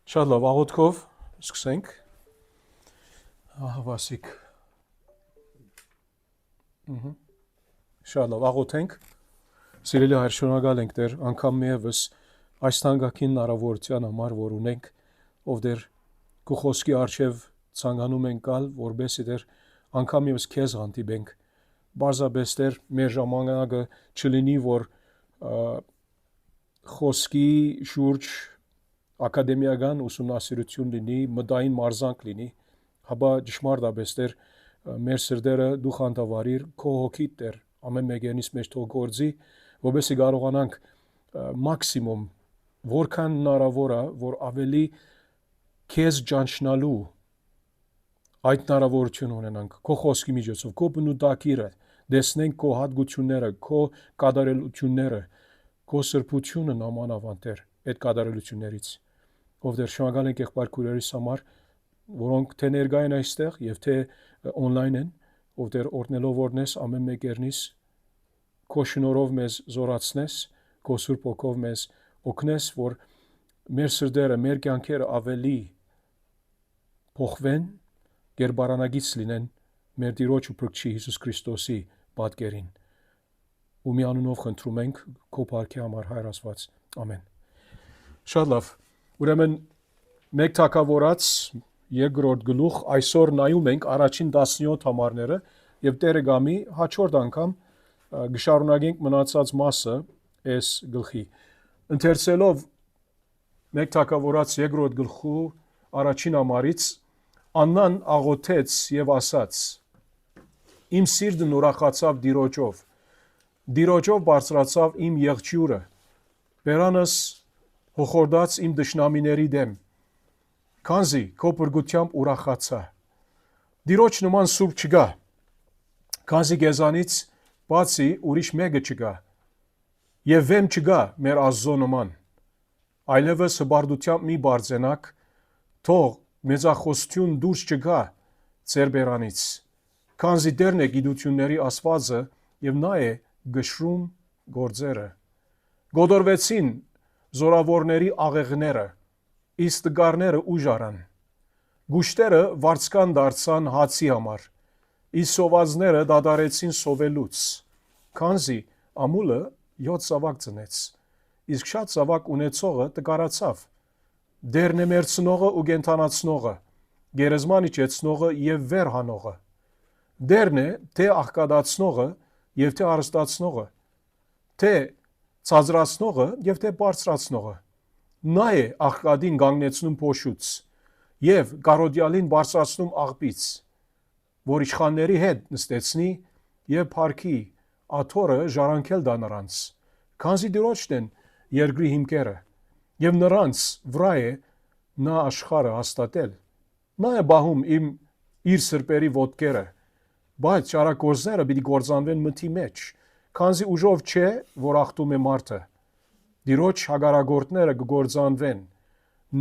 Շատ լավ, աղոթքով սկսենք։ Վասիկ։ Շատ լավ, աղոթենք։ Սիրելի հայր, շնորհակալ ենք Տեր, անգամ միևս այս թանկագին հնարավորության համար, որ ունենք, ով Տեր քո խոսքի առջև ցանկանում ենք գալ, որբեսի Տեր անգամ միևս քեզ հանդիպենք։ Բարձրապես Տեր, մեր ժամանակը չլինի, որ խոսքի շուրջ ակադեմիական ուսումնասիրություն լինի, մտային մարզանք լինի, հապա ճշմարտապես Տեր, մեր սրտերը դու խանդավարիր, քո հոգիդ Տեր, ամեն մեկերից մեջ թող գործի, որպեսզի կարողանանք մաքսիմում, որքան հնարավոր է, որ ավելի քեզ ճանչնալու այդ հնարավորություն ունենանք, քո խոսքի միջոցով, քո բնութագիրը, տեսնենք քո հատկությունները, քո կատարելությունները, քո սրբությունը նամանավան Տեր, այդ կատարելություններից, ով Տեր շնորհակալ ենք եղբայր քույրերիս համար, որոնք թե ներկա են այստեղ եւ թե on-line են, ով Տեր օրհնելով օրնես ամեն մեկերնից, քո շնորհով մեզ զորացնես, քո սուրբ հոգով մեզ օգնես, որ մեր սրտերը, մեր կյանքերը ավելի փոխվեն, գերբարանագից լինեն մեր Տիրոջ ու Փրկչի Հիսուս Քրիստոսի պատկերին։ Ու մի անունով խնդրում ենք քո փառքի համար Հայր Աստված։ Ամեն։ Շատ լավ։ Ուրեմն մեկ թագավորաց երկրորդ գլուխ այսօր նայում ենք առաջին 17 համարները եւ Տերը գամի հաջորդ անգամ գշարունակենք մնացած մասը այս գլխի։ Ընթերցելով մեկ թագավորաց երկրորդ գլխու առաջին համարից Աննան աղոթեց եւ ասաց. Իմ սիրտն ուրախացավ Տիրոջով բարձրացավ իմ եղջյուրը, բերանս հոխորդաց իմ դշնամիների դեմ, քանզի քո փրկությամբ ուրախացա։ Տիրոջ նման սուրբ չկա, քանզի քեզանից բացի ուրիշ մեկը չկա, եւ վեմ չկա մեր Աստծո նման, այլևս հբարդությամբ մի բարձենակ, թող մեծախոսություն դուրս չգա ձեր բերանից, քանզի Տերն է գիտությունների Աստվածը եւ նա է գշրում գործերը։ Գոդորվեցին զորավորների աղեղները, իսկ տկարները ուժ առան։ Գուշտերը վարձկան դարձան հացի համար, իսկ սովածները դադարեցին սովելուց, քանզի ամուլը 7 զավակ ծնեց, իսկ շատ զավակ ունեցողը տկարացավ։ Դերն է մերցնողը ու կենդանացնողը, գերեզման իջեցնողը եւ վեր հանողը։ Դերն է թե աղքատացնողը եւ թե հարստացնողը, թե ցածրացնողը եւ թե բարձրացնողը։ Նա է աղքատին կանգնեցնում փոշուց եւ կարոդյալին բարձրացնում աղբից, որ իշխանների հետ նստեցնի եւ փառքի աթոռը ժառանգել դա նրանց, քանզի Տիրոջն են երկրի հիմքերը եւ նրանց վրա է նա աշխարհը հաստատել։ Նա է բահում իր սրբերի ոտքերը, բայց ճարագործները պիտի կործանվեն մթի մեջ, քանզի ուժով չէ, որ ախտում է մարդը։ Տիրոջ հակառակորդները կգործանվեն,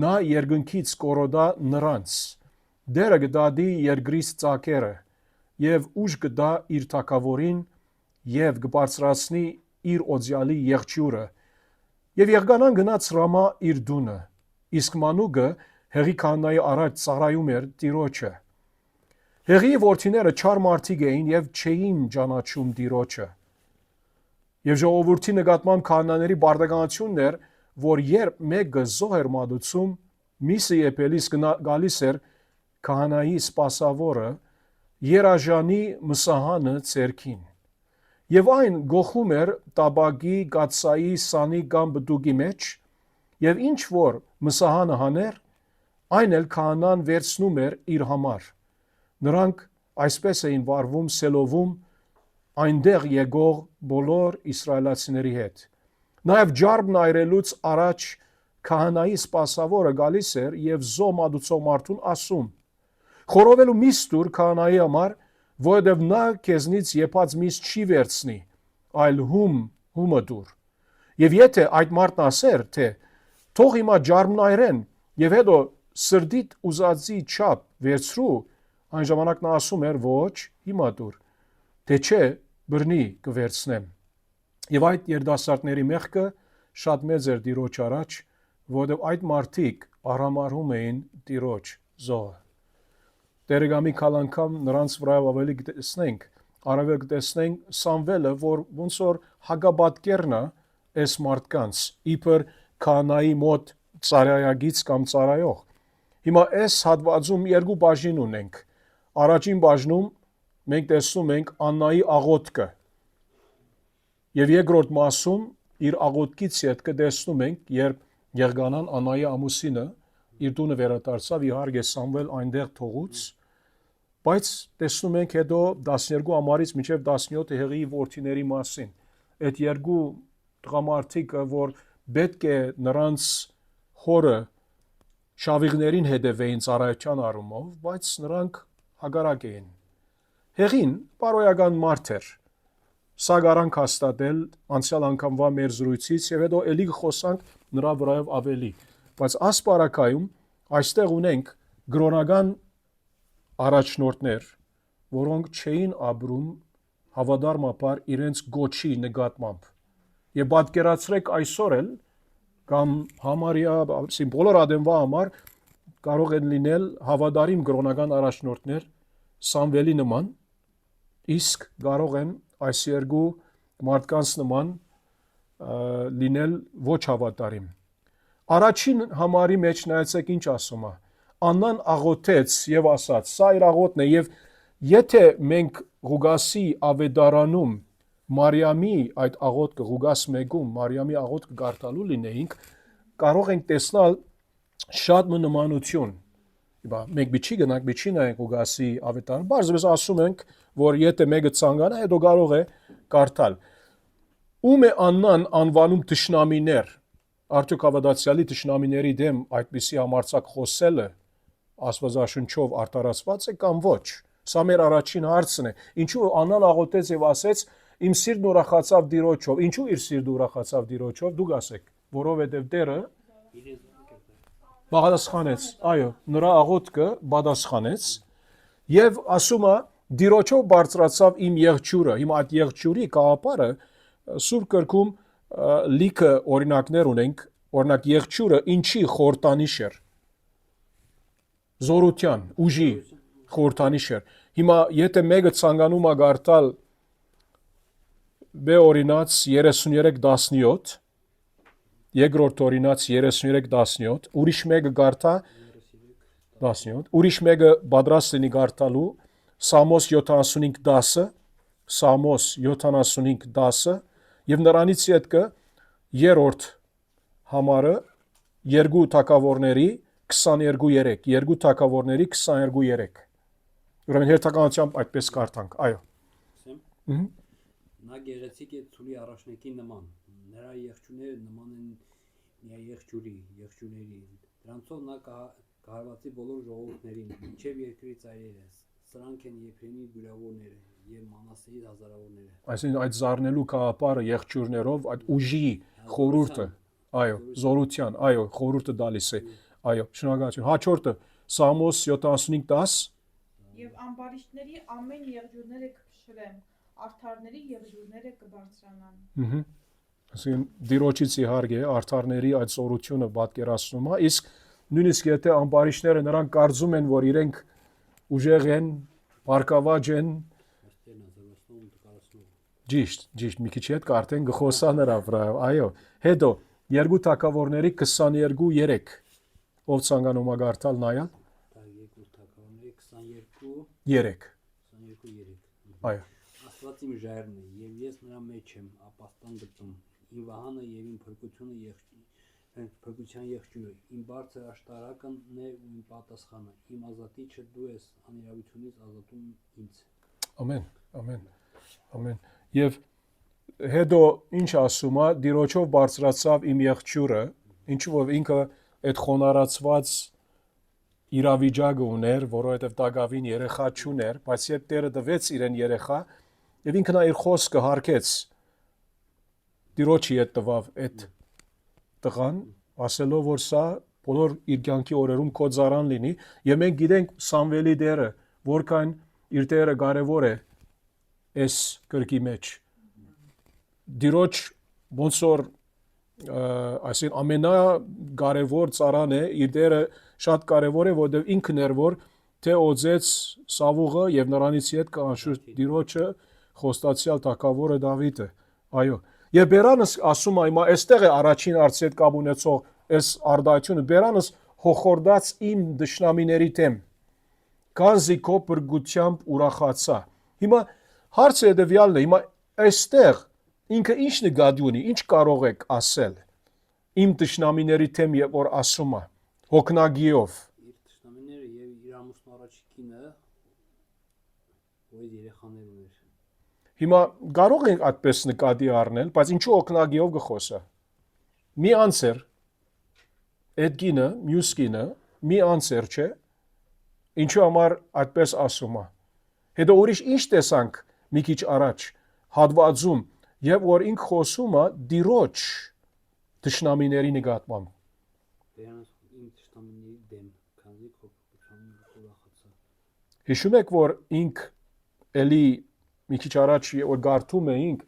նա երկնքից կորոդա նրանց, դերը կդադի երկրից ծակերը եւ ուժ կտա իր թագավորին եւ կբարձրացնի իր օձյալի եղջյուրը եւ եղկանան գնաց Ռամա իր դունը, իսկ մանուկը հեղի քահանայի առաջ ծառայում էր Տիրոջը։ Հեղի որդիները չար մարդիկ էին եւ չէին ճանաչում Տիրոջը։ Եվ ժողովրդի նկատմամբ քահանաների բարդականությունն էր, որ երբ մեկը զոհ էր մատուցում, միսը եփելիս գալիս էր քահանայի սպասավորը երաժանի մսահանը ձեռքին։ Եվ այն գողում էր տաբագի, կաթսայի, սանի կամ բտուկի մեջ, եւ ինչ որ մսահանը հաներ, այն էլ քահանան վերցնում էր իր համար։ Նրանք այսպես էին վարվում Սելովում այնտեղ եկող բոլոր իսրայելացիների հետ։ Նաև ջարմն այրելուց առաջ քահանայի սպասավորը գալիս էր եւ զոհ մատուցող մարդուն ասում. «Խորովելու միս տուր քահանայի համար, որովհետև նա քեզնից եփած միս չի վերցնի, այլ հումը տուր»։ Եվ եթե այդ մարդն ասեր, թե «Թող հիմա ջարմն այրեն եւ հետո սրդիդ ուզածի չափ վերցրու», այն ժամանակ նա ասում էր «Ոչ, հիմա տուր», թե չէ բռնի կվերցնեմ։ Եվ այդ երիտասարդների մեղքը շատ մեծ էր Տիրոջ առաջ, որովհետև այդ մարդիկ արամարում էին Տիրոջ զոհը։ Տերը գամի քալանքամ նրանց վրայով ավելի կտեսնենք, առավել կտեսնենք Սամվելը, որ ոնց որ հագաբատկերն է այս մարդկանց, իբր քահանայի մոտ ծառայագից կամ ծառայող։ Հիմա այս հատվածում երկու բաժին ունենք։ Առաջին բաժնում մենք տեսնում ենք Աննայի աղոթքը։ Եվ երկրորդ մասում իր աղոթքից հետո տեսնում ենք, երբ Եղգանան Աննայի ամուսինը իր տունը վերադարձավ, իհարկե Սամվել այնտեղ թողուց, բայց տեսնում ենք հետո 12 ամառից մինչև 17 հեղիի որդիների մասին։ Այդ երկու տղամարդիկը, որ պետք է նրանց հորը շավիղներին հետևեին ծառայության առումով, բայց նրանք հակառակ էին։ Հեղին բարոյական մարդ էր։ Սա garanք հաստատել անցյալ անգամվա մեր զրույցից եւ հետո ելի խոսանք նրա վրայով ավելի։ Բայց ասպարակայում այստեղ ունենք գրոնական առաջնորդներ, որոնք չէին ապրում հավատարմաբար իրենց գոչի նկատմամբ։ Եվ պատկերացրեք այսօր էլ կամ համարյա բոլոր ադեմվա համար կարող են լինել հավատարիմ գրոնական առաջնորդներ Սամվելի նման, իսկ կարող են այս երկու մարդկանց նման լինել ոչ հավատարիմ։ Առաջին համարի մեջ նայեցեք ինչ ասում է։ Աննան աղոթեց եւ ասաց. սա իր աղոթն է, եւ եթե մենք Ղուգասի ավետարանում Մարիամի այդ աղոթքը Ղուգաս 1-ում Մարիամի աղոթքը կարդալու լինեինք, կարող ենք տեսնել շատ նմանություն։ Մենք բիչի գնանք, բիչի նայենք Ղուգասի ավետարանը, բարձրապես ասում ենք, որ եթե մեկը ցանկանա, հետո կարող է կարդալ։ Ում է Աննան անվանում թշնամիներ, արդյոք հավատացյալի թշնամիների դեմ այդպիսի համարձակ խոսելը Աստվածաշնչով արտարացված է կամ ոչ։ Սա մեր առաջին հարցն է։ Ինչու Աննան աղոթեց եւ ասեց. իմ սիրտն ուրախացավ Տիրոջով։ Ինչու իր սիրտը ուրախացավ Տիրոջով, դուք ասեք, որովհետեւ Տերը պատասխանեց, այո, նրա աղոթքը պատասխանեց եւ ասում է Տիրոջով բարձրացավ իմ եղջյուրը։ Հիմա այդ եղջյուրի գաղափարը Սուրբ գրքում լիքը օրինակներ ունենք, օրինակ եղջյուրը ինչի խորտանիշ էր։ Զորության, ուժի խորտանիշ էր։ Հիմա եթե մեկը ցանկանում է գարտալ Բ օրինաց 33:17, երկրորդ օրինաց 33:17, ուրիշ մեկը գարտա 17, ուրիշ մեկը պատրաստ լինի գարտալու Սամոս 75:10, Սամոս 75:10 եւ նրանից հետո երրորդ համարը երկու թագավորների 22:3, երկու թագավորների 22:3։ Ուրեմն հերթականությամբ այդպես կարդանք, այո։ Նա գեղեցիկ է ցուլի առաջնեկի նման, նրա եղջյուրները նման են մի եղջյուրների, դրանցով նա կահարվածի բոլոր ժողովուրդներին, մինչև երկրի ծայրերը, սրանք են Եփրեմի բյուրավորները եւ Մանասեի հազարավորները։ Այսինքն այդ զառնելու գաղափարը եղջյուրներով, այդ ուժի խորհուրդը, այո, զորության, այո, խորհուրդը տալիս է, այո, շնորհակալություն։ Հաջորդը Սամոս 75:10 Եվ ամբարիշտների ամեն եղջյուրները կփշրեն, արդարների եղջյուրները կբարձրանան։ Այսինքն Տիրոջից իհարկե արդարների այդ զորությունը պատկերացնում է, իսկ նույնիսկ եթե ամբարիշտները նրանք կարծում են, որ իրենք ուժեղ են, բարգավաճ են, ճիշտ, մի քիչ հետ կարդեն գխոսա նրա վրա, այո։ Հետո երկու թագավորների 22:3 ով ցանկանում է կարդալ նայա։ Երկու թագավորների 3 Այո։ Աստված իմ ժայռն է, եւ ես նրա մեջ եմ ապաստան գտում, իմ վահանը եւ իմ փրկության եղջյուրը, իմ բարձր աշտարակն է ու իմ պատասխանը, իմ ազատիչը դու ես, անիրավությունից ազատում ինձ։ Ամեն։ Եվ հետո ինչ ասում է, Տիրոջով բարձրացավ իմ եղջյուրը, ինչու որ ինքը այդ խոնարհացված իրավիճակը ուներ, որովհետև Դագավին երեխա չուներ, բայց երբ Տերը տվեց իրեն երեխա, եւ ինքն իր խոսքը հարգեց Տիրոջի հետ տվավ այդ տղան, ասելով որ սա բոլոր իր կյանքի օրերում քո ծառան լինի, եւ մենք գիտենք Սամվելի դերը, որքան իր դերը կարեւոր է այս գրքի մեջ։ Տիրոջ ոնց որ այսին ամենակարևոր ծառան է, իր դերը շատ կարևոր է, որովհետև ինքն էր, որ թե օձեց Սավուղը եւ նրանից հետ կանշուր Տիրոջը խոստացյալ թագավորը Դավիթը։ Այո։ Եվ Բերանս ասում է, հիմա այստեղ է առաջին արծի հետ կապ ունեցող այս արդայությունը, Բերանս հոխորդած իմ դշնամիների դեմ, քանզի քո բրգությամբ ուրախացա։ Հիմա հարցը հետևյալն է, հիմա այստեղ ինքը ինչ նկատի ունի, ինչ կարող եք ասել իմ դշնամիների դեմ, եւ որ ասում է հոգնագիով։ Իր տշնամիները եւ իր ամուսնու առաջիկինը որ երեխաներ ուներ։ Հիմա կարող ենք այդպես նկատի առնել, բայց ինչու օկնագիով գխոսա։ Մի անցեր այդ գինը, մյուս գինը, մի անցեր չէ։ Ինչու համար այդպես ասում է։ Հետո ուրիշ ինչ տեսանք մի քիչ առաջ հատվածում, եւ որ ինք խոսում է դիրոջ դշնամիների նկատմամբ։ Բերանս իմ տշնամիների դեմ, քանզի քո բրգությամբ ուրախացա։ Հիշում եք, որ ինք էլի մի քիչ առաջ որ գարթում էինք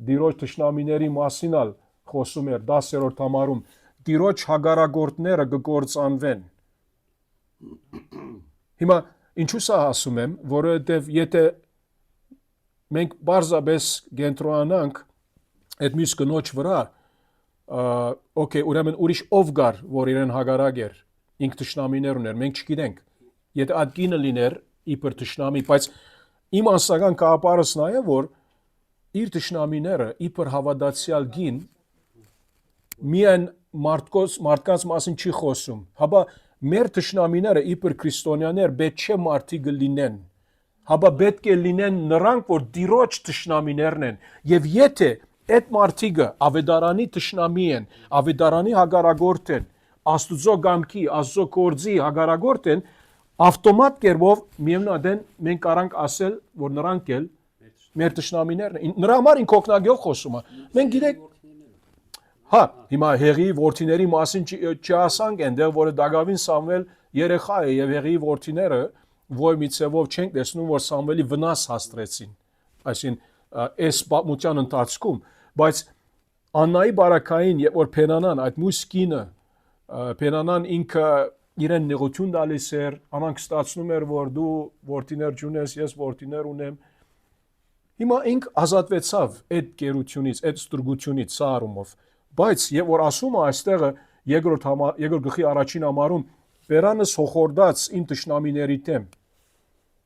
դիրոջ դշնամիների մասին ալ խոսում էր 10-րդ համարում դիրոջ հագարագործները կգործանվեն։ Հիմա ինչու սա ասում եմ, որովհետև եթե մենք բարձրապես կենտրոնանանք այդ մյուս կնոջ վրա, օքեյ, ուրեմն ուրիշ ով գար, որ իրեն հագարակ էր, ինք դշնամիներ ուներ, մենք չգիտենք։ Եթե այդ կինը լիներ իբր դշնամի, բայց իմ անսական կապարս նա է, որ իր դշնամիները իբր հավատացյալ գին միայն մարդկանց մասին չի խոսում, հաբա մեր դշնամիները իբր քրիստոնյաներ պետք չէ մարդիկ լինեն, հաբա պետք է լինեն նրանք, որ դիրոջ դշնամիներն են, եւ եթե այդ մարդիկը ավետարանի դշնամի են, ավետարանի հագարագործ են, Աստուծո գամքի, Աստծո գործի հագարագործ են, ավտոմատ կերպով միևնույն մենք կարանք ասել, որ նրանք էլ մեր դշնամիներն են։ Նրա համար ինք օկնագիով խոսում է։ Մենք գիտենք, հա, հիմա Հեղի որդիների մասին չասանք այնտեղ, որ Դագավին Սամվել երեխա է եւ Հեղի որդիները ոյ մի ցևով չենք տեսնում, որ Սամվելի վնաս հաստրեցին։ Այսին այս պատմության ընթացքում, բայց Աննայի բարակային, երբ որ Փենանան այդ մյուս կինը, Փենանան ինքը իրեն նեղություն տալիս էր, անանք ստացնում էր, որ դու որդիներ չունես, ես որդիներ ունեմ։ Հիմա ինք ազատվեցավ այդ գերությունից, այդ ստրգությունից սա առումով, բայց եւ որ ասում է այստեղը երկրորդ գլխի առաջին համարում Բերանս հոխորդած իմ տշնամիների դեմ,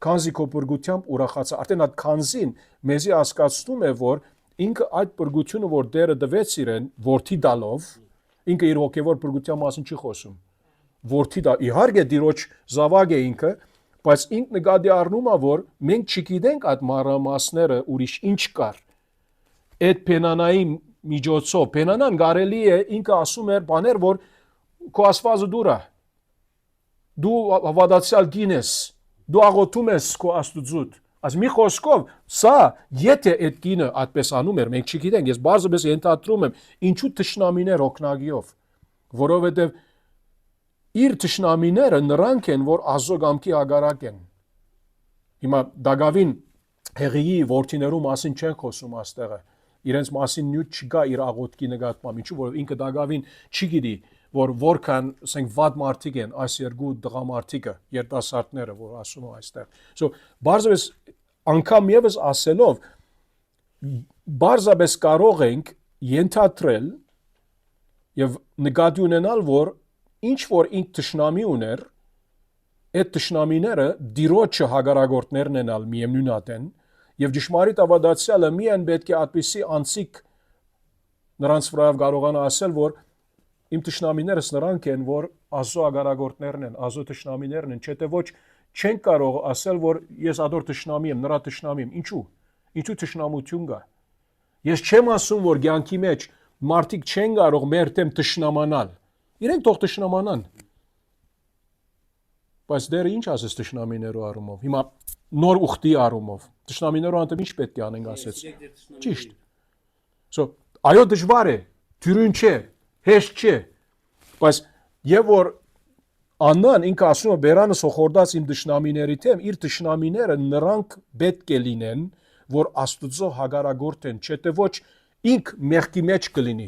քանզի քո բրգությամբ ուրախացա, արդեն այդ քանզին մեզի հասկացնում է, որ ինքը այդ բրգությունը, որ Տերը տվեց իրեն որդի տալով, ինքը իր հոգևոր բրգության մասին չի խոսում։ Որդի դա իհարկե Տիրոջ զավակ է ինքը, բայց ինք նկատի առնում է, որ մենք չգիտենք այդ մանրամասները ուրիշ ինչ կար։ Այդ Փենանայի միջոցով Փենանան կարելի է ինքը ասում էր բաներ, որ քո ասվածը դուր է։ Դու հավատացյալ կին ես, դու աղոթում ես քո Աստուծուց։ Այս մի խոսքով սա եթե այդ կինը այդպես անում էր, մենք չգիտենք, ես բարձրապես ենթադրում եմ, ինչու տշնամիներ օկնագիով, որովհետև իր տշնամիները նրանք են, որ Աստծո կամքի հագարակ են։ Հիմա Դագավին Հեղիի որդիներու մասին չեն խոսում աստեղը։ Իրենց մասին նյութ չկա իր աղոթքի նկատմամբ, ինչու որ ինքը Դագավին չի գիտի, որ որքան, ասենք, վատ մարդիկ են այս երկու տղամարդիկը, երիտասարդները, որ ասում են այստեղ։ So բարձրապես անգամ եւս ասելով բարձրապես կարող ենք ենթադրել եւ նկատի ունենալ, որ ինչ որ ինք տշնամի ուներ, այդ տշնամիները դիրոջը հագարագործներն են ալ միևնույն ատեն եւ ճշմարիտ ավադացյալը միայն պետք է այդպիսի անցիկ նրանց վրայով կարողանա ասել, որ իմ տշնամիներս նրանք են, որ Աստծո հագարագործներն են, Աստծո տշնամիներն են, չէ՞ թե ոչ չեն կարող ասել, որ ես ադոր տշնամի եմ, նրա տշնամի եմ։ Ինչու տշնամություն կա։ Ես չեմ ասում, որ ցանկի մեջ մարդիկ չեն կարող մեր դեմ տշնամանալ։ Իրենք թող տշնամանան։ Բայց դերը ինչ ասես տշնամիներու առումով։ Հիմա նոր ուխտի առումով։ Տշնամիներու անտեմ ինչ պետք է անենք ասեց։ Ճիշտ։ So, այո դժվար է, դյուրին չէ, հեշտ չէ։ Բայց եւ որ Աննան ինքը ասում է Բերանս հոխորդած իմ տշնամիների դեմ, իր տշնամիները նրանք պետք է լինեն, որ Աստուծո հագարագործ են, չէ՞ թե ոչ ինք մեղքի մեջ կլինի։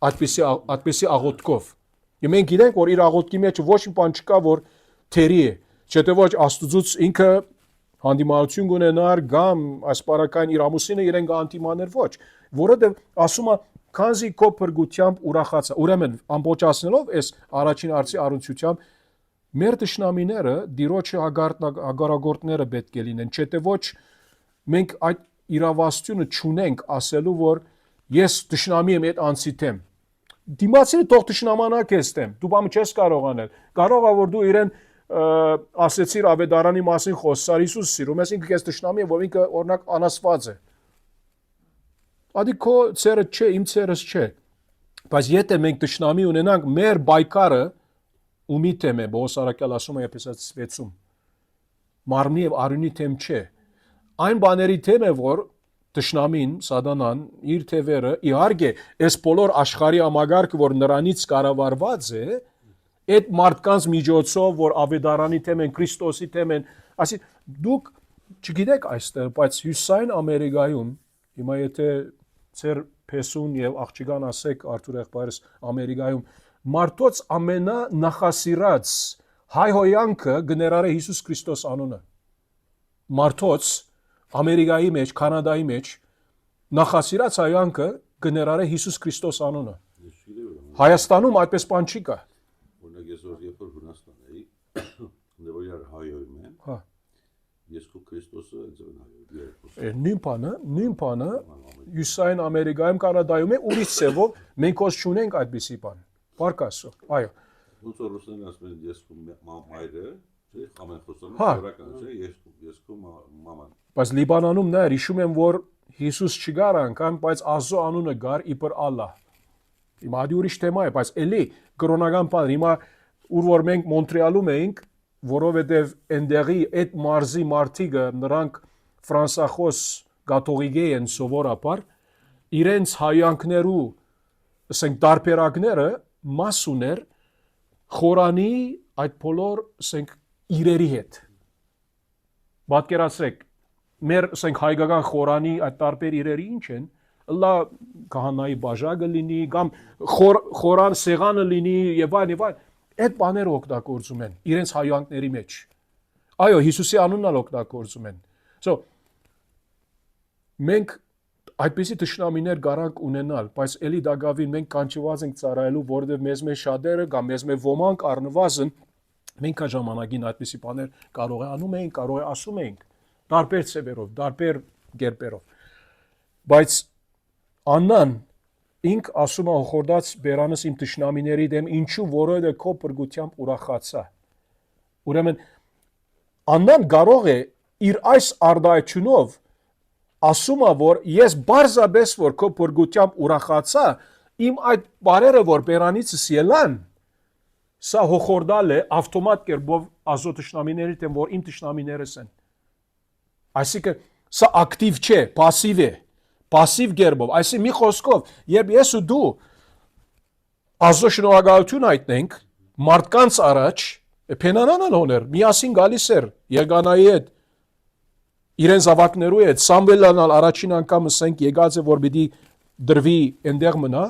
այդպիսի աղոթքով։ Եվ մենք գիտենք, որ իր աղոթքի մեջ ոչ մի բան չկա, որ թերի է, չէ՞ ոչ Աստծուց ինքը հանդիմանություն կունենար կամ ասպարակային իր ամուսինը իրեն կհանդիմաներ ոչ, որովհետև ասում է քանզի քո փրկությամբ ուրախացա։ Ուրեմն ամբողջացնելով այս առաջին արծի առնչությամբ մեր դշնամիները դիրոջը հագարագործները պետք է լինեն, չէ՞ ոչ մենք այդ իրավասությունը չունենք ասելու, որ ես դշնամի եմ այդ անցի թեմ։ Դիմացինը թող դշնամանա քեզ թեմ, դու բանը չես կարող անել։ Կարող է որ դու իրեն ասեցիր ավետարանի մասին խոսար Հիսուս սիրում ես ինքը քեզ դշնամի է, որ ինքը օրինակ անասված է։ Ադի քո ցերը չէ, իմ ցերս չէ։ Բայց եթե մենք դշնամի ունենանք, մեր բայկարը ումի թեմ է, Պողոս առաքյալ ասում է Եփեսացիս 6-ում։ Մարմնի եւ արյունի թեմ չէ։ Այն բաների թեմ է, որ դշնամին, սատանան, իր թևերը, իհարկե, այս բոլոր աշխարհի ամագարկը, որ նրանից կառավարված է, այդ մարդկանց միջոցով, որ ավետարանի թեմ են, Քրիստոսի թեմ են, ասի դուք չգիտեք այստեղ, բայց Հյուսիսային Ամերիկայում, հիմա եթե ծեր Փեսուն եւ աղջիկան ասեք Արթուր եղբայրս Ամերիկայում, մարդոց ամենանախասիրած հայհոյանքը գներարե Հիսուս Քրիստոս անունը։ Մարդոց Ամերիկայի մեջ, Կանադայի մեջ նախասիրած հայանքը գներարե Հիսուս Քրիստոս անունը։ Հայաստանում այդպես բան չի կա։ Օրինակ ես որ երբ որ Հունաստան էի, նվիրար հայոյում եմ։ Հա։ Ես քո Քրիստոսը ձեն հայոյում։ Նույն բանը Հյուսիսային Ամերիկայում, Կանադայում է ուրիշ ծևով մենք ոս չունենք այդպիսի բան։ Պարկասո։ Այո։ Ոնց որ ռուսներն ասում են ես քո մայրը, չէ՞, ամեն խոսում Հա։ օրական չէ, ես քո մաման։ Բայց Լիբանանում նայր, հիշում եմ, որ Հիսուս չգար անգամ, բայց Ազո անունը գար իբր Ալլահ։ Հիմա դի ուրիշ թեմա է, բայց էլի կրոնական բան, հիմա ուր որ մենք Մոնտրեալում էինք, որովհետև այնտեղի այդ մարզի մարդիկը նրանք ֆրանսախոս կաթողիկե են սովորաբար, իրենց հայանքներու, ասենք տարբերակները մաս ուներ խորանի այդ բոլոր, ասենք իրերի հետ։ Պատկերացրեք, մեր ասենք հայկական խորանի այդ տարբեր իրերի ինչ են, լա քահանայի բաժակը լինի, կամ խորան սեղանը լինի եւ այլն եւ այլն, այդ բաները օգտագործում են իրենց հայանքների մեջ։ Այո, Հիսուսի անունն էլ օգտագործում են։ So մենք այդպիսի դշնամիներ garanք ունենալ, բայց էլի դակավին մենք կանչված ենք ծառայելու, որովհետև մեզ մեջ շատերը կամ մեզ մեջ ոմանք առնվազն մենք կա ժամանակին այդպիսի բաներ կարող է անում ենք, կարող է ասում ենք, տարբեր ծևերով, տարբեր կերպերով։ Բայց Աննան ինք ասում է հորդած բերանս իմ դշնամիների դեմ, ինչու որովհետև քո փրկությամբ ուրախացա։ Ուրեմն Աննան կարող է իր այս արդայությունով ասում է, որ ես բարձրապես որ քո փրկությամբ ուրախացա, իմ այդ բարերը որ բերանիցս ելան, սա հոխորդալ է ավտոմատ կերպով ազո դշնամիների դեմ, որ իմ դշնամիներս են։ Այսինքն սա ակտիվ չէ, пассив է, пассив կերպով, այսինքն մի խոսքով, երբ ես ու դու ազո շնորհակալություն հայտնենք մարդկանց առաջ, փենանանալ հոներ, միասին գալիս էր Եղանայի հետ, իրեն զավակներու հետ, Սամվելանալ առաջին անգամ ասենք եկած է, որ պիտի դրվի այնտեղ մնա,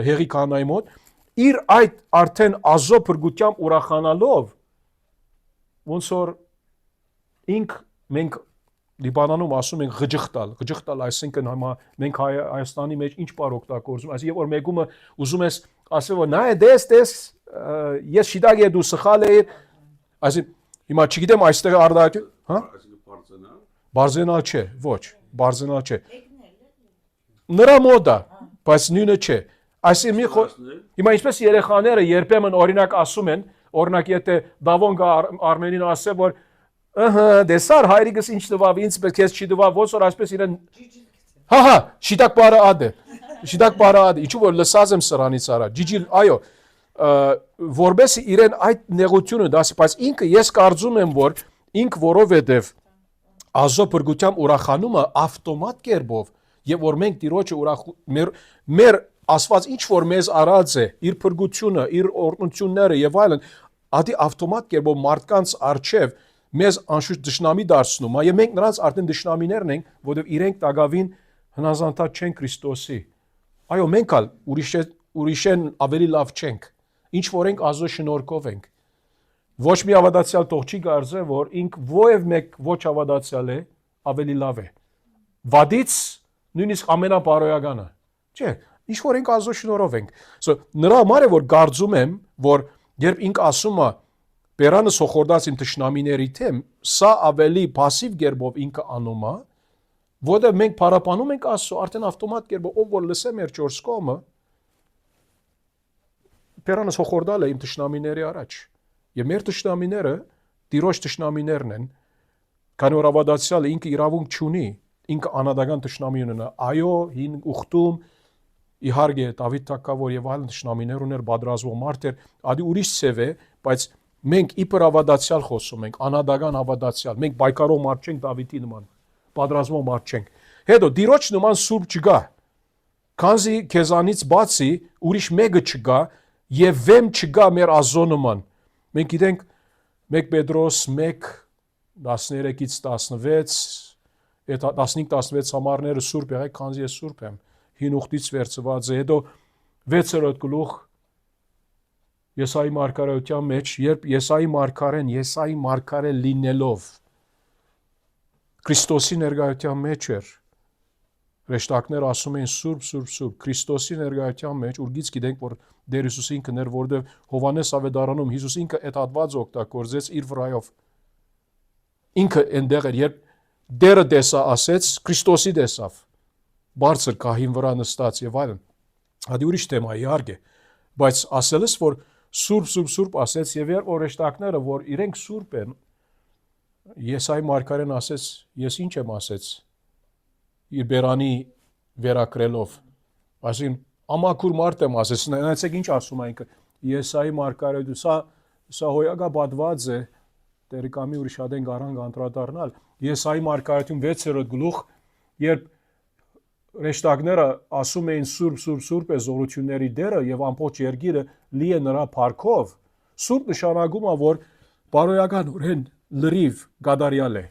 հեղի քահանայի մոտ, իր այդ արդեն ազո փրկությամբ ուրախանալով, ոնց որ ինք մենք Լիբանանում ասում ենք ղջղտալ, այսինքն հիմա մենք Հայաստանի մեջ ինչ բառ օգտագործում, այսինքն երբ որ մեկումը ուզում ես ասել որ նայ դես ես շիտակ եմ դու սխալ ես, այսինքն հիմա չգիտեմ այստեղ արդյոք, հա? Բարձենալ չէ, ոչ, բարձենալ չէ։ Նրա մոտ է, բայց նույնը չէ։ Այսինքն հիմա ինչպես երեխաները երբեմն օրինակ ասում են, օրինակ եթե Դավոն գա Արմենին ասե որ ըհը դեսար հայրիկս ինչ տվավ, ինձ քեզ չի տվավ, ոնց որ այսպես իրեն հա, շիտակ բարը ադե։ Շիտակ բարը ադե, ինչու որ լսած եմ սրանից արա։ Ջիջիլ, այո, որբեսի իրեն այդ նեղությունը դասի, բայց ինքը ես կարծում եմ որ ինք որովհետև ազո փրկությամբ ուրախանումը ավտոմատ կերպով եւ որ մենք Տիրոջը մեր ասված ինչ որ մեզ արած է իր փրկությունը, իր օրհնությունները եւ այլն, ադի ավտոմատ կերպով մարդկանց արչեւ մեզ անշուշտ դշնամի դարձնում, եւ մենք նրանց արդեն դշնամիներն ենք, որովհետեւ իրենք տակավին հնազանդած չեն Քրիստոսի։ Այո, մենք ալ ուրիշ ուրիշեն ավելի լավ չենք։ Ինչ որ ենք Աստծո շնորհքով ենք։ Ոչ մի հավատացյալ թող չի կարծե, որ ինք ովև մեկ ոչ հավատացյալ է, ավելի լավ է։ Վադից նույնիսկ ամենաբարոյականը։ Չէ, ինչ որ ենք Աստծո շնորհով ենք։ So նրա համար է որ կարծում եմ, որ երբ ինք ասում է Բերանը սոխորդած իմ թշնամիների թեմ, սա ավելի пассив գերբով ինքը անում է, որտեղ մենք փառապանում ենք Աստծո, արդեն ավտոմատ գերբով ով որ լսե մեր 4 կողմը, Բերանը սոխորդալ է իմ թշնամիների առաջ։ Եվ մեր թշնամիները Տիրոջ թշնամիներն են, քանի որ հավատացյալը ինքը իրավունք չունի, ինքը անհատական թշնամի ունենա։ Այո, հին ուխտում իհարկե Դավիթ թագավոր եւ այլ թշնամիներ ուներ, բادرազվող մարդ էր, ադի ուրիշ ցև է, բայց մենք իբր հավատացյալ խոսում ենք, անհատական հավատացյալ։ Մենք բայկարող մարդ չենք Դավիթի նման, բادرազվող մարդ չենք։ Հետո Տիրոջ նման սուրբ չկա։ Քանզի քեզանից բացի ուրիշ մեկը չկա եւ վեմ չկա մեր Աստծո նման։ Մենք գիտենք 1 Պետրոս 1:13-ից 16, այդ 15-16 համարները սուրբ եղեք, քանզի ես սուրբ եմ։ Հին ուխտից վերցված է, հետո 6-րդ գլուխ Եսայի մարգարեության մեջ, երբ Եսայի մարգարեն լինելով Քրիստոսի ներկայության մեջ էր, հրեշտակները ասում են սուրբ, Քրիստոսի ներկայության մեջ, ուրգից գիտենք, որ Տեր Հիսուսը ինքն էր, որտեղ Հովհաննես ավետարանում Հիսուս ինքը այդ հատվածը օգտագործեց իր վրայով։ Ինքը այնտեղ էր, երբ Տերը տեսա ասեց, Քրիստոսի տեսավ, բարձր քահին վրա նստած եւ այլն։ Հա դի ուրիշ թեմա իհարկե, բայց ասելս որ սուրբ ասեց եւ երբ օրեշտակները որ իրենք սուրբ են, Եսայի մարգարեն ասեց, ես ինչ եմ ասեց իր բերանի վերակրելով, այսինքն ամաքուր մարդ եմ ասեց, նայեցեք ինչ ասում է ինքը, Եսայի մարգարեը սա հոյակա բադված է, Տերիկամի ուրիշ հատեն գարան անդրադառնալ, Եսայի մարգարեություն 6-րդ գլուխ, երբ հրեշտակները ասում էին սուրբ է զորությունների դերը եւ ամբողջ երկիրը լի է նրա փառքով, սուրբ նշանակում է որ բարոյականորեն լրիվ գադարյալ է,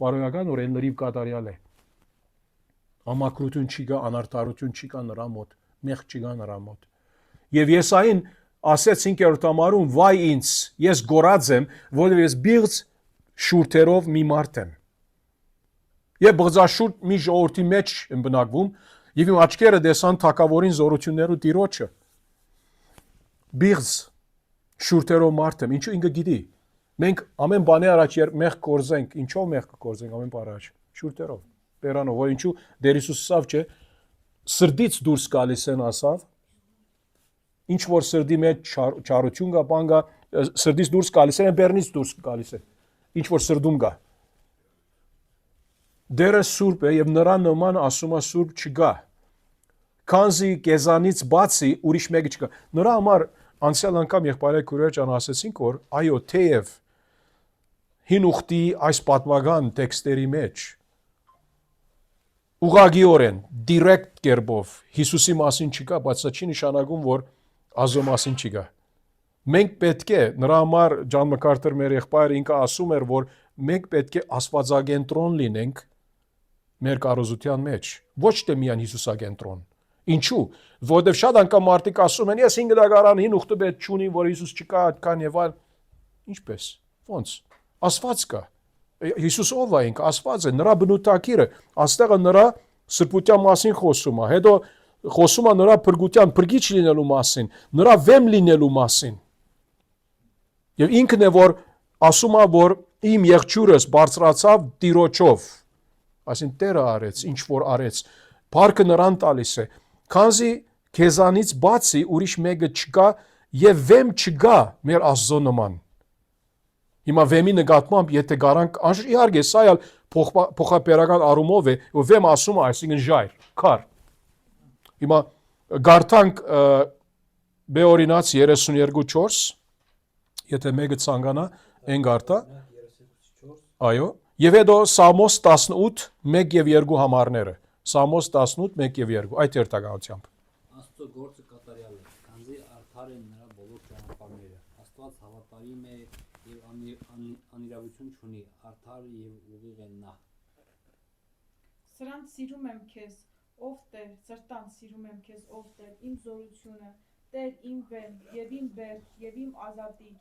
բարոյականորեն լրիվ գադարյալ է, ամակրություն չի գա, անարդարություն չի գա նրա մոտ, մեղք չի գա նրա մոտ։ Եվ Եսային ասեց 5-րդ համարում, վայ ինձ, ես գորած եմ, որովհետև ես բիղձ շուրթերով մի մարդ եմ։ Եվ բղձաշուրթ մի ժողովրդի մեջ եմ բնակվում, եւ իմ աչքերը տեսան թագավորին զորություններու Տիրոջը։ Բիղձ շուրթերով մարդ եմ, ինչու ինքը գիտի։ Մենք ամեն բանի առաջ երբ մեղք կորզենք, ինչով մեղք կորզենք ամեն բան առաջ, շուրթերով, բերանով, որ ինչու Տեր Հիսուս ասավ չէ, սրդից դուրս գալիս են ասավ, ինչ որ սրդի մեջ չարություն կա, բան կա, սրդից դուրս գալիս են, բեռնից դուրս գալիս է, ինչ որ սրդում կա։ Դերը սուրբ է եւ նրա նման ասում է սուրբ չկա։ Քանզի կեզանից բացի ուրիշ մեկը չկա։ Նրա համար անցյալ անգամ եղբայրը քուրեջան ասեցինք, որ այո, թեև հին ուխտի այս պատմական տեքստերի մեջ ուղղակիորեն դիրեկտ կերպով Հիսուսի մասին չկա, բայց սա չի նշանակում, որ Աստծո մասին չկա։ Մենք պետք է նրա համար Ջան Մակարթեր մեր եղբայրը ինքը ասում էր, որ մենք պետք է աստվածակենտրոն լինենք մեր կարոզության մեջ, ոչ թե միայն Հիսուսակենտրոն։ Ինչու՞, որովհետև շատ անգամ մարդիկ ասում են, ես 5 դարան հին ուխտը պետք չունի, որ Հիսուս չկա, այդքան եւ այլ։ Ինչպես։ Ոնց։ Աստված կա։ Հիսուս ով է ինքը, Աստված է, նրա բնութագիրը, աստեղը նրա սրբության մասին խոսում է, հետո խոսում է նրա փրկության, փրկիչ լինելու մասին, նրա վեմ լինելու մասին։ Եվ ինքն է որ ասում է, որ իմ եղջյուրս բարձրացավ Տիրոջով, այսինքն Տերը արեց, ինչ որ արեց, փառքը նրան տալիս է, քանզի քեզանից բացի ուրիշ մեկը չկա եւ վեմ չկա մեր Աստծո նման։ Հիմա վեմի նկատմամբ եթե գարանք իհարկե սա էլ փոխաբերական առումով է, որ վեմ ասում է, այսինքն ժայռ, քար։ Հիմա գարտանք Բեորինաց 32:4, եթե մեկը ցանկանա, այն գարտա։ Այո, եւ հետո Սամոս 18 1 եւ 2 համարները։ Սամոս 18 1 եւ 2 այդ երթականությամբ։ Աստծո գործը կատարյալ է, քանզի արդար են նրա բոլոր ճանապարհները։ Աստված հավատարիմ է եւ անիրավություն չունի, արդար եւ ուղիղ է նա։ Սրանց սիրում եմ քեզ, Ով Տեր, սրտան սիրում եմ քեզ, ով Տեր, իմ զորությունը, Տեր իմ վեմ, եւ իմ բերք, եւ իմ ազատիչ,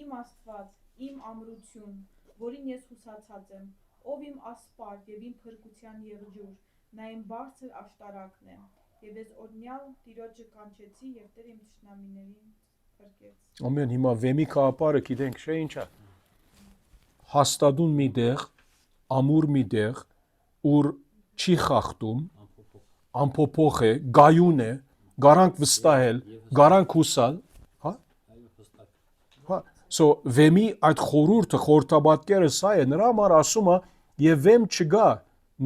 իմ Աստված, իմ ամրություն, որին ես հուսացած եմ, ով իմ ասպարտ եւ իմ փրկության եղջյուր, նա իմ բարձր աշտարակն է, եւ ես օրնյալ Տիրոջը կանչեցի եւ Տեր իմ թշնամիներին փրկեց։ Ամեն հիմա վեմի կապարը գիտենք չէ ինչա։ Հաստատուն մի տեղ, ամուր մի տեղ, ուր չի խախտում, ամփոփող է, գայուն է, garanք վստահել, garanք հուսալ, հա? Հա, so վեմի այդ խորհրդաբատկերը սա է, նրա համար ասում է, եւ վեմ չգա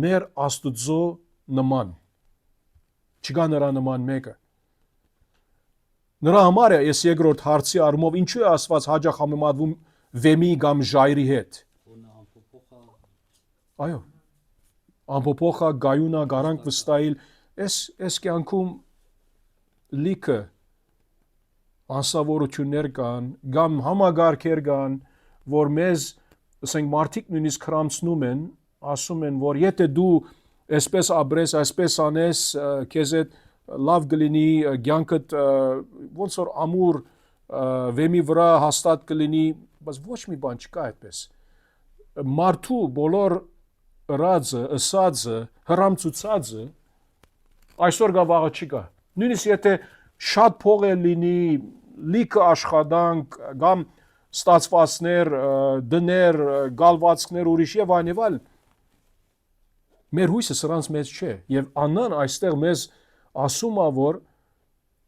մեր Աստուծո նման։ Չգա նրա նման մեկը։ Նրա համար է այս երկրորդ հարցի առումով ինչու է Աստված հաճախ համեմատվում վեմի կամ ժայռի հետ։ Այո։ Ամփոփողա գայունա garanք վստահել, այս կյանքում լիքը անսովորություններ կան, կամ համագարքեր կան, որ մեզ, ասենք, մարդիկ նույնիսկ քրամցնում են, ասում են, որ եթե դու այսպես ապրես, այսպես անես, քեզ հետ լավ կլինի, կյանքդ ոնց որ ամուր վեմի վրա հաստատ կլինի, բայց ոչ մի բան չկա այդպես։ Մարդու բոլոր ըրածը, ըսածը, հրամցուցածը այսօր գա վաղը չկա։ Նույնիսկ եթե շատ փող է լինի, լիքը աշխատանք, կամ ստացվածներ, դներ, գալվածքներ ուրիշ եւ այլ, մեր հույսը սրանց մեջ չէ։ Եվ Աննան այստեղ մեզ ասում է, որ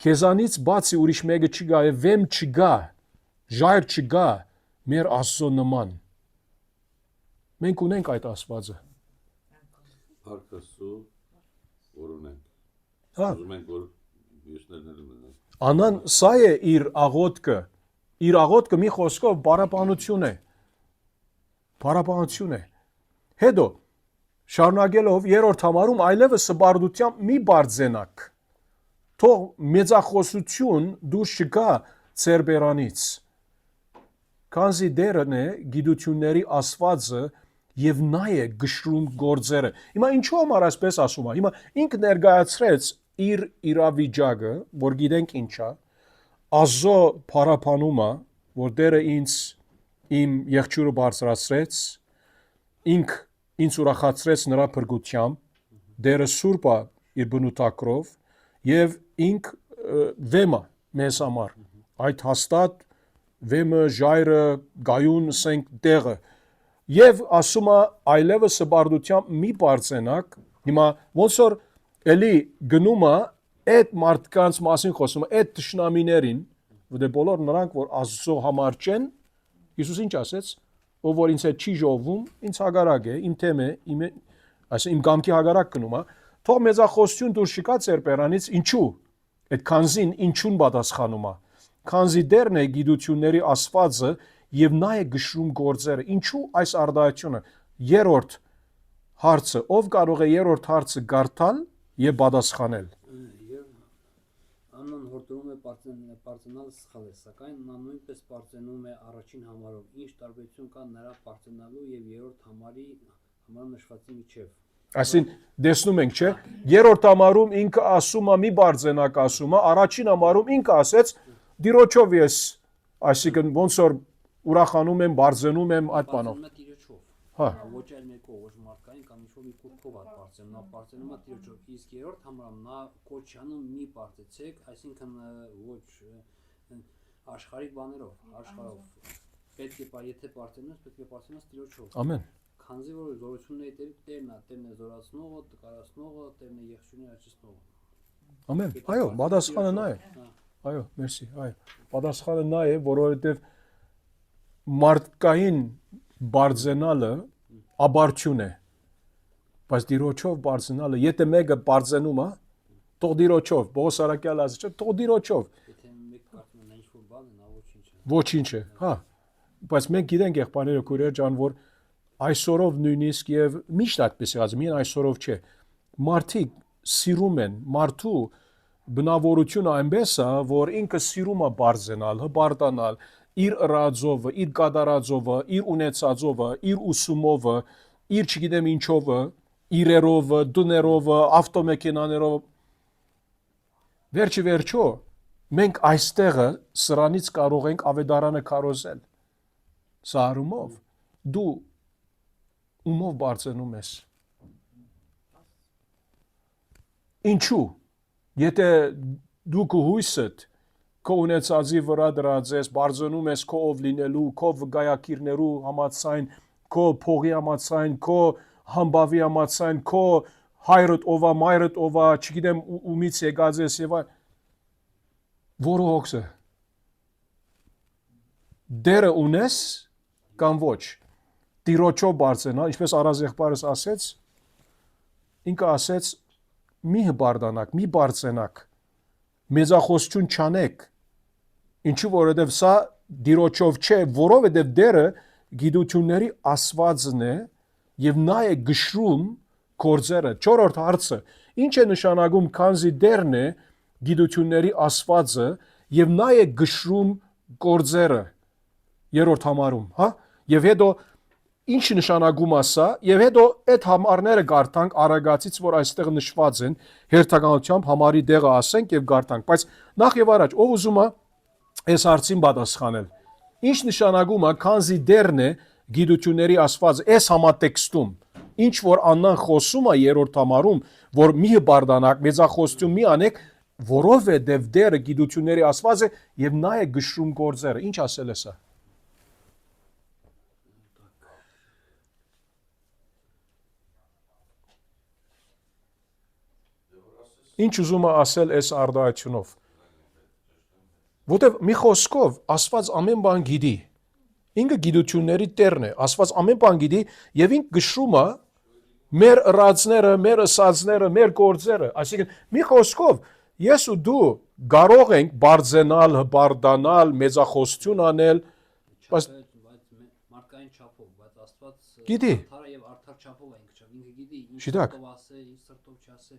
քեզանից բացի ուրիշ մեկը չկա եւ վեմ չկա, ժայռ չկա մեր Աստծո նման։ Մենք ունենք այդ Աստվածը։ Արկասու որ ունենք։ Հա։ Ուզում ենք որ մյուսներն էլ ունենան։ Անան սա է իր աղոթքը մի խոսքով բարապանություն է։ Բարապանություն է։ Հետո շարունակելով երրորդ համարում այլևս սպառդությամբ մի բարձենակ։ Թող մեծախոսություն դուրս չգա ձեր բերանից։ Քանզի Տերն է գիտությունների Աստվածը եւ նա է գշրում գործերը։ Հիմա ինչու համար այսպես ասում է։ Հիմա ինքը ներկայացրեց իր իրավիճակը, որ գիտենք ինչա, Աստծո փառաբանում է, որ Տերը ինձ իմ եղջյուրը բարձրացրեց, ինձ ուրախացրեց նրա փրկությամբ, Տերը սուրբ է իր բնութագրով եւ ինք վեմը մեզ համար։ Այդ հաստատ վեմը, ժայռը, գայուն սենք տեղը եւ ասում է այլևս սպառդությամբ մի բարձենակ։ Հիմա ոնց որ էլի գնում է այդ մարդկանց մասին խոսում է, այդ թշնամիներին, որ բոլոր նրանք որ Աստծո համար չեն, Հիսուս ինչ ասեց, ով որ ինձ հետ չի ժողվում, ինձ հագարակ է, իմ թեմ է, իմ կամքի հագարակ գնում է, թող մեծախոսություն դուրս չկա ձեր բերանից, ինչու։ Այդ քանզին ինչուն պատասխանում է։ Քանզի Տերն է գիտությունների Աստվածը եւ նա է գշրում գործերը։ Ինչու այս արդայությունը։ Երրորդ հարցը, ով կարող է երրորդ հարցը գարտալ եւ պատասխանել։ Աննան հորդորում է պարծենալը սխալ է, սակայն նա նույնպես պարծենում է առաջին համարով, ինչ տարբերություն կա նրա պարծենալու եւ երրորդ համարի նշվածի միջև։ Այսին տեսնում ենք, չէ՞։ Երրորդ համարում ինքը ասում է մի բարձենակ ասում է, առաջին համարում ինքը ասեց դիրոջով ես, այսինքն ոնց որ ուրախանում եմ, բարձենում եմ այդ բանով։ Հա։ Ոչ այլ մեկով, ոչ մարդկային կամ ինչ-որ մի կուրքով է պարծենում, նա պարծենում է Տիրոջով, իսկ երրորդ համարում նա կոչանում մի պարծեցեք, այսինքն ոչ աշխարհիկ բաներով, աշխարհով։ Պետք է եթե պարծենաս, պետք է պարծենաս Տիրոջով։ Ամեն։ Քանզի որ զորությունների Տերն է զորացնողը, տկարացնողը, Տերն է եղջյուրին աճեցնողը։ Ամեն։ Այո, պատասխանը նա է։ Այո, մերսի, այո։ Պատասխանը նա է, որովհետև մարդկային բարձենալը աբարություն է, բայց Տիրոջով բարձենալը, եթե մեկը բարձենում է, թող Տիրոջով, Պողոս Արաքյալը ասել, թող Տիրոջով։ Եթե մեկ կարծում է ինչ-որ բան է, նա ոչինչ է։ Ոչինչ է, հա։ Բայց մենք գիտենք եղբայրները քույրեր ջան, որ այսօրով նույնիսկ եւ միշտ այդպես եղած, միայն այսօրով չէ։ Մարդիկ սիրում են, մարդու բնավորությունը այնպես է, որ ինքը սիրում է բարձենալ, հբարտանալ, իր ըրածովը, իր կատարածովը, իր ունեցածովը, իր ուսումովը, իր չգիտեմ ինչովը, իրերով, դուներով, ավտոմեքենաներով։ Վերջի վերջո մենք այստեղը սրանից կարող ենք ավետարանը քարոզել։ Սա առումով դու ումով բարձնում ես։ Ինչու։ Եթե դու քո հույսդ քո ունեցածի վրա դրած ես, բարձնում ես քո ով լինելու, քո վկայակիրներու համաձայն, քո փողի համաձայն, քո համբավի համաձայն, քո հայրդ ովա, մայրդ ովա, չգիտեմ ումից եկած ես եւ այլ։ Որը հոգսը։ Դերը ունես կամ ոչ։ Տիրոջով բարձենա, ինչպես Արազ եղբայրս ասեց, ինքը ասեց մի հբարդանաք, մի բարձենաք, մեծախոսություն չանեք, ինչու որովհետև սա դիրոջով չէ, որովհետև դերը գիտությունների ասվածն է եւ նա է գշրում գործերը։ Չորրորդ հարցը, ինչ է նշանակում, քանզի դերն է գիտությունների ասվածը եւ նա է գշրում գործերը։ Երրորդ համարում, հա? Եվ հետո ինչ նշանակում է սա, եւ հետո այդ համարները գարտանք Արագացից, որ այստեղ նշված են, հերթականությամբ համարի դեղը ասենք եւ գարտանք, բայց նախ եւ առաջ ով ուզում է այս հարցին պատասխանել։ Ինչ նշանակում է, քանզի դերն է գիտությունների ասվածը այս համատեքստում, ինչ որ Աննան խոսում է երրորդ համարում, որ մի հբարդանակ, մեծախոսություն մի անեք, որովհետեւ դերը գիտությունների ասվածը եւ նա է գշրում գործերը։ Ինչ ասել է սա։ Ինչ ուզում է ասել այս արդայությունով։ Որտեւ մի խոսքով Աստված ամեն բան գիտի։ Ինքը գիտությունների տերն է, Աստված ամեն բան գիտի եւ ինքը գշրում է մեր ըրածները, մեր ըսածները, մեր գործերը։ Այսինքն մի խոսքով ես ու դու կարող ենք բարձենալ, հբարդանալ, մեծախոսություն անել, բայց մարդկային չափով, բայց Աստված գիտի։ արդար եւ արդար չափով է ինքը, ինքը գիտի ինչ Շիտակ։ սրտով ասե, ինչ սրտով չասե,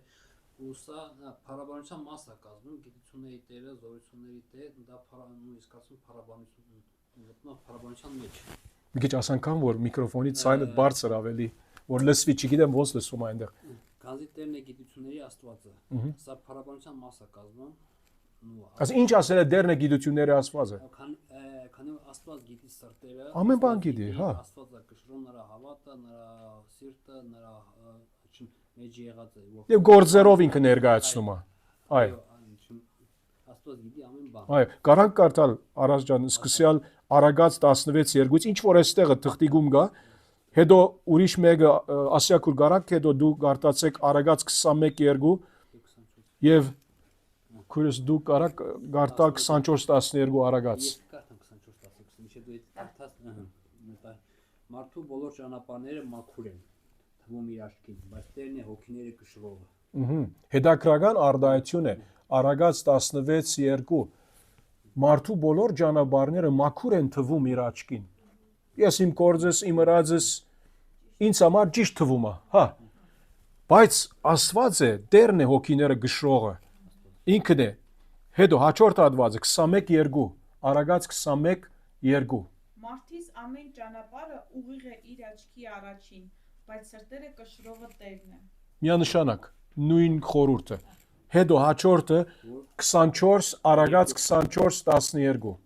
ու սա փառաբանության մաս է կազմում, գիտությունների տերը, զորությունների տեր, դա նույնիսկ ասում փառաբանություն, մտնում փառաբանության մեջ։ Մի քիչ ասանքան, որ միկրոֆոնից ցայնը բարձր ավելի, որ լսվի, չգիտեմ ոնց լսվում է այնտեղ։ Քանզի տերն է գիտությունների Աստվածը, սա փառաբանության մաս է կազմում, Այս ինչ ասել է դերն է գիտությունների ասվածը։ Քանի Աստված գիտի սրտերը, Ամեն բան գիտի, հա։ Աստվածը կշռում նրա հավատը, նրա սիրտը, նրա մեջ եղածը։ Եվ գործերով ինքը ներկայացնում է։ Այո։ Աստված գիտի ամեն բան։ Այո, կարանք կարդալ Արազ ջան, սկսյալ Արագած 16:2-ից, ինչ որ այստեղը թղթիկում գա, հետո ուրիշ մեկը ասյակուր կարանք, հետո դու գարտացեք Արագած 21:2 եւ քուրս դու կարակ գարտալ 24:12 Արագած։ Մարդու բոլոր ճանապարհները մաքուր են, թվում իր աչքին, բայց Տերն է հոգիները կշռողը։ Հետաքրական արդայություն է Արագած 16:2 Մարդու բոլոր ճանապարհները մաքուր են թվում իր աչքին։ Ես իմ գործս, իմ ըրածս ինձ համար ճիշտ թվում է, հա։ Բայց Աստված է, Տերն է հոգիները գշրողը։ Ինքն է։ Հետո հաջորդ հատվածը 21:2 Արագած 21:2 Մարդիս ամեն ճանապարհը ուղիղ է իր աչքի առաջին, բայց սրտերը կշռողը Տերն է։ Միանշանակ նույն խորհուրդը։ Հետո հաջորդը 24 Արագած 24:12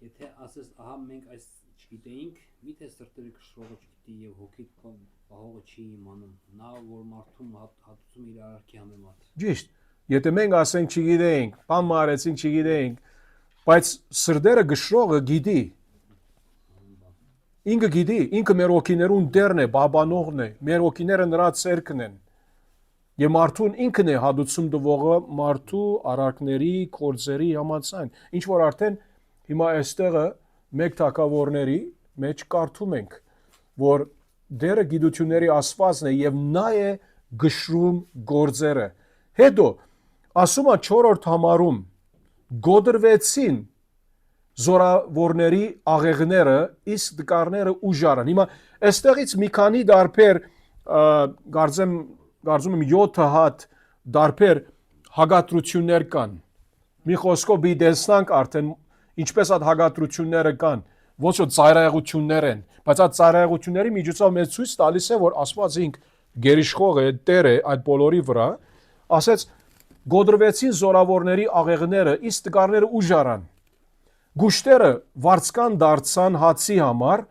Եթե ասես, ահա մենք այս չգիտեինք, միթե սրտերը կշռողը չգիտի եւ հոգիդ պահողը չի իմանում, նա որ մարդում հատուցում իր արարքի համեմատ։ Ճիշտ։ Եթե մենք ասենք չգիտեինք, բան մարեցինք չգիտեինք, բայց սրտերը գշրողը գիտի։ Ինքը գիտի, ինքը մեր հոգիներուն դերն է, բաբանողն է, մեր հոգիները նրա ցերկն են։ Եվ մարդուն ինքն է հատուցում տվողը մարդու արարքների, գործերի համաձայն։ Ինչ որ արդեն հիմա այստեղը մեկ թագավորների մեջ կարդում ենք, որ դերը գիտությունների ասվածն է եւ նա է գշրում գործերը։ Հետո ասում է 4-րդ համարում գոդրվեցին զորավորների աղեղները, իսկ դկարները ուժարան։ Հիմա այստեղից մի քանի դարբեր կարծում եմ 7 հատ դարբեր հագատրություններ կան։ Մի խոսքով դեսնանք արդեն ինչպես այդ հագատրությունները կան։ ոնց որ ծայրահեղություններ են, բայց այդ ծայրահեղությունների միջոցով մեզ ցույց տալիս է, որ Աստված ինք գերիշխող է, Տեր է այդ բոլորի վրա, ասեց գոդրվեցին զորավորների աղեղները, իսկ տկարները ուժ առան։ Գուշտերը վարձկան դարձան հացի համար,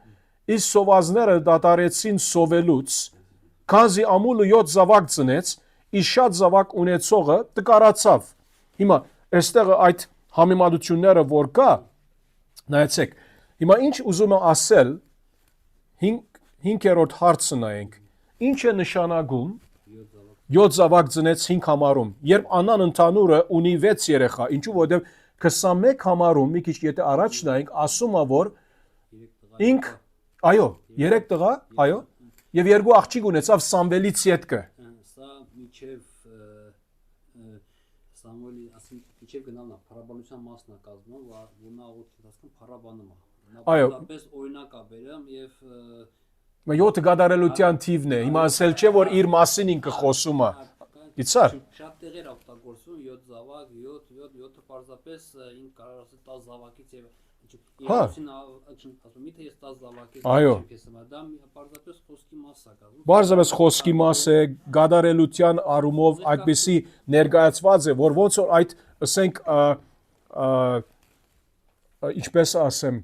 իսկ սովածները դատարեցին սովելուց, քանզի ամուլը 7 զավակ ծնեց, իսկ շատ զավակ ունեցողը տկարացավ։ Հիմա այստեղ այդ համեմատությունները որ կա, նայեցեք, հիմա ինչ ուզում եմ ասել, 5-րդ հարցը նայենք, ինչ է նշանակում 7 զավակ ծնեց 5 համարում, երբ Անան ընդհանուրը ունի 6 երեխա, ինչու որովհետև 21 համարում, մի քիչ եթե առաջ նայենք, ասում է, որ ինք, այո, 3 տղա, այո, եւ 2 աղջիկ ունեցավ Սամվելից յետքը։ Սա միջև Սամուելի, ասում միջև գնալն է, փառաբանության մասն է կազմում, որ նա աղոթքի ընթացքում փառաբանում է։ Այո։ Նա օրինակ է բերում եւ 7 գադարելության թիվն է, հիմա ասել չէ, որ իր մասին ինքը խոսում է։ Գիտար։ Շատ տեղեր օգտագործում 7 զավակ, 7-ը պարզապես ինք կարող ասել 10 զավակից եւ Եվսին ասում միթե ես 10 զավակից դա պարզապես խոսքի մաս է կազմում։ Պարզապես խոսքի մաս է, գադարելության առումով այդպեսի ներկայացված է, որ ոնց որ այդ, ասենք, ինչպես ասեմ,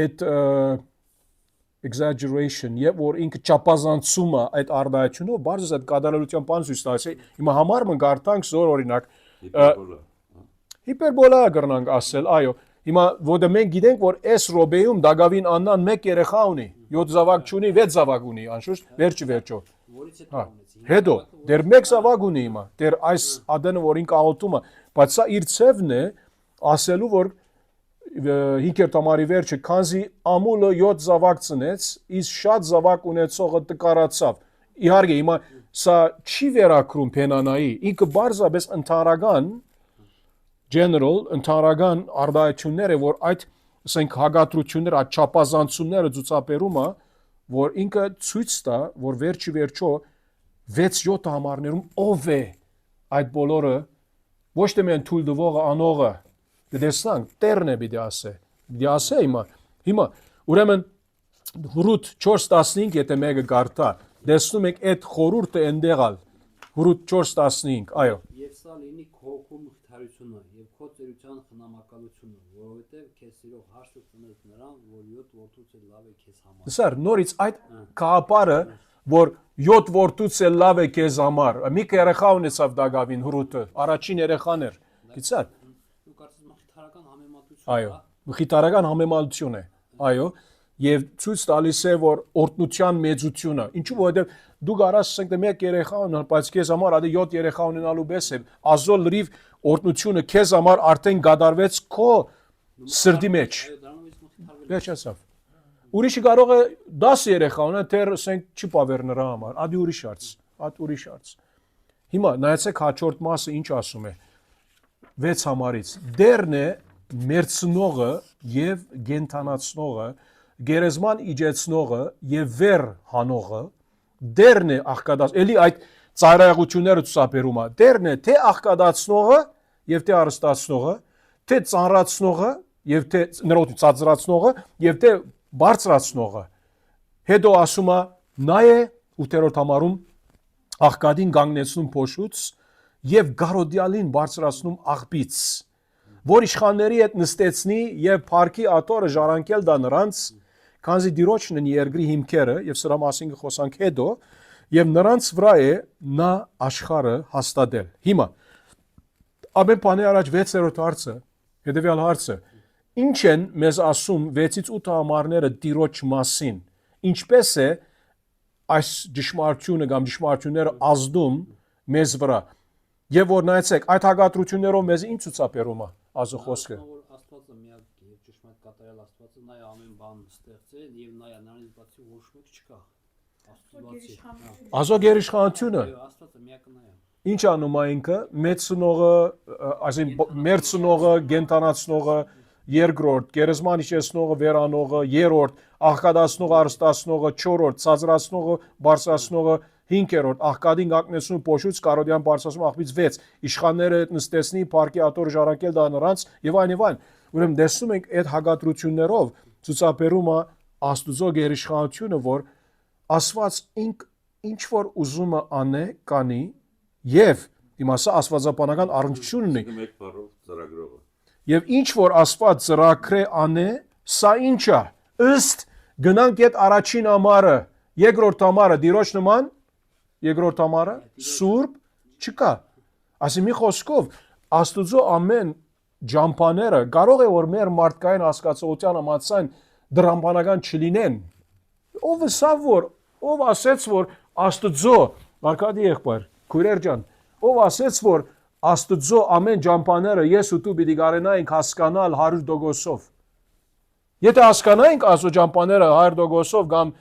այդ exaggeration, եւ որ ինքը չափազանցում է այդ արդայությունով, բարձր այդ գադարելության բան ցույց տալիս է։ Հիմա համար մենք գարտանք զոր օրինակ հիպերբոլա կրնանք ասել, այո։ Հիմա որտեղ մենք գիտենք, որ այս ռոբեում Դագավին Աննան 1 երեխա ունի, 7 զավակ չունի, 6 զավակ ունի, անշուշտ վերջը։ Որից հետո ունեցի։ Հետո դեռ 1 զավակ ունի հիմա, դեռ այս ադենը որ ինքը աղոթում է, բայց սա իր ցևն է ասելու, որ 5-րդ համարի վերջը, քանզի ամուլը 7 զավակ ծնեց, իսկ շատ զավակ ունեցողը տկարացավ։ Իհարկե, հիմա սա չի վերակրում Փենանայի, ինքը բարձրապես ընդհանրական general ընդհանրական արդայությունները, որ այդ, ասենք, հագատրությունները, այդ չափազանցումները ցուցաբերում է, որ ինքը ցույց տա, որ վերջո 6-7 համարներում ով է այդ բոլորը, ոչ թե միայն թույլ տվողը, անողը, դեսնանք, Տերն է պիտի ասե։ Պիտի ասե հիմա, ուրեմն Հռութ 4:15, եթե մեկը կարդա, դեսնում եք այդ խորհուրդը ընդեղալ, Հռութ 4:15, այո։ Եվ սա լինի քո հոգու մխիթարությունը եւ քո ծերության խնամակալությունը, որովհետեւ քեզ սիրող հաշտը ծնեց նրան, որ 7 որդուց էլ լավ է քեզ համար։ Սար, նորից այդ կապարը, որ 7 որդուց էլ լավ է քեզ համար, մի երեխա ունեցավ Դագավին Հռութը, առաջին երեխան էր, գիտար։ Դու կարծես մխիթարական համեմատություն։ Այո, մխիթարական համեմատություն է, այո, եւ ցույց տալիս է, որ օրտնության մեծությունը, ինչու որովհետեւ դու կարաս ասենք մեկ երեխա ունենալ, բայց քեզ համար ադի 7 երեխա ունենալու պես է, ազոլ լրիվ օրտնությունը քեզ համար արդեն գադարվեց քո սրտի մեջ։ Վերջացավ։ Ուրիշը կարող է 10 երեխա ունենալ, դեռ ասենք չի պավեր նրա համար, ադի ուրիշ հարց։ Հիմա նայեցեք հաջորդ մասը ինչ ասում է 6 համարից։ Դերն է մերցնողը եւ գենթանացնողը, գերեզման իջեցնողը եւ վեր հանողը, դերն է աղքատած, էլի այդ ծայրահեղությունները ցուցաբերում է, դերն է թե աղքատացնողը եւ թե արստացնողը, թե ծանրացնողը եւ թե նրոթ ծածրացնողը եւ թե բարձրացնողը։ Հետո ասում է նա է 8-րդ համարում աղքատին կանգնեցնում փոշուց եւ գարոդյալին բարձրացնում աղբից, որ իշխանների հետ նստեցնի եւ փառքի աթոռը ժառանգել դա նրանց, քանզի Տիրոջն են երկրի հիմքերը եւ սրա մասին կխոսանք հետո, եւ նրանց վրա է նա աշխարհը հաստատել։ Հիմա ամեն բանի առաջ 6-րդ հարցը, հետեւյալ հարցը, ինչ են մեզ ասում 6-ից 8 համարները Տիրոջ մասին, ինչպես է այս ճշմարտությունը կամ ճշմարտությունները ազդում մեզ վրա։ Եվ որ նայեցեք, այդ հագատրություններով մեզ ինչ ցուցաբերում է ազո խոսքը։ Աստվածը միակ եւ ճշմարիտ կատարյալ Աստվածը նա է ամեն բան ստեղծել եւ նա է նրանից բացի ոչ մեկ չկա։ Աստվածի։ Ազո գերիշխանությունը։ Աստվածը միակն է։ Ինչ անում է ինքը, մեծնողը, այսինքն մերցնողը, գենտանացնողը, երկրորդ, գերեզման իջեցնողը, վերանողը, երրորդ, աղքատացնողը, արստացնողը, չորրորդ, ցածրացնողը, բարձրացնողը, 5-րդ, աղքատին կանգնեցնում փոշուց, կարոդյան բարձրացնում աղբից 6, իշխանները նստեցնի, փառքի աթոռը ժառանգել դա նրանց եւ այլն եւ այլն։ Ուրեմն տեսնում ենք այդ հագատրություններով ցուցաբերում է Աստուծո գերիշխանությունը, որ Աստված ինչ որ ուզում է անե, կանի եւ իմասա աստվածաբանական առնչություն ունի։ Մեկ բառով ծրագրողը։ Եվ ինչ որ Աստված ծրագրե անե, սա ինչ է։ Ըստ գնանք այդ առաջին ամառը, երկրորդ ամառը դիրոջ նման, երկրորդ ամառը սուրբ չկա։ Ասի մի խոսքով Աստուծո ամեն ջամփաները կարող է որ մեր մարդկային հասկացողության համաձայն դրամբանական չլինեն։ Ով ասավ որ, ով ասեց որ Աստուծո, Մարկադի եղբայր, քույրեր ջան, ով ասեց որ Աստուծո ամեն ջամփաները ես ու դու պիտի կարենայինք հասկանալ 100%-ով։ Եթե հասկանայինք Աստծո ջամփաները 100%-ով կամ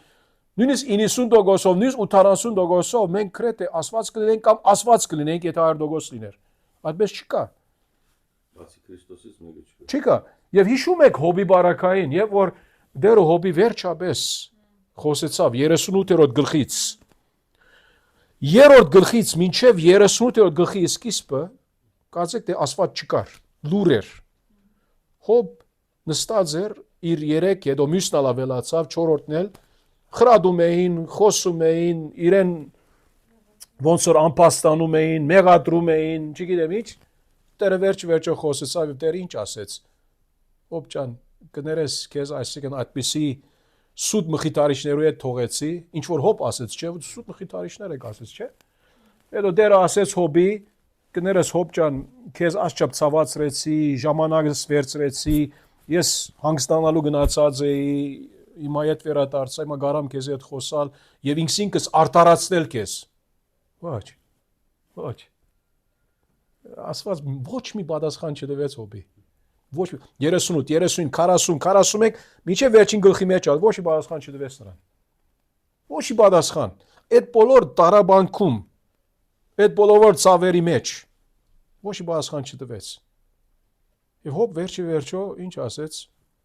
նույնիսկ 90%-ով, նույնիսկ 80%-ով, մենք քրեթե ասված կլինենք կամ ասված կլինենք, եթե 100% լիներ։ Այդպես չկա։ Բացի Քրիստոսից մեկը չկա։ Չկա։ Եվ հիշում եք Հոբի բարակային, եւ որ դերը Հոբի վերջապես խոսեցավ 38-րդ գլխից։ 3-րդ գլխից մինչև 38-րդ գլխի սկիզբը, կարծեք թե ասված չկար, լուր էր։ Հոբ նստած էր իր 3 հետո մյուսն ավելացավ 4-րդն էլ խրադում էին, խոսում էին, իրեն ոնց որ անպաստանում էին, մեղադրում էին, չգիտեմ ինչ, Տերը վերջ-վերջը խոսեցավ եւ Տերը ինչ ասեց։ Հոբ ջան, կներես քեզ այսինքն այդպիսի սուտ մխիթարիչներու հետ թողեցի, ինչ որ Հոբ ասեց, չէ, սուտ մխիթարիչներ եք ասեց, չէ։ Հետո Տերը ասեց Հոբի, կներես Հոբ ջան, քեզ ասչափ ցավացրեցի, ժամանակս վերցրեցի, ես հանգստանալու գնացած էի, հիմա այդ վերադարձա, հիմա գարամ քեզ հետ խոսալ եւ ինքս արտարացնել քեզ։ Ոչ։ Ոչ։ Ասված ոչ մի պատասխան չտվեց Հոբի։ Ոչ 38, 30, 40, 41 մինչև վերջին գլխի մեջ ալ ոչ մի պատասխան չտվեց նրան։ Ոչ մի պատասխան։ Այդ բոլոր տարաբանքում, այդ բոլոր ցավերի մեջ ոչ մի պատասխան չտվեց։ Եվ Հոբ վերջը ինչ ասեց,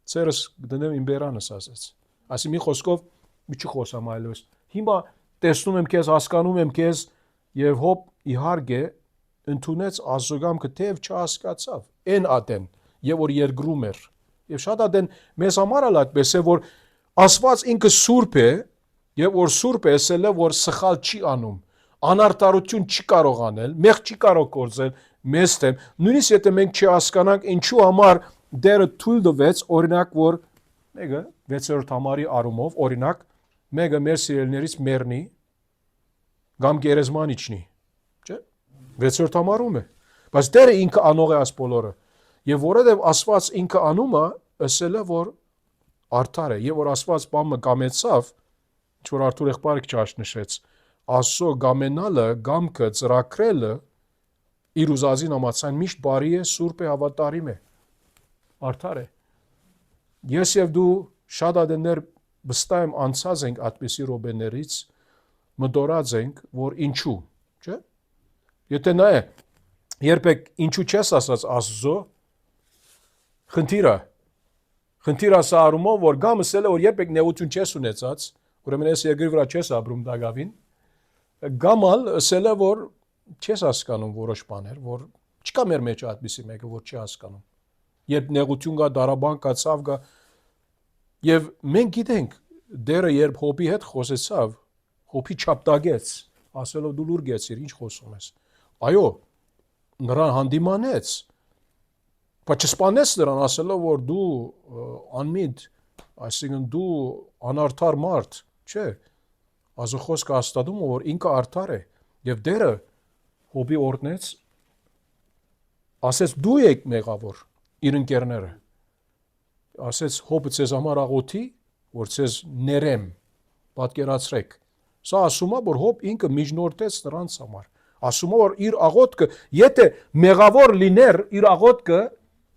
ծերս դնեմ իմ բերանս ասեց։ Ասի մի խոսքով մի չխոսամ այլոց։ Հիմա տեսնում եմ քեզ, հասկանում եմ քեզ եւ Հոբ իհարկե ընդունեց Աստծո թեև չհասկացավ այն ադեն եւ որ երկրում էր եւ շատ ադեն մեզ համար էլ այդպես է որ Աստված ինքը սուրբ է եւ որ սուրբ է ասել է որ սխալ չի անում անարտարություն չի կարող անել մեղ չի կարող գործել մեզ դեմ նույնիսկ եթե մենք չհասկանանք ինչու համար դերը թույլ տվեց օրինակ որ մեկը 6-րդ համարի առումով օրինակ մեկը մեր սիրելիներից մեռնի կամ գերեզման իջնի 6-րդ համարում է, բայց Տերը ինքը անող է այս բոլորը, եւ որովհետեւ Աստված ինքը անում է, ասել է որ արդար է, եւ որ Աստված բամը կամեցավ, ինչ որ Արթուր եղբայրը չաշնշեց, Աստծո գամենալը, գամքը, ծրագրելը իր ուզածին համաձայն միշտ բարի է, սուրբ է, հավատարիմ է, արդար է։ Ես եւ դու շատ ադեններ վստահ եմ անցած ենք այդպիսի ռոբեներից, մտորած ենք, որ ինչու, չէ՞։ Եթե նա է, երբեք ինչու չես ասած Աստծո, խնդիրը սա առումով, որ գամ ասել է, որ երբեք նեղություն չես ունեցած, ուրեմն ես երկրի վրա չես ապրում դագավին, գամալ ասել է, որ չես հասկանում որոշ բաներ, որ չկա մեր մեջ այդպիսի մեկը, որ չի հասկանում, երբ նեղություն կա, դարաբան կա, ցավ կա, եւ մենք գիտենք, դերը երբ Հոբի հետ խոսեցավ, Հոբի չապտագեց, ասելով դու լուր գեցիր, ինչ խոսում ես։ Այո, նրան հանդիմանեց, բայց չսպանեց նրան ասելով, որ դու անմիտ, այսինքն դու անարդար մարդ, չէ, Աստծո խոսքը հաստատում է, որ ինքը արդար է, եւ դերը Հոբի օրհնեց, ասեց դու եք մեղավոր, իր ընկերները, ասեց Հոբը ցեզ համար աղոթի, որ ցեզ ներեմ, պատկերացրեք, սա ասում է, որ Հոբ ինքը միջնորդեց նրանց համար, ասում է, որ իր աղոթքը, եթե մեղավոր լիներ, իր աղոթքը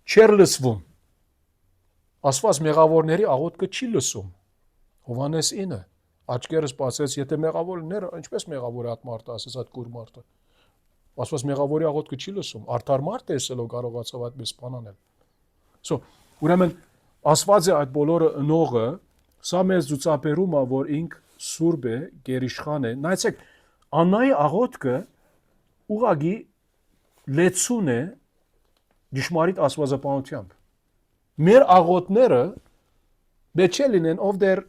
չեր լսվում, ասված մեղավորների աղոթքը չի լսում, Հովհաննես 9, աչքերս բացեց, եթե մեղավոր լիներ, ինչպես մեղավոր է այդ մարդը, ասեց այդ կուր մարդը, ասված մեղավորի աղոթքը չի լսում, արդար մարդ է ասելով կարողացավ այդպես բան անել։ Ուրեմն ասված է այդ բոլորը ընողը, սա մեզ ցուցաբերում է, որ ինք սուրբ է, գերիշխան է, նայեցեք, Աննայի աղոթքը ուղղակի լեցուն է ճշմարիտ աստվածապանությամբ։ Մեր աղոթները Բեչե լինեն ով դեր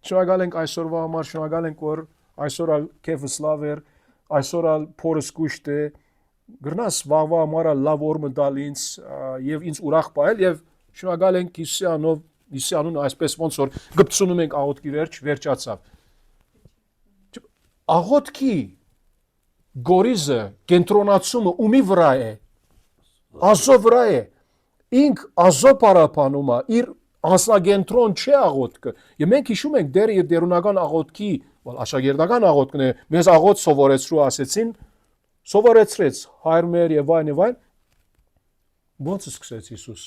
շնորհակալ ենք այսօրվա համար, շնորհակալ ենք որ այսօր ալ քեֆս լավ էր, այսօր ալ փորս կուշտ է, գրնաս վաղվա համարը լավ օրը տալ ինձ եւ ինձ ուրախ պահել եւ շնորհակալ ենք Հիսուսի անուն այսպես ոնց որ գբցունում ենք աղոթքի վերջացավ։ Աղոթքի գորիզը կենտրոնացումը ումի վրա է, Աստծո վրա է, ինք Աստծո պարապանում է, իր անձնագենտրոն չէ աղոթքը։ Եվ մենք հիշում ենք դեր իր դերունական աղոթքի, աշակերտական աղոթքն է, մեզ աղոթ սովորեցրու ասեցին, սովորեցրեց հայր մեր եւ այն եւ այն։ Ոնց սկսեց Հիսուս։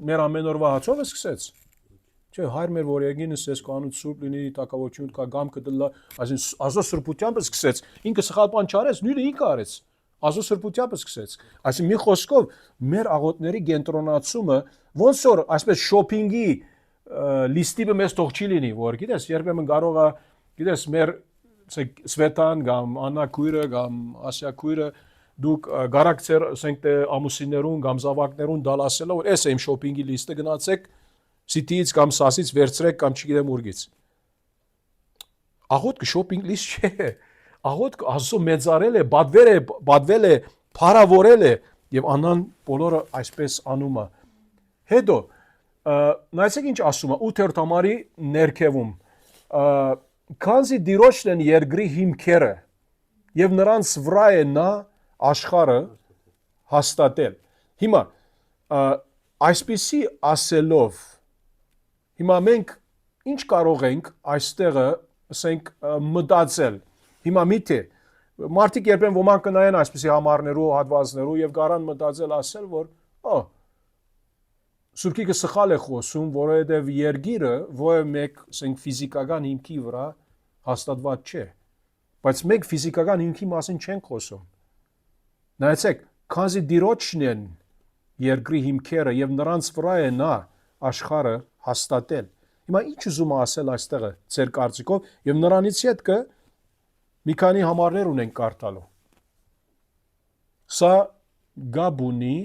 Մեր ամեն օրվա հացով է սկսեց։ Չէ, հայր մեր որ եկինս ես կանուց սուրբ լինի, տակավություն կա գամքը դլա, այսին Աստծո սրբությամբ սկսեց։ Ինքը սխալ բան չարեց, նույնը ինքը արեց։ Աստծո սրբությամբ սկսեց։ Այսին մի խոսքով մեր աղոթների կենտրոնացումը ոնց որ այսպես շոփինգի լիստի մեզ թող չի լինի, որ գիտես, երբեմն կարող է, գիտես, մեր Սվետան կամ Աննա քույրը կամ Ասիա քույրը դուք գարակցեր ասենք ամուսիններուն կամ զավակներուն դալ ասելով որ էս է իմ շոփինգի լիստը գնացեք Սիթիից կամ Սասից վերցրեք կամ չգիտեմ ուրգից։ Աղոթքը շոփինգ լիստ չէ։ Աղոթքը Աստծո մեծարել է, բադվել է, փարավորել է եւ անան բոլորը այսպես անում է։ Հետո նայեցեք ինչ ասում է 8-րդ համարի ներքևում քանզի դիրոշն են երկրի հիմքերը եւ նրանց վրա է նա աշխարհը հաստատել։ Հիմա այսպիսի ասելով հիմա մենք ինչ կարող ենք այստեղը ասենք մտածել։ Հիմա միթե մարդիկ երբեմն ոմանք կնայեն այսպիսի համարներու, հատվածներու եւ գարան մտածել ասել որ Սուրբիկը սխալ է խոսում, որովհետեւ երգիրը ո՞ր մեկ ասենք ֆիզիկական հիմքի վրա հաստատված չէ։ Բայց մենք ֆիզիկական հիմքի մասին չենք խոսում։ Նայեցեք, քանզի դիրոջն են երկրի հիմքերը եւ նրանց վրա է նա աշխարհը հաստատել։ Հիմա ինչ ուզում ասել այստեղը ձեր կարծիքով եւ նրանից հետքը մի քանի համարներ ունենք կարդալու։ Սա գաբունի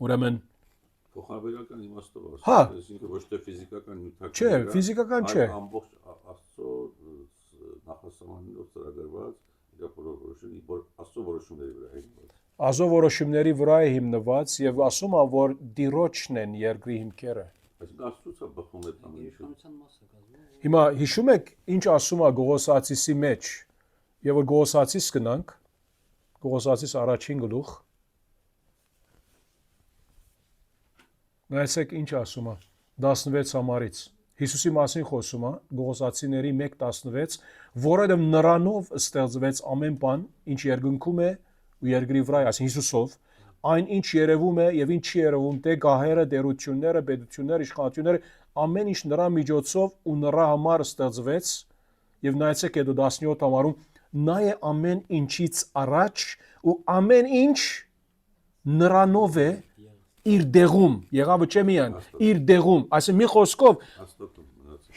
ուրեմն փոխաբերական իմաստով ասում, այսինքն ոչ թե ֆիզիկական նյութական չէ, ֆիզիկական չէ, ամբողջ Աստծո նախասահմաններով ծրագրված Աստծո որոշումների վրա հիմնված։ Աստծո որոշումների վրա է հիմնված եւ ասում է որ դիրոջն են երկրի հիմքերը։ Այսինքն Աստծոց է բխում այդ ամենը։ Հիմա հիշում եք ինչ ասում է Գողոսացիսի մեջ եւ որ Գողոսացիս գնանք Գողոսացիս առաջին գլուխ Նայեցեք ինչ ասում է 16 համարից Հիսուսի մասին խոսում է Գողոսացիների 1:16 որովհետև նրանով ստեղծվեց ամեն բան ինչ երկնքում է ու երկրի վրա է այսինքն Հիսուսով այն ինչ երևում է եւ ինչ չի երևում թե գահերը դերությունները պետությունները իշխանությունները ամեն ինչ նրա միջոցով ու նրա համար ստեղծվեց եւ նայեցեք հետո 17 համարում նա է ամեն ինչից առաջ ու ամեն ինչ նրանով է իր դեղում եղավը չէ միայն իր դեղում այսինքն մի խոսքով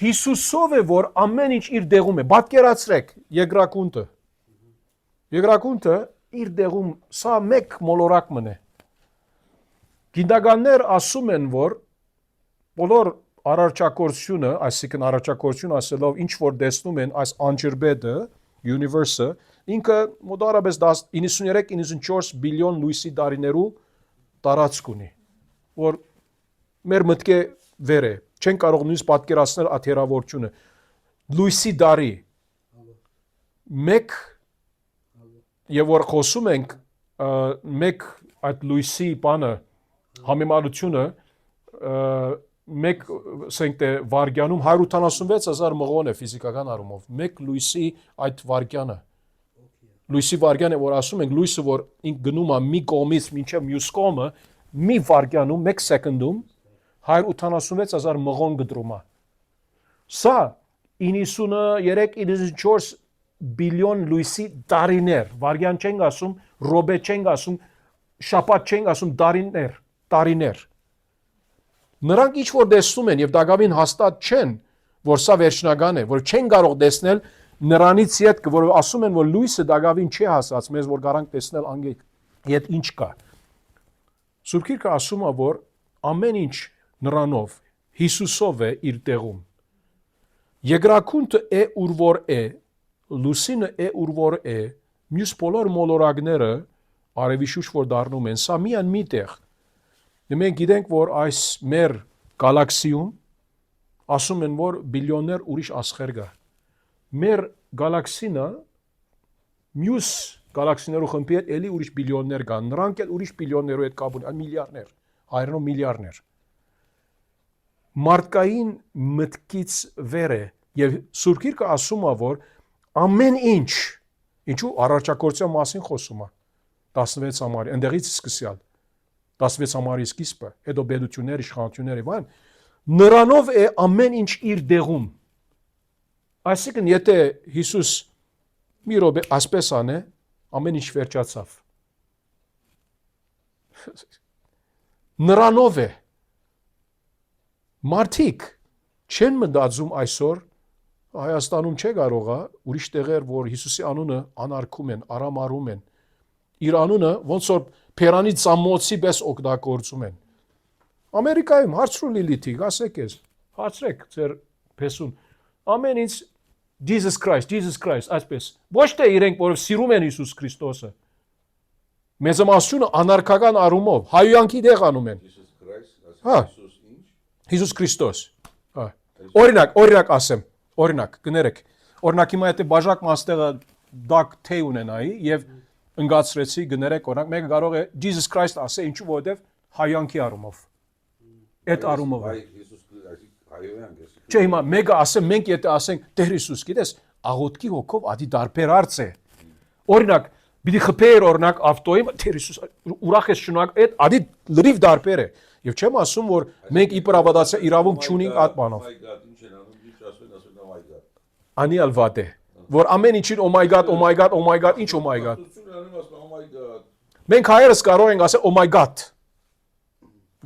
Հիսուսով է որ ամեն ինչ իր դեղում է պատկերացրեք երկրակունտը իր դեղում սա մեկ մոլորակ մնե գիտնականներ ասում են որ բոլոր առարչակորությունը այսինքն առարչակորություն ասելով ինչ որ տեսնում են այս անջրբետը universe-ը ինքը մոտավորապես 93-94 բիլիոն լույսի տարիներու տարածք ունի որ մեր մտքի վեր է չեն կարող նույնիսկ պատկերացնել աթերավորությունը լույսի դարի մեկ եւ որ խոսում ենք մեկ այդ լույսի բանը համեմատությունը մեկ ասենք թե վարգյանում 186,000 մղոն է ֆիզիկական առումով մեկ լույսի այդ վարգյանը լույսի վարգյանը որ ասում ենք լույսը որ ինք գնում է մի կողմից մինչև մյուս կողմը մի վարգյանում 1 սեկունդում 186,000 մղոն գտրում է սա 93-94 բիլիոն լույսի տարիներ վարգյան չենք ասում ռոբե չենք ասում շաբաթ չենք ասում տարիներ նրանք ինչ որ տեսնում են եւ դակավին հաստատ չեն որ սա վերջնական է որ չեն կարող տեսնել նրանից հետ որ ասում են որ լույսը դակավին չի հասած մեզ որ կարանք տեսնել անգետ հետ ինչ կա Սուրբ Գիրքը ասում է որ ամեն ինչ նրանով, Հիսուսով է իր տեղում։ Եգրակունտը է ուր որ է, լուսինը է ուր որ է, մյուս բոլոր մոլորակները արևի շուշ որ դառնում են, սա միան մի տեղ։ Մենք գիտենք, որ այս մեր գալաքսիում ասում են, որ բիլիոններ ուրիշ աստղեր կա։ Մեր գալաքսինը մյուս գալաքսիներու խմբի հետ էլի ուրիշ բիլիոններ կան, նրանք էլ ուրիշ բիլիոններու հետ կապ ունեն, միլիարդներ, հայերենով միլիարդներ։ Մարդկային մտքից վեր է, եւ Սուրբ Գիրքը ասում է, որ ամեն ինչ, ինչու առարչակորցության մասին խոսում է 16 ամառի, ընդեղից սկսյալ 16 ամառի սկիզբը, հետո բեդություններ, իշխանություններ եւ այլն, նրանով է ամեն ինչ իր դեղում։ Այսինքն, եթե Հիսուս մի րոպե ասպես անե, ամեն ինչ վերջացավ։ Նրանով է։ Մարդիկ չեն մտածում այսօր, Հայաստանում չէ կարողա, ուրիշ տեղեր, որ Հիսուսի անունը անարգում են, արամարում են, իր անունը ոնց որ Փերանի ծամոցի պես օգտագործում են։ Ամերիկայում հարցրու Լիլիթի, ասեք ես, հարցրեք ձեր փեսուն, ամեն ինչ Jesus Christ, այսպես։ Ոչ թե իրենք, որով սիրում են Հիսուս Քրիստոսը, մեծամասնությունը անարգական առումով, հայոյանքի դեղ անում են։ Հիսուս Քրիստոս։ Օրինակ ասեմ, օրինակ, կներեք, օրինակ հիմա եթե բաժակ մաստեղը դակ թե ունենայի եւ ընկացրեցի գներեք օրինակ, մեկը կարող է Jesus Christ ասե, ինչու որովհետեւ հայոյանքի առումով։ Այդ առումով է։ Չէ, հիմա մեկը ասեմ, մենք եթե ասենք Տեր Հիսուս, գիտես, աղոթքի հոգով ադի դարբեր արծ է։ Օրինակ, պիտի խփեիր օրինակ ավտոյի, Տեր Հիսուս, ուրախ ես շնորհակ, այդ ադի լրիվ դարբեր է։ Եվ չեմ ասում, որ մենք իբրավադացիա իրավունք չունենք այդ բանով։ Անիալ վատ է, որ ամեն ինչին oh my god, ինչ oh my god։ Մենք հայերս կարող ենք ասել oh my god։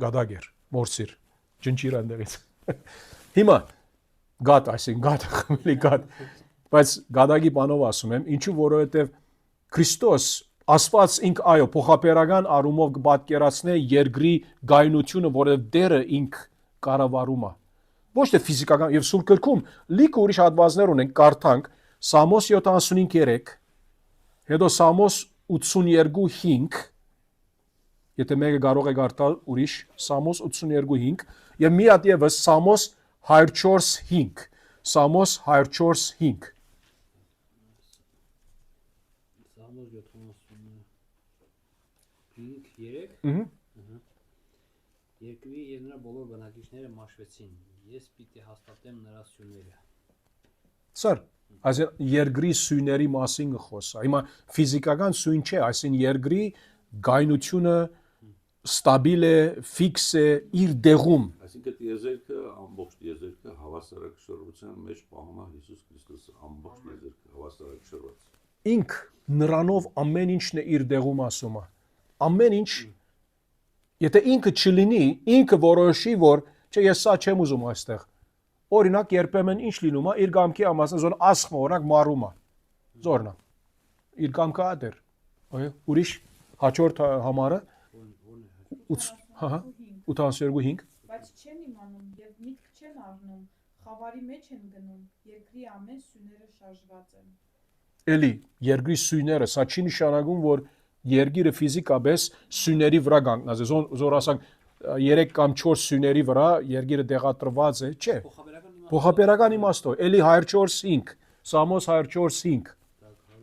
Գադագեր, մորսիր, ջնջիր այնտեղից։ Հիմա God, այսինքն God, խմելի God։ Բայց գադագի բանով ասում եմ, ինչու որովհետև Քրիստոս Աստված ինք այո, փոխապերական առումով կպատկերացնե երկրի գայունությունը, որովհետև դերը ինք կառավարում է։ Ոչ թե ֆիզիկական եւ Սուրբ Գրքում լիքը ուրիշ հատվածներ ունենք, կարդանք Սամոս 75:3, հետո Սամոս 82:5, եթե մեկը կարող է կարդալ ուրիշ Սամոս 82:5 եւ մի հատ եւս Սամոս 104:5, Սամոս 104:5։ Երկրի եւ նրա բոլոր բնակիչները մաշվեցին։ Ես պիտի հաստատեմ նրա սյուները։ Սար, այսինքն երկրի սյուների մասին կխոսա։ Հիմա ֆիզիկական սույն չէ, այսինքն երկրի գայունությունը ստաբիլ է, ֆիքս է, իր դեղում։ Այսինքն տիեզերքը, ամբողջ տիեզերքը հավասարակշռության մեջ պահում է Հիսուս Քրիստոսը, ամբողջ տիեզերքը հավասարակշռված։ Ինք նրանով ամեն ինչն է իր դեղում ասում է։ Ամեն ինչ, եթե ինքը չլինի, ինքը որոշի, որ չէ, ես սա չեմ ուզում այստեղ։ Օրինակ երբեմն ինչ լինում է, իր կամքի ամասն զոն ասխմը, օրինակ մարում է։ Զորնա։ Իր կամքը ադեր։ Այո, ուրիշ հաջորդ համարը 82:5։ Բայց չեն իմանում եւ միտք չեն առնում, խավարի մեջ են գնում, երկրի ամեն սյուները շարժված են։ Էլի, երկրի սյուները, սա չի նշանակում, որ երկիրը ֆիզիկապես սյուների վրա կանգնած է, զոր ասանք 3 կամ 4 սյուների վրա երկիրը դեղատրված է, չէ։ Փոխաբերական իմաստով, էլի 104:5, Սամոս 104:5։ Նա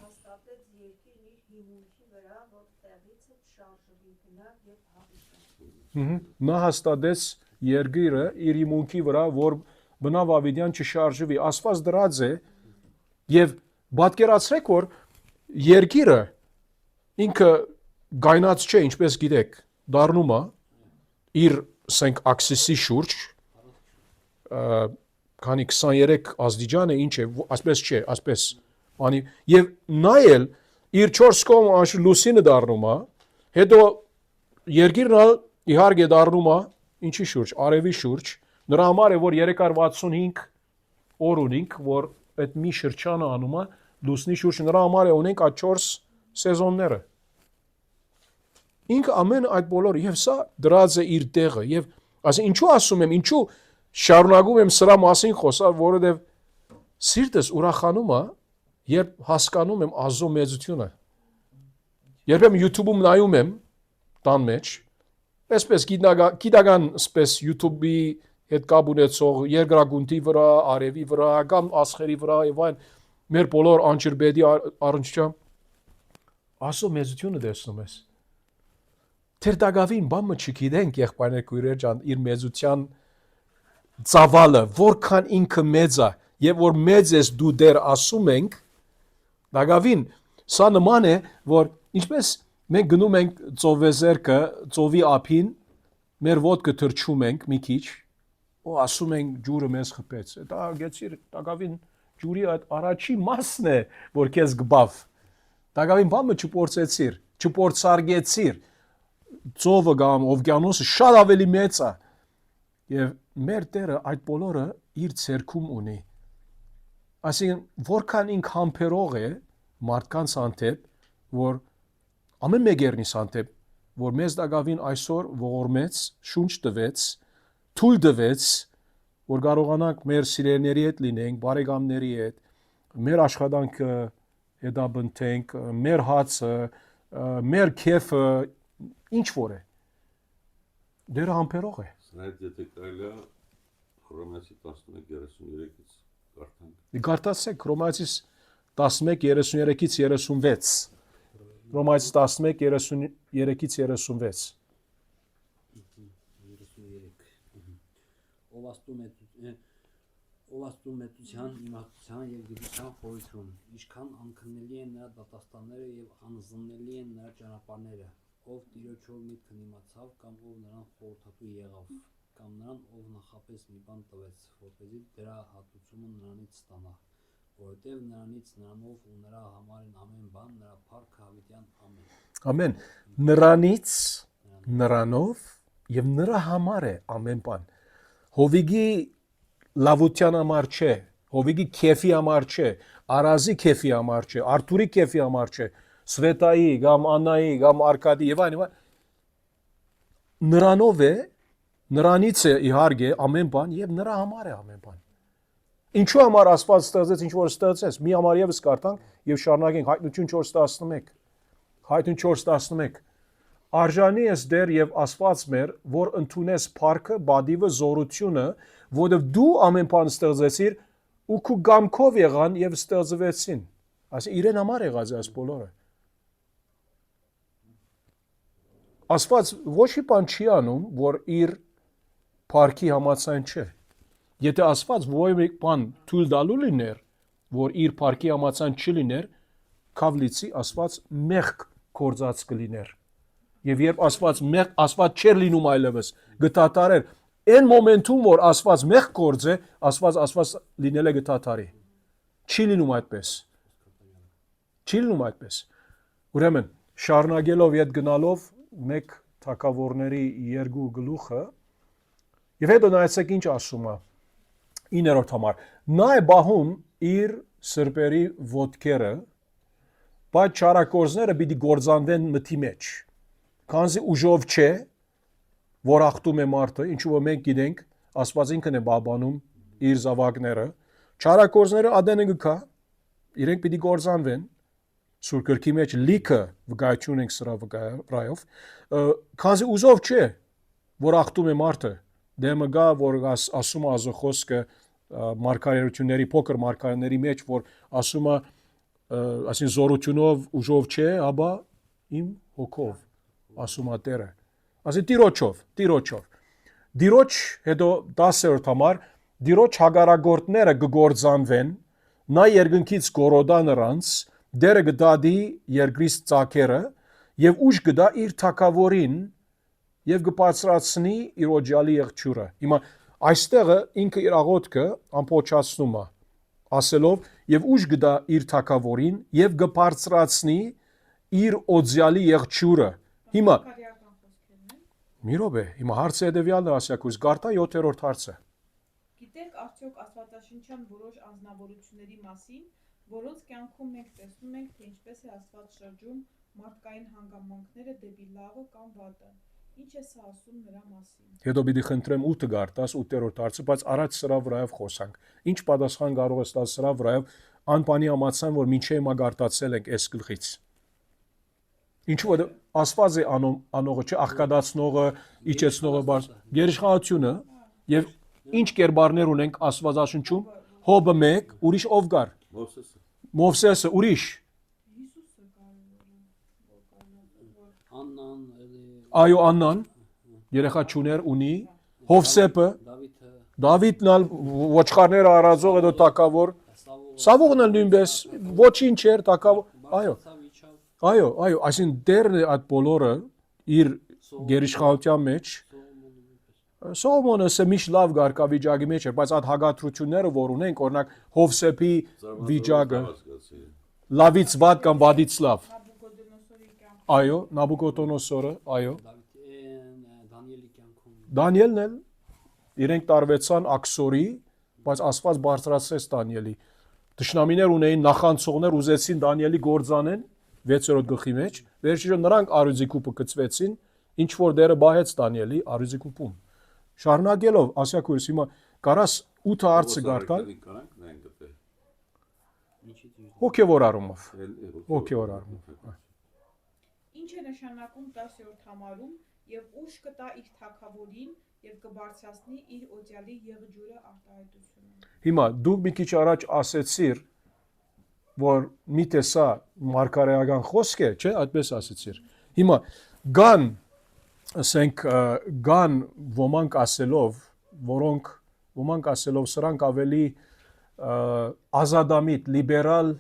հաստատեց երկիրն իր հիմունքի վրա, որ տեղից շարժվի գնա եւ հավիտա։ Նա հաստատեց երկիրը իր հիմունքի վրա, որ բնավ ավիդյան չշարժվի, Աստված դրած է եւ պատկերացրեք, որ երկիրը ինքը գայնած չէ, ինչպես գիտեք, դառնում է իր սենք աքսիսի շուրջ, քանի 23 աստիճան է, ինչ է, ասպես չէ, ասպես, եւ նայել իր 4 կողմ լուսինը դառնում է, հետո երկիրն իհարկե դառնում է ինչի շուրջ, արևի շուրջ, նրա համար է, որ 365 օր ունենք, որ այդ մի շրջանը անում է լուսնի շուրջ, նրա համար է ունենք այդ 4 սեզոնները։ Ինքը ամեն այդ բոլորը, եւ սա դրած է իր տեղը, եւ Ասի ինչու ասում եմ, ինչու շարունակում եմ սրա մասին խոսալ, որովհետև սիրտս ուրախանում է, երբ հասկանում եմ Աստծո մեծությունը։ Երբեմն YouTube-ում նայում եմ տան մեջ, այսպես գիտական այսպես YouTube-ի հետ կապ ունեցող երկրագունտի վրա, արևի վրա, կամ աստղերի վրա եւ այլն, մեր բոլոր անջրբետի առնչությամբ Աստծո մեծությունը տեսնում ես։ Թերդագավին բամը չգիտենք եղբայրներ քույրեր ջան, իր մեծության ծավալը, որքան ինքը մեծ է, եւ որ մեծ ես դու դեր ասում ենք, դագավին սա նման է, որ ինչպես մենք գնում ենք ծովեզերքը, ծովի ափին, մեր ոտքը թրջում ենք մի քիչ, ու ասում ենք ջուրը մեզ խփեց։ Դա գեցիր դագավին ջուրի առաջի մասն է, որ քեզ գբավ։ Դագավին բամը չփորձեցիր, չփորձարգեցիր։ Ծովը կամ օվկիանոսը շատ ավելի մեծ է։ Եվ մեր Տերը այդ բոլորը իր ցերքում ունի։ Այսինքն, որքան ինք համբերող է մարդկանց հանդեպ, որ ամեն մեկերնից հանդեպ, որ մեզ դագավին այսօր ողորմեց, շունչ տվեց, թույլ տվեց, որ կարողանանք մեր սիրելիների հետ լինենք, բարեկամների հետ, մեր աշխատանքը հետաբնթենք, մեր հացը, մեր քեֆը, ինչ որ է։ Դերը համբերող է։ Սրանից եթե կարելի է Հռոմեացի 11:33-ից կարդանք։ Կարդացեք Հռոմեացիս 11:33-ից 36։ Հռոմեացիս 11:33-ից 36։ Ով աստու մեծության, իմաստության եւ գիտության խորություն, ինչքան անքննելի են նրա դատաստանները եւ անզննելի են նրա ճանապարհները, ով Տիրոջով միտքն իմացավ, կամ ով նրան խորհրդատու եղավ, կամ նրան ով նախապես մի բան տվեց, որպեսզի դրա հատուցումը նրանից ստանա, որովհետեւ նրանից, նրանով ու նրա համար են ամեն բան, նրա փառքը հավիտյան ամեն։ Ամեն։ Նրանից, նրանով եւ նրա համար է ամեն բան։ Հովիգի լավության համար չէ, հովիգի քեֆի համար չէ, Արազի քեֆի համար չէ, Արթուրի քեֆի համար չէ, Սվետայի, կամ Աննայի, կամ Արկադի եւ այլն։ Նրանով է, նրանից է իհարկե ամեն բան եւ նրա համար է ամեն բան։ Ինչու համար Աստված ստեղծեց ինչ որ ստեղծեց։ Մի համար եւս կարդանք եւ շարունակենք Հայտնություն 4:11։ Հայտնություն 4:11։ Արժանի ես դեր եւ Աստված մեր, որ ընդունես փառքը, բադիվը, զորությունը, որովհետև դու ամեն բան ստեղծեցիր ու քու գամքով եղան եւ ստեղծվեցին։ Այսինքն իրեն համար եղած է այս բոլորը։ Աստված ոչ մի բան չի անում, որ իր փառքի համաձայն չէ։ Եթե Աստված ոչ մի բան թույլ տալու լիներ, որ իր փառքի համաձայն չլիներ, քավլիցի Աստված մեղք կործած կլիներ։ Եվ երբ Աստված չէր լինում այլևս, գտատարեր, այն մոմենտում, որ Աստված մեղք կործե, Աստված լինել է գտատարի։ Չի լինում այդպես։ Չի լինում այդպես։ Ուրեմն, շարունակելով ետ գնալով մեկ թագավորների 2 գլուխը, եւ հետո նայեցեք ինչ ասում է 9-րդ համար։ Նա է բահում իր սրբերի ոտքերը, բայց չարակորձները պիտի գործանվեն մթի մեջ։ Քանզի ուժով չէ, որ ախտում է մարդը, ինչու որ մենք գիտենք, Աստված ինքն է բաբանում իր զավակները, չարակորձները ադենը գքա, իրենք պիտի գործանվեն, Սուրբ գրքի մեջ լիքը վկայություն ենք սրա վկայով, քանզի ուժով չէ, որ ախտում է մարդը, դեմը գա, որ ասում է Աստծո խոսքը մարգարեությունների, փոքր մարգարեների մեջ, որ ասում է, ասին զորությունով ուժով չէ, ապա իմ հոգով, ասում է Տերը։ Ասին Տիրոջով։ Տիրոջ հետո 10-րդ համար, Տիրոջ հագարագործները կգործանվեն, նա երկնքից գորոդա նրանց, դերը գդադի երկրից ծակերը եւ ուժ գդա իր թակավորին եւ կբարձրացնի իր օջալի եղջյուրը։ Հիմա այստեղը ինքը իր աղոթքը ամփոփացնում է, ասելով եւ ուժ գդա իր թակավորին եւ կբարձրացնի իր օջալի եղջյուրը։ Հիմա մի րոպե, հիմա հարցը հետեւյալն է ասյակույս, գարտա 7-րդ հարցը։ Գիտեք արդյոք Աստվածաշնչյան որոշ անձնավորությունների մասին, որոնց կյանքում մենք տեսնում ենք, թե ինչպես է Աստված շրջում մարդկային հանգամանքները դեպի լավը կամ վատը։ Ինչ է սա ասում նրա մասին։ Հետո պիտի խնդրեմ 8 գարտաս 8-րդ հարցը, բայց առաջ սրա վրայով խոսանք։ Ինչ պատասխան կարող ես տալ սրա վրայով անպանի համացան, որ մինչև հիմա գարտացել ենք այս գլխից։ Ինչու որ ասված է անողը չէ, աղքատացնողը, իջեցնողը, գերիշխանությունը եւ ինչ կերպարներ ունենք Աստվածաշնչում, Հոբը 1, ուրիշ ով գար։ Մովսեսը, ուրիշ։ Աննան, Այո, Աննան, երեխա չուներ, ունի, Հովսեփը, Դավիթն ալ ոչխարները առածող հետո տակավոր, Սավողն էլ նույնպես ոչինչ էր տակավոր, այո։ Այո, այսինքն դերն է այդ բոլորը իր գերիշխանության մեջ Սողոմոնը միշտ լավ գարկավիճակի մեջ էր, բայց այդ հագատրությունները, որ ունենք, օրինակ Հովսեփի վիճակը լավից վատ կամ վատից լավ։ Այո, Նաբուկոդոնոսորը, այո։ Դանիելն էլ իրենք տարվեցան աքսորի, բայց Աստված բարձրացրեց Դանիելի։ Թշնամիներ ունեին նախանցողներ, ուզեցին Դանիելի գործանեն 6-րդ գլխի մեջ, վերջիժը նրանք արյուծի կուպը գցվեցին, ինչ որ դերը բահեց Դանիելի արյուծի կուպում։ Շարունակելով ասիակուրս հիմա կարաս 8 հարցը գարտալ հոգևոր առումով։ Հոգևոր առումով։ Ինչ է նշանակում 10-րդ համարում եւ ուշ կտա իր թագավորին եւ կբարձրացնի իր օծյալի եղջյուրը արտահայտությունը։ Հիմա դուք մի քիչ առաջ ասեցիր, որ մի տեսա մարգարեական խոսք է, չէ՞, այդպես ասեցիր։ Հիմա գան, ասենք, գան ոմանք ասելով, ոմանք ասելով սրանք ավելի ազադամիտ, լիբերալ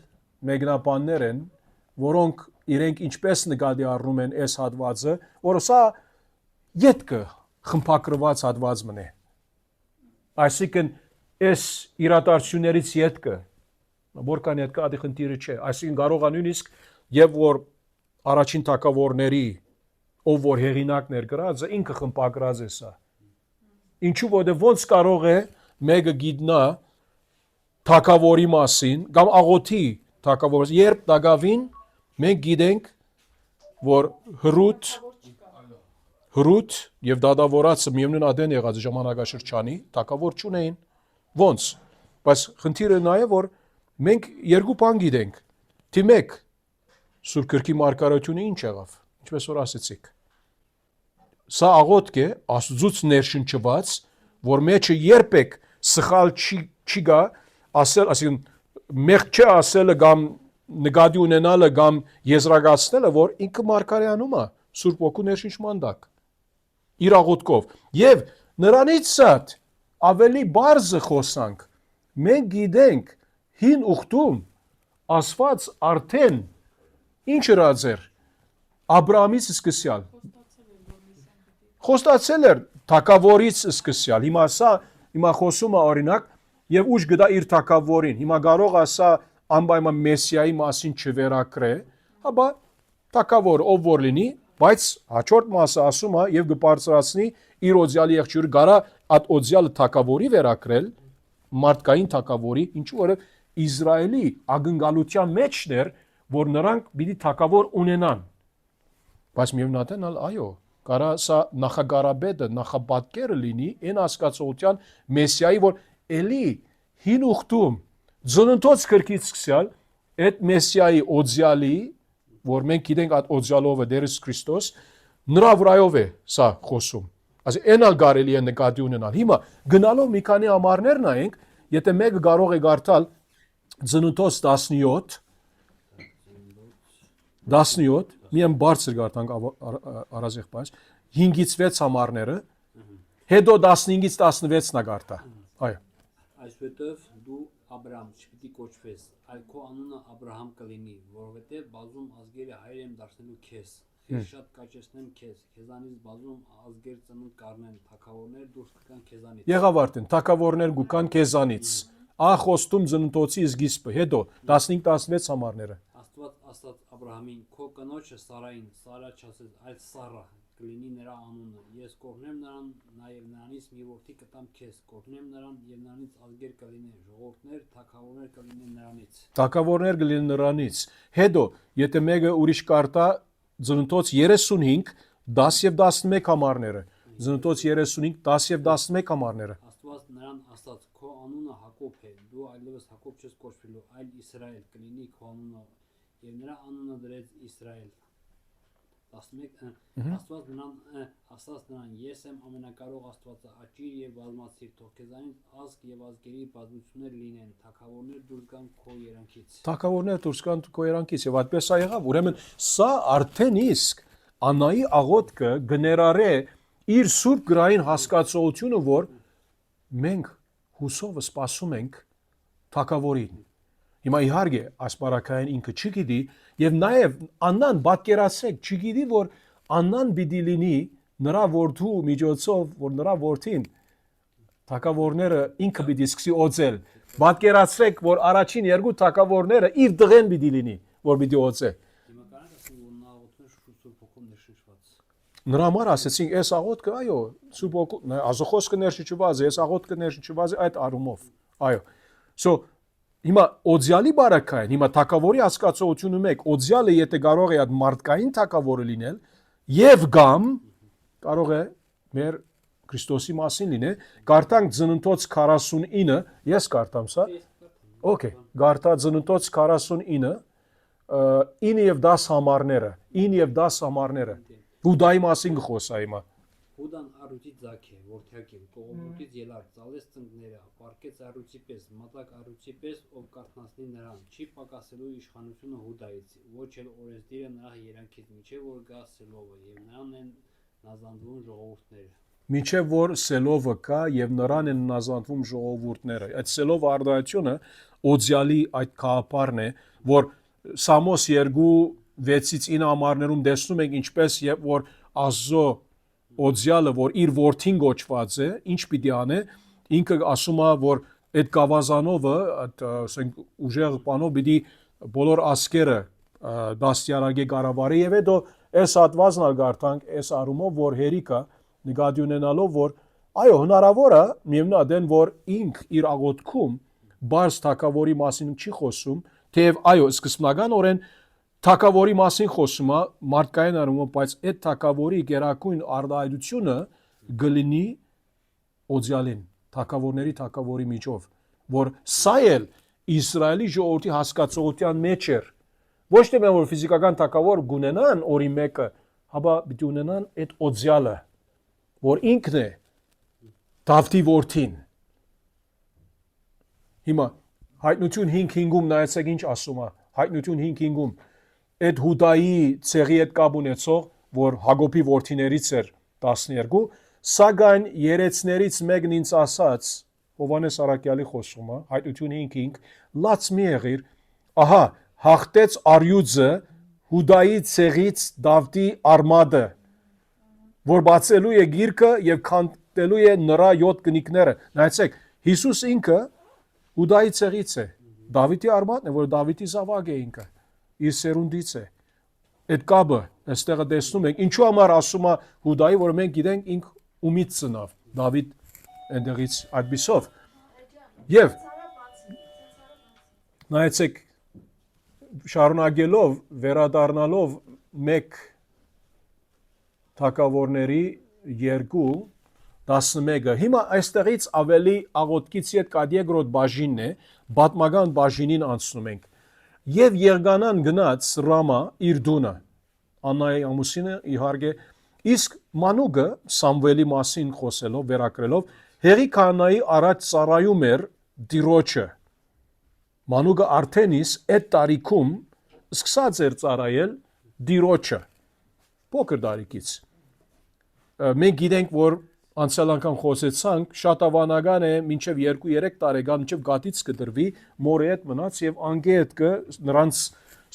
մեկնաբաններ են, որոնք իրենք ինչպես նկատի առնում են այս հատվածը, որ սա ետքը խմբագրված հատված մնե։ Այսինքն այս իրադարձություններից ետքը որքան ետքը ադի խնդիրը չէ, այսինքն կարող է նույնիսկ եւ որ առաջին թագավորների ով որ հեղինակն էր գրածը ինքը խմբագրած է սա։ Ինչու որտեղ ոնց կարող է մեկը գիտնա թագավորի մասին կամ աղոթի թագավորի, երբ դակավին մենք գիտենք որ հրուտ եւ դադավորացը միևնույն ադեն եղած ժամանակաշրջանի թագավոր չունեին ոնց, բայց խնդիրը նա է որ մենք երկու բան գիտենք, թի մեկ Սուրբ Գրքի մարգարեությունը ինչ եղավ, ինչպես որ ասեցիք։ Սա աղոթք է Աստծուց ներշնչված, որ մեջը երբեք սխալ չի գա, ասել, ասին մեղք չէ ասելը կամ նկատի ունենալը կամ եզրակացնելը, որ ինքը մարգարեանում է Սուրբ Օգու ներշնչման տակ։ Իր աղոթքով։ Եվ նրանից սատ ավելի բարձր խոսանք։ Մենք գիտենք հին ուխտում ասված արդեն ինչ ըրած էր Աբրահամից սկսյալ խոստացել էր թագավորից սկսյալ հիմա խոսում է օրինակ եւ ուժ գտա իր թագավորին հիմա կարող է սա անպայման մեսիայի մասին չվերակրե հաբա թագավոր ով որ լինի բայց հաջորդ մասը ասում է եւ կբարձրացնի իր օձյալի եղջյուրը գարա այդ օձյալը թագավորի վերակրել մարդկային թագավորի ինչու որ Իսրայելի ակնկալության մեջն էր որ նրանք պիտի թագավոր ունենան բայց միևնույն այո կարա սա նախագարաբեդը նախապատկերը լինի այն հասկացողության մեսիայի որ էլի հին ուխտում ծննդոց գրքից սկսյալ այդ մեսիայի օձյալի որ մենք գիտենք այդ օձյալովը Տեր Քրիստոս նրա վրայով է սա խոսում ասի այնալ կարելի է նկատի ունենալ հիմա գնալով մի քանի ամառներ նայենք եթե մեկը կարող է գարտալ ծննդոց 17 միայն բարձր գարտանք առազեղբայր 5-ից 6 համարները հետո 15-ից 16-ն գարտա այո այսուհետև դու Աբրահամ չպիտի կոչվես այլ քո անունը Աբրահամ կլինի որովհետև բազում ազգերը հայր եմ դարձնելու քեզ շատ կաճեցնեմ քեզ քեզանից բազում ազգեր ծնունդ կառնեն թագավորներ դուրս կգան քեզանից եղավ արդեն թագավորներ գուկան քեզանից ախոստում ծննդոցի սկիզբը հետո 15-16 համարները Աստված ասաց Աբրահամին քո կնոջը Սարային Սարա չասեց այլ Սառա կլինի նրա անունը ես կօգնեմ նրան նաև նրանից մի որդի կտամ քեզ կօգնեմ նրան եւ նրանից ազգեր կլինեն ժողովուրդներ թագավորներ կլինեն նրանից թագավորներ կլինեն նրանից հետո եթե մեկը ուրիշ կարտա ծննդոց 35 10 եւ 11 համարները, Ծննդոց 35, 10 եւ 11 համարները։ Աստված նրան ասաց. Քո անունը Հակոբ է, դու այլևս Հակոբ չես կոչվելու, այլ Իսրայել կլինի քո անունը, եւ նրա անունը դրեց Իսրայել։ 11 Աստված նրան ասաց նրան. Ես եմ ամենակարող Աստվածը, աճիր եւ բազմացիր, թող քեզանից ազգ եւ ազգերի բազմություններ լինեն, թագավորներ դուրս գան քո երանքից։ Թագավորներ դուրս գան քո երանքից եւ այդպես է եղավ։ Ուրեմն սա արդեն իսկ Անայի աղոթքը գներարե իր սուրբ գրային հասկացողությունը, որ մենք հուսով սպասում ենք թագավորին։ Հիմա իհարկե ասպարակային ինքը չգիտի եւ նաեւ Աննան պատկերացրեք չգիտի, որ Աննան պիտի լինի նրա որդու միջոցով, որ նրա որդին թագավորները ինքը պիտի սկսի օծել։ Պատկերացրեք, որ առաջին երկու թագավորները իր դղեն պիտի լինի, որ պիտի օծե։ Հիմա կարանք ասում, որ նա աղոթքը շուտ փոխում ներշնչված։ Նրա համար ասեցինք, այս աղոթքը, այո, սուրբ ոգու, ազոխոսքը ներշնչված է, այս աղոթքը ներշնչված է այդ առումով։ Այո։ So հիմա օձյալի բարակային, հիմա թագավորի հասկացողությունը մեկ, օձյալը եթե կարող է այդ մարդկային թագավորը լինել, եւ գամ կարող է մեր Քրիստոսի մասին լինել, կարդանք Ծննդոց 49, ես կարդամ սա։ Okay, գարտա Ծննդոց 49, 9 եւ 10 համարները, 9 եւ 10 համարները։ Հուդայի մասին խոսա հիմա։ Հուդան առուտի ձակ է, որթյակ է, կողմուտից ելար, ծալեց ծնկները, պարկեց առուտի պես, մատակ առուտի պես, ով կարթնացնի նրան, չի պակասելու իշխանությունը Հուդայից, ոչ էլ օրենսդիրը նրա երանքից, միջև որ գա Սելովը, եւ նրան են նազանդվում ժողովուրդները։ Միջև որ Սելովը կա եւ նրան են նազանդվում ժողովուրդները։ Այդ Սելով արտահայտությունը օձյալի այդ քահապարն է, որ Սամոս 2:6-ից 9 համարներում տեսնում ենք ինչպես եւ որ Աստծո օձյալը, որ իր որդին գոչված է, ինչ պիտի անե, ինքը ասում է, որ այդ գավազանովը, ասենք ուժեղ բանով պիտի բոլոր ասկերը դաստիարակե կառավարի եւ հետո այս հատվածն ալ գարտանք, այս արումով, որ հերիկա նկատի ունենալով, որ այո, հնարավոր է միևնույն որ ինք իր աղոթքում բարձ թագավորի մասին չի խոսում, թեև այո, սկզբնականորեն թագավորի մասին խոսում է մարդկային առումով, բայց այդ թագավորի գերակույն արտահայտությունը գլինի օձյալին, թագավորների թագավորի միջով, որ սա էլ Իսրայելի ժողովրդի հասկացողության մեջ էր։ Ոչ թե որ ֆիզիկական թագավոր գունենան օրի մեկը, հապա պիտի ունենան այդ օձյալը, որ ինքն է Դավթի որդին։ Հիմա հայտնություն 5:5-ում նայեցեք ինչ ասում է, հայտնություն 5:5-ում այդ Հուդայի ցեղի հետ կապ ունեցող, որ Հակոբի որդիներից էր 12, սակայն երեցներից մեկն ինձ ասաց, Հովանես Արաքյալի խոսումը, հայտնություն 5:5, լաց մի եղիր, ահա, հաղթեց արյուծը Հուդայի ցեղից Դավթի արմատը, որ բացելու է գիրկը եւ քանդելու է նրա 7 կնիկները։ Նայեցեք, Հիսուս ինքը Հուդայի ցեղից է, Դավթի արմատն է, որ Դավթի զավակ է ինքը, իր սերունդից է։ Այդ կապը այստեղ տեսնում ենք, ինչու համար ասում է Հուդայի, որ մենք գիտենք ինք ումից ծնավ, Դավիթ այնտեղից այդպիսով։ Եվ նայեցեք, շարունակելով, վերադառնալով մեկ թագավորների 2:11-ը։ Հիմա այստեղից ավելի աղոթքից հետ կադիեգրոտ բաժինն է, բատմական բաժինին անցնում ենք։ Եվ Եղգանան գնաց Ռամա իր դունը, Աննայի ամուսինը իհարկե, իսկ Մանուկը Սամվելի մասին խոսելով, վերակրելով, Հեղի քահանայի առաջ ծառայում էր Տիրոջը։ Մանուկը արդեն իսկ այդ տարիքում սկսած էր ծառայել Տիրոջը, փոքր տարիքից։ Մենք գիտենք, որ անցյալ անգամ խոսեցանք, շատ հավանական է մինչև 2-3 տարեկան մինչև գատից կդրվի, մորի հետ մնաց եւ անգե հետ կը նրանց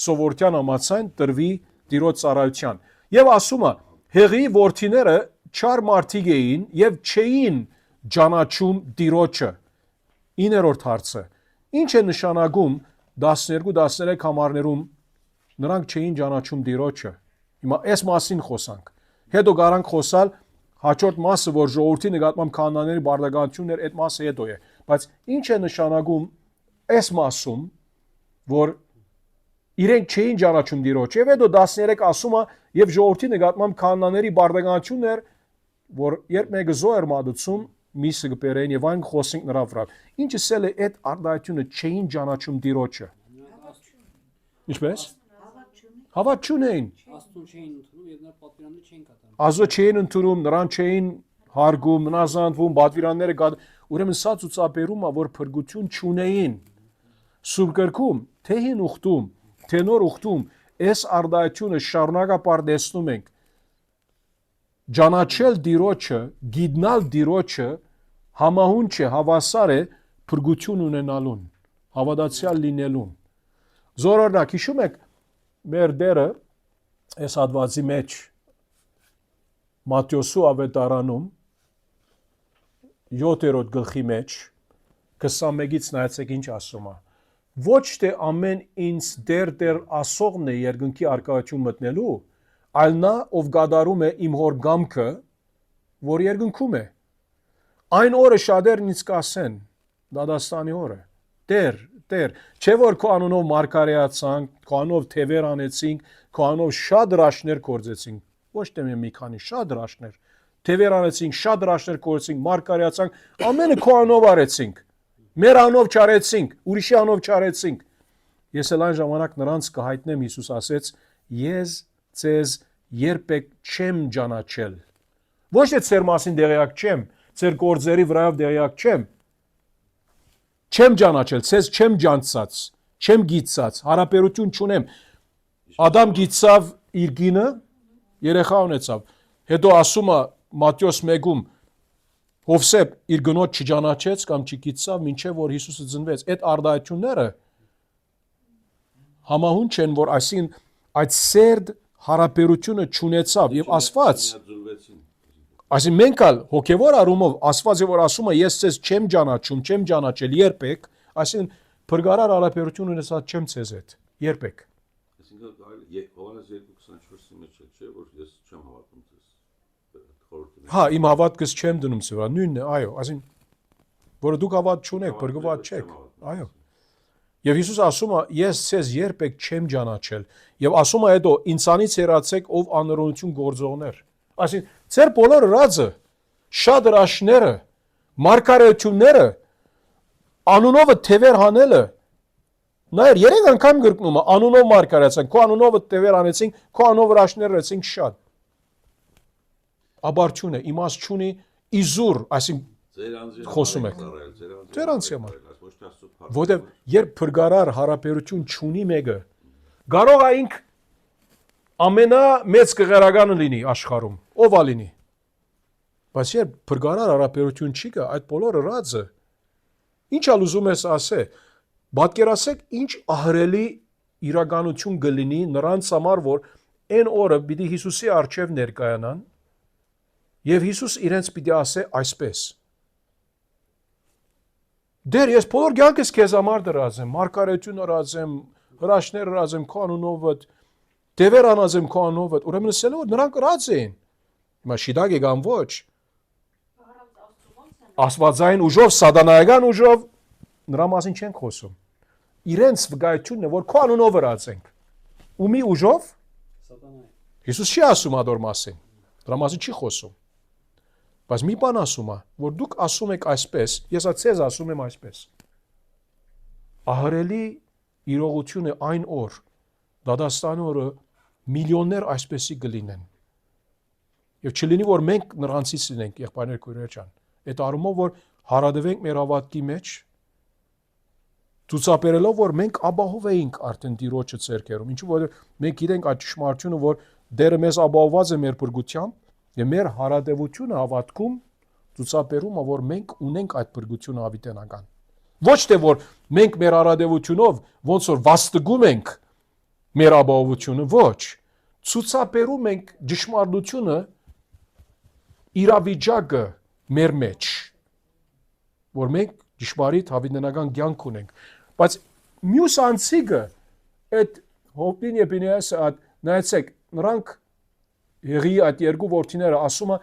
սովորության համաձայն տրվի Տիրոջ ծառայության։ Եվ ասում է, Հեղի որդիները չար մարդիկ էին եւ չէին ճանաչում Տիրոջը։ 9-րդ հարցը։ Ինչ է նշանակում 12-13 համարներում նրանք չէին ճանաչում Տիրոջը։ Հիմա այս մասին խոսանք։ Հետո գարանք խոսալ հաջորդ մասը, որ ժողովրդի նկատմամբ քահանաների բարդականությունն էր, այդ մասը հետո է։ Բայց ինչ է նշանակում այս մասում, որ իրենք չէին ճանաչում Տիրոջը։ Եվ հետո 13 ասում է, եւ ժողովրդի նկատմամբ կանոնների բարդականությունն էր, որ երբ մեկը զոհեր մատուցում, միսը կբերեն եւ այն խոսենք նրա վրա։ Ինչը սել է այդ արդայությունը չէին ճանաչում Տիրոջը։ Ինչպես։ Հավատ չունեին։ Աստուն չէին ընդունում եւ նրա պատվիրանները չէին կատարում։ Ազո չէին ընդունում, նրան չէին հարգում, մնազանդվում, պատվիրանները կա։ Ուրեմն սա ցուցաբերում է, որ փրկություն չունեին։ Սուրբ գրքում, թե հին ուխտում, թե նոր ուխտում, այս արդայությունը շարունակապար տեսնում ենք։ Ճանաչել Տիրոջը, գիտնալ Տիրոջը համահունչ է, հավասար է փրկություն ունենալուն, հավատացյալ լինելուն։ Զորօրինակ հիշում եք մեր դերը այս հատվածի մեջ Մատթեոսու ավետարանում 7-րդ գլխի մեջ 21-ից նայեցեք ինչ ասում է։ Ոչ թե ամեն ինձ դեր ասողն է երկնքի առկայություն մտնելու, այլ նա ով գադարում է իմ հոր գամքը, որ երկնքում է։ Այն օրը շատերն ինձ կասեն, դադաստանի օրը, Տեր, չէ որ քո անունով մարգարեացանք, քո անունով թևեր անեցինք, քո անունով շատ դրաշներ կործեցինք, ոչ թե մի քանի շատ դրաշներ, թևեր անեցինք, շատ դրաշներ կործեցինք, մարգարեացանք, ամենը քո անունով արեցինք, մեր անունով չարեցինք, ուրիշի անունով չարեցինք։ Ես էլ այն ժամանակ նրանց կհայտնեմ, Հիսուս ասեց, ես ձեզ երբեք չեմ ճանաչել։ Ոչ թե ձեր մասին դեղյակ չեմ, ձեր գործերի վրայով դեղյակ չեմ, չեմ ճանաչել, ցեզ չեմ ջանցած, չեմ գիծած, հարաբերություն չունեմ։ Ադամ գիծավ իր գինը, երեխա ունեցավ։ Հետո ասում է Մատթեոս 1-ում Հովսեփ իր գնոջ չճանաչեց կամ չգիծավ, մինչև որ Հիսուսը ծնվեց։ Այդ արդայությունները համահունչ են, որ այսին այդ սերտ հարաբերությունը չունեցավ եւ ասված Այսինքն մենք ալ հոգևոր առումով ասված է որ ասում է ես ցեզ չեմ ճանաչում, չեմ ճանաչել երբեք, այսինքն փրկարար հարաբերություն ունեցած չեմ ցեզ հետ, երբեք։ Այսինքն Հովանես 2:24-ի մեջ չէ որ ես չեմ հավատում ցեզ։ Հա, իմ հավատքս չեմ դնում սրա, նույնն է, այո, այսինքն որը դուք հավատ չունեք, փրկված չեք, այո։ Եվ Հիսուս ասում է ես ցեզ երբեք չեմ ճանաչել եւ ասում է հետո ինձանից հեռացեք ով անօրենություն գործողներ։ Այսինքն ձեր բոլոր ռածը, շատ դրաշները, մարգարեությունները, անունովը թևեր հանելը, նայր 3 անգամ գրկնում է անունով մարգարեացան, քո անունովը թևեր անեցինք, քո անունով ռաշներ արեցինք շատ։ Աբարչուն է, իմաստ չունի, իզուր, այսինքն խոսում եք։ Ձեր անձի համար։ Որտեւ երբ փրկարար հարաբերություն չունի մեկը, կարող է ինք ամենամեծ կղերականը լինի աշխարհում, ով ա լինի։ Բայց երբ փրկարար հարաբերություն չի կա, այդ բոլորը ռածը։ Ինչ ալ ուզում ես ասել, պատկերացեք ինչ ահրելի իրականություն կլինի նրանց համար, որ այն օրը պիտի Հիսուսի առջև ներկայանան, եւ Հիսուս իրենց պիտի ասե այսպես. Դեր ես բոլոր կյանքս քեզ համար դրած եմ, մարգարեություն արած եմ, հրաշքներ արած եմ քո անունով, դևեր անած եմ քո անունով, ուրեմն ասել որ նրանք ըրած էին։ Հիմա շիդագ եկան ոչ։ Աստվածային ուժով, սատանայական ուժով նրա մասին չենք խոսում։ Իրենց վկայությունն է, որ քո անունով ըրած ենք։ Ումի ուժով։ Սատանայի։ Հիսուս չի ասում ադոր մասին։ Դրա մասին չի խոսում։ Բայց մի բան ասում է, որ դուք ասում եք այսպես, ես ցեզ ասում եմ այսպես։ Ահրելի իրողությունը այն օր, դադաստանի օրը միլիոններ այսպեսի կլինեն։ Եվ չլինի որ մենք նրանցից լինենք, եղբայրներ քույրեր ջան։ Այդ առումով որ հարադվենք մեր հավատքի մեջ, ցուցաբերելով որ մենք ապահով էինք արդեն Տիրոջը ցերկերում։ Ինչու որ մենք գիտենք այդ ճշմարտությունը, որ Դերը մեզ ապահովված է մեր փրկությամբ, եւ մեր հարադեվությունը հավատքում ցուցաբերում է որ մենք ունենք այդ փրկությունը հավիտենական։ Ոչ թե որ մենք մեր հարադեվությունով ոնց որ վաստգում ենք մեր ապահովությունը, ոչ։ Ցուցաբերում ենք ճշմարտությունը իրավիճակը մեր մեջ, որ մենք ճշմարիտ հավիտենական կյանք ունենք։ Բայց մյուս անձիկը այդ Հոբին եւ Բինեասը նայեցեք, նրանք Եղի այդ երկու որդիները ասում է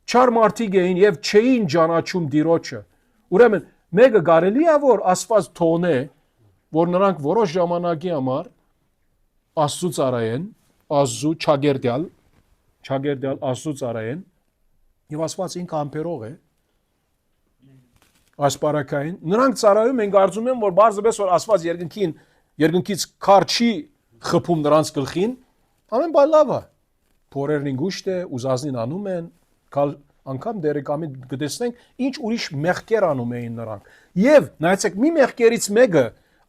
չար մարդիկ էին եւ չէին ճանաչում Տիրոջը։ Ուրեմն մեկը կարելի է որ Աստված թողնե, որ նրանք որոշ ժամանակի համար Աստծո ծառայեն, Աստծու չագերդյալ Աստծու ծառայեն եւ Աստված ինքը ամբերող է ասպարակային նրանք ծառայում են կարծում են որ բարձրապես որ Աստված երկնքից քար չի խփում նրանց գլխին ամեն բան լավ է փորերն ինգուշտ է ուզածին անում են անգամ դերեկամի գտեսնենք ինչ ուրիշ մեղքեր անում էին նրանք եւ նայեցեք մի մեղքերից մեկը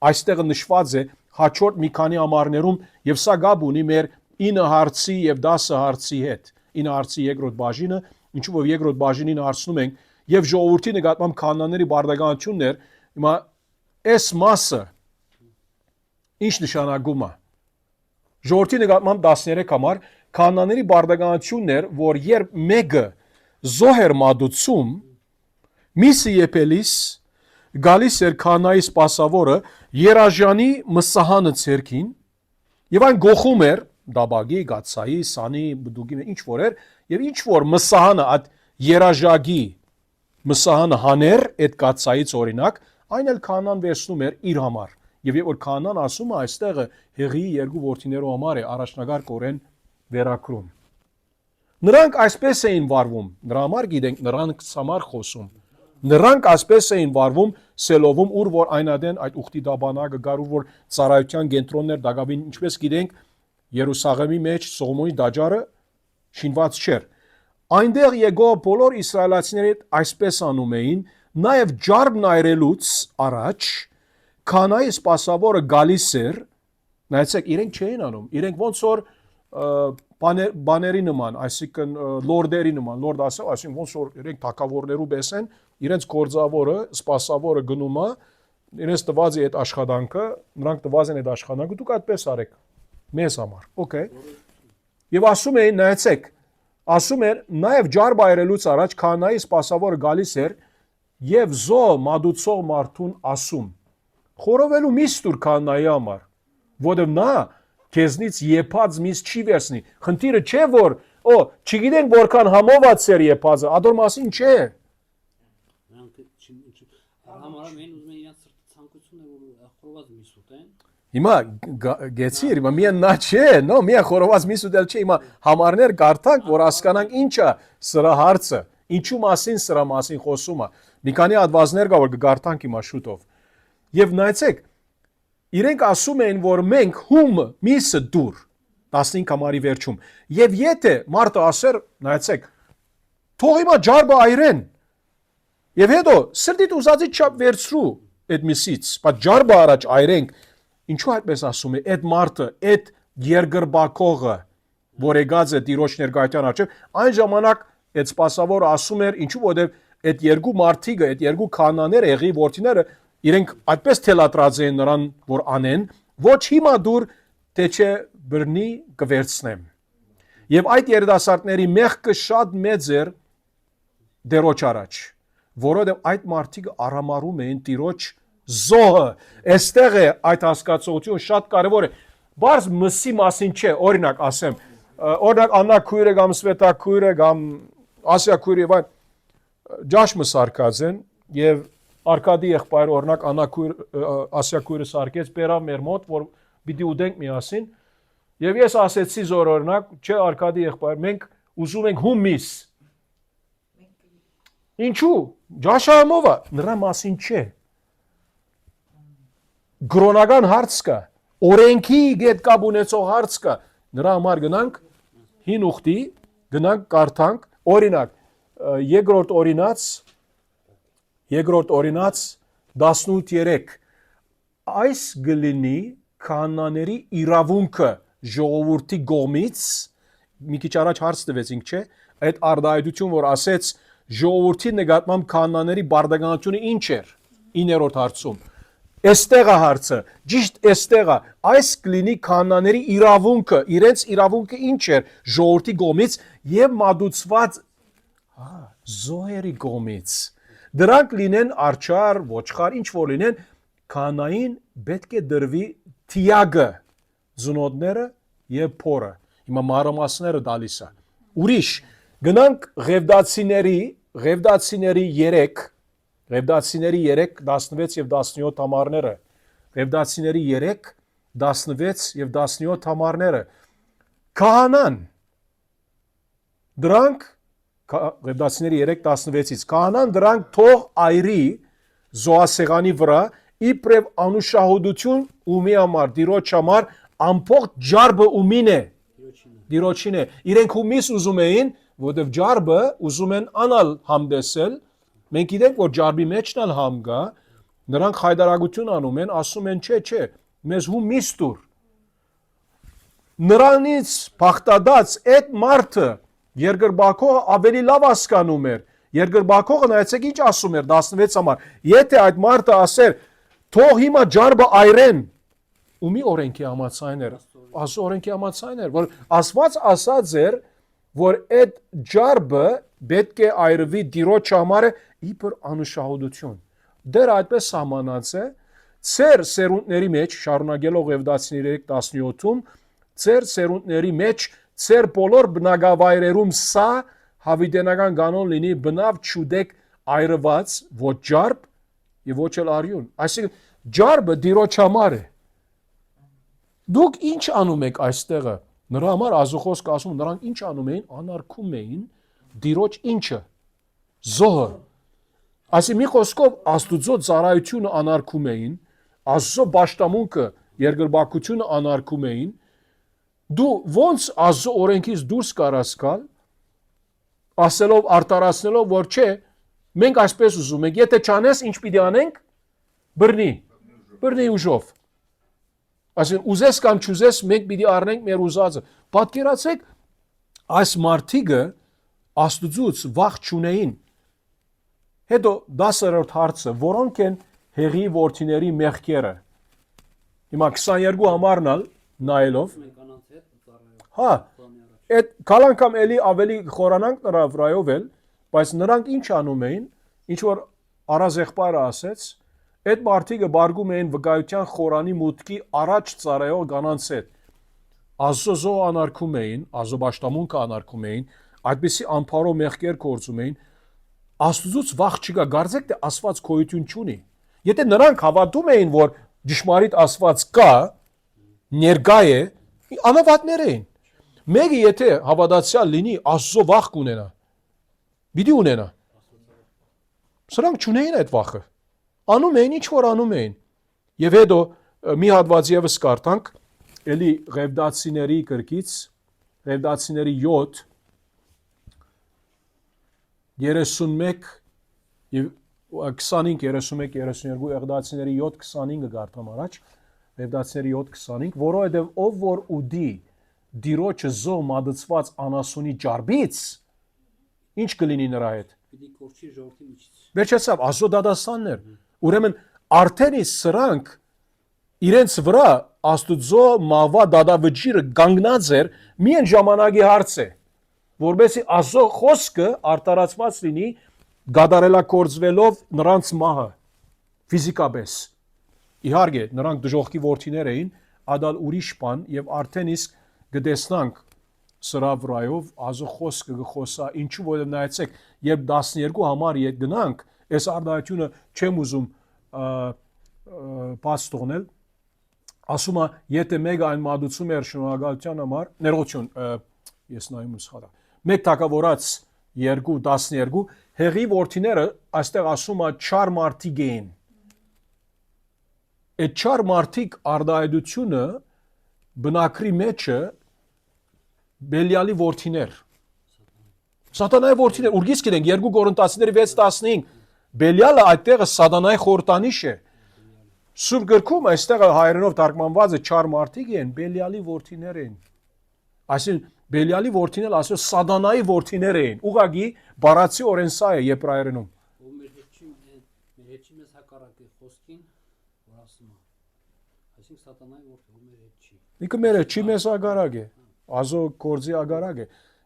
այստեղ նշված է հաջորդ մի քանի ամառներում եւ սա գաբ ունի մեր 9 հարցի եւ 10 հարցի հետ 9 հարցի երկրորդ բաժինը ինչու որ երկրորդ բաժինին հարցնում ենք եւ ժողովրդի նկատմամբ կանոնների բարդականություններ հիմա այս մասը ինչ նշանակում է ժողովրդի նկատմամբ 13 համար կանոնների բարդականություններ որ երբ մեկը զոհեր մատուցում միսը եփելիս գալիս էր կանայի սպասավորը երաժանի մսահանը ցերքին եւ այն գողում էր դաբագի գացայի սանի բդուգի ինչ որ էր եւ ինչ որ մսահանը այդ երաժագի մսահանը հաներ այդ գացայից օրինակ այն էլ կանան վերցնում էր իր համար եւ երբ որ կանան ասում է այստեղ հեղի երկու որդիներու համար է առաջնագար կորեն վերակրում նրանք այսպես էին վարվում նրա համար գիտենք նրանք համար խոսում նրանք այսպես էին վարվում սելովում ուր որ այնադեն այդ ուխտի դաբանագը գար ուր որ ծառայության կենտրոններ դակավին ինչպես գիտենք Երուսաղեմի մեջ Սողոմոնի դաջարը շինված չէր այնտեղ եկող բոլոր իսրայելացիները այսպես անում էին նաև ջարմն այրելուց առաջ կանայի սպասավորը գալիս էր նայեցեք իրենք չէին անում իրենք ոնց որ բաների նման այսինքն լորդերի նման լորդ ասել այսինքն ոնց որ իրենք թակավորներու բեսեն իրենց գործավորը սպասավորը գնում է իրենց տված է այդ աշխատանքը նրանք տված են այդ աշխատանքը դուք այդպես արեք մեզ համար օքեյ եւ ասում էին նայեցեք ասում էր նաև ջար բայրելուց առաջ կանայի սպասավորը գալիս էր եւ զո մադուցող մարդուն ասում խորովելու միստուր կանայի համար որովհետեւ նա քեզնից եփած միս չի վերցնի խնդիրը չէ որ չգիտենք որքան համոված էր եփածը ադոր մասին չէ Համարը մեն ուզում են իրենց ցանկությունը որ խորոված միս ուտեն հիմա գեցիր հիմա միան նա չէ նո միա խորոված միս ուտել չէ հիմա համարներ գարտանք որ հասկանանք ինչա սրա հարցը ինչու մասին սրա մասին խոսում է մի քանի հատվածներ կա որ գարտանք հիմա շուտով եւ նայեցեք իրենք ասում են որ մենք հում միսը դուր 15 համարի վերջում եւ եթե մարդը ասեր նայեցեք թող հիմա ջարբը այրեն եւ հետո սրտիդ ուզածի չափ վերցրու այդ միսից բայց ջարբը առաջ այրենք ինչու այդպես ասում է այդ մարդը այդ երգրբակողը որ եկած է տիրոջ ներկայության առաջ այն ժամանակ այդ սպասավորը ասում էր ինչու որովհետեւ այդ երկու մարդիկը այդ երկու կանաները եղի որդիները իրենք այդպես թելատրած են նրան որ անեն ոչ հիմա դուր թե չէ բռնի կվերցնեմ եւ այդ երիտասարդների մեղքը շատ մեծ էր դերոջ առաջ որովհետեւ այդ մարդիկը արամարում էին տիրոջ զոհը այստեղ է այդ հասկացողությունը շատ կարեւոր է բարձ մսի մասին չէ օրինակ ասեմ օրինակ Աննա քույրը կամ Սվետա քույրը կամ Ասիա քույրը եւ ջաշմը սարկած են եւ Արկադի եղբայրը օրինակ Աննա քույր Ասիա քույրը սարկեց բերավ մեր մոտ որ պիտի ուտենք միասին եւ ես ասեցի զոր օրինակ չէ Արկադի եղբայր մենք ուզում ենք հումիս ինչու ջաշամովա նրա մասին չէ գրոնական հարց կա օրենքի գետ կապ ունեցող հարց կա նրա համար գնանք հին ուխտի գնանք կարդանք օրինակ երկրորդ օրինաց 18:3 այս գլինի կանաների իրավունքը ժողովրդի կողմից մի քիչ առաջ հարց տվեցինք չէ այդ արդայություն որ ասեց ժողովրդի նկատմամբ կանաների բարդականությունը ինչ էր 9-րդ հարցում Այստեղ է հարցը, ճիշտ այստեղ է, այս կլինի կանաների իրավունքը, իրենց իրավունքը ինչ էր ժողովրդի կողմից եւ մատուցված զոհերի կողմից։ Դրանք լինեն արչար, ոչխար, ինչ որ լինեն, կանային պետք է դրվի թիագը, զունոտները եւ փորը։ Հիմա մանրամասները տալիս է։ Ուրիշ գնանք Ղևդացիների 3 16 եւ 17 համարները, Ղևդացիների 3, 16 եւ 17 համարները, Քահանան դրանք Ղևտացիների 3:16-ից քահանան դրանք թող այրի զոհասեղանի վրա իբրև անուշահոդություն ումի համար դիրոջ համար ամփոխ ջարբը ումին է դիրոջին է իրենք ումից ուզում էին որովհետև ջարբը ուզում են անալ համդեսել մենք գիտենք որ ջարբի մեջն էլ համ կա նրանք խայդարագություն անում են ասում են չէ մեզ հումից տուր նրանից փախտած այդ մարդը երկրբակողը ավելի լավ հասկանում էր երկրբակողը նայեցեք ինչ ասում էր 16 համար եթե այդ մարդը ասեր թող հիմա ջարբը այրեն ումի օրենքի համաձայն էր Աստծո օրենքի համաձայն էր որ Աստված ասած էր որ այդ ջարբը պետք է այրվի դիրոջ համար իբր անուշահոդություն դեռ այդպես սահմանած է ծեր սերունդների մեջ շարունակելով Ղևտացիների 17-ում ծեր սերունդների մեջ ծեր բոլոր բնակավայրերում սա հավիտենական կանոն լինի բնավ չուդեք այրված ոչ ջարբ եւ ոչ էլ արյուն այսինքն ջարբը դիրոջ համար է դուք ինչ անում եք այստեղը նրա համար ազոխոսք ասում նրանք ինչ անում էին անարգում էին դիրոջ ինչը զոհը այսինքն մի խոսքով Աստուծո ծառայությունը անարգում էին Աստծո պաշտամունքը երկրբակությունը անարգում էին դու ոնց Աստծո օրենքից դուրս կարաս գալ ասելով արտարացնելով որ չէ մենք այսպես ուզում ենք եթե չանես ինչ պիտի անենք բռնի ուժով այսինքն ուզես կամ չուզես մենք պիտի առնենք մեր ուզածը պատկերացեք այս մարդիկը Աստուծուց վախ չունեին հետո 10-րդ հարցը որոնք են հեղի որդիների մեղքերը հիմա 22 համարն ալ նայելով հա այդ կալանքամ էլի ավելի խորանանք նրա վրայով էլ բայց նրանք ինչ անում էին ինչ որ առազ եղբայրը ասեց այդ մարդիկը բարգում էին վկայության խորանի մուտքի առաջ ծառայող կանանց հետ Աստծո զոհ անարգում էին Աստծո պաշտամունքը անարգում էին այդպիսի անփարով մեղքեր գործում էին Աստծուց վախ չկա գարձեք թե Աստված գոյություն չունի եթե նրանք հավատում էին որ ճշմարիտ Աստված կա ներկա է անավատներ էին մեկը եթե հավատացյալ լինի Աստծո վախ կունենա պիտի ունենա սրանք չունեին այդ վախը անում էին ինչ որ անում էին եւ հետո մի հատված եւս կարդանք էլի Ղևտացիների գրքից Ղևտացիների 7 31 եւ 25 31 32 Ղևտացիների 7 25-ը կարդամ առաջ Ղևտացիների 7 25 որովհետեւ ով որ ուդի դիրոջը զոհ մատուցված անասունի ջարբից ինչ կլինի նրա հետ պիտի կորչի ժողովրդի միջից վերջացավ Աստծո դադասաններ ուրեմն արդեն սրանք իրենց վրա Աստուծո մավա դադավճիրը կանգնած էր միայն ժամանակի հարց է որովհետեւ Աստծո խոսքը արտարացված լինի գադարելակորձվելով նրանց մահը ֆիզիկապես իհարկե նրանք դժոխքի որդիներ էին ադալ ուրիշ բան եւ արդեն իսկ գտեսնանք սրա վրայով Աստծո խոսքը գխոսա ինչու որովհետեւ նայեցեք երբ 12 համար ետ գնանք այս արդարությունը չեմ ուզում բաց թողնել ասում է եթե մեկը այն մատուցում էր շնորհակալության համար ներողություն ես նայում եմ սխալ մեկ թակավորած 2:12 հեղի որդիները այստեղ ասում է չար մարդիկ էին այդ չար մարդիկ արդայդությունը բնակրի մեջը Բելիալի որդիներ Սատանայի որդիներ ուրգից գիտենք 2 Կորինթացիների 6:15 Բելիալը այդտեղը սատանայի խորհրդանիշ է Սուրբ գրքում այստեղ հայերենով թարգմանված է չար մարդիկ են Բելիալի որդիներ են այսինքն Բելիալի որդիները ասում սատանայի որդիներ էին ուղղակի բառացի օրեն սա է եբրայերենում ով մեր հետ չի մեզ հակառակ է խոսքին որ ասում է այսինքն սատանայի որդի ով մեր հետ չի Ինքը մեր հետ չի մեզ ագարակ է Աստծո գործի ագարակ է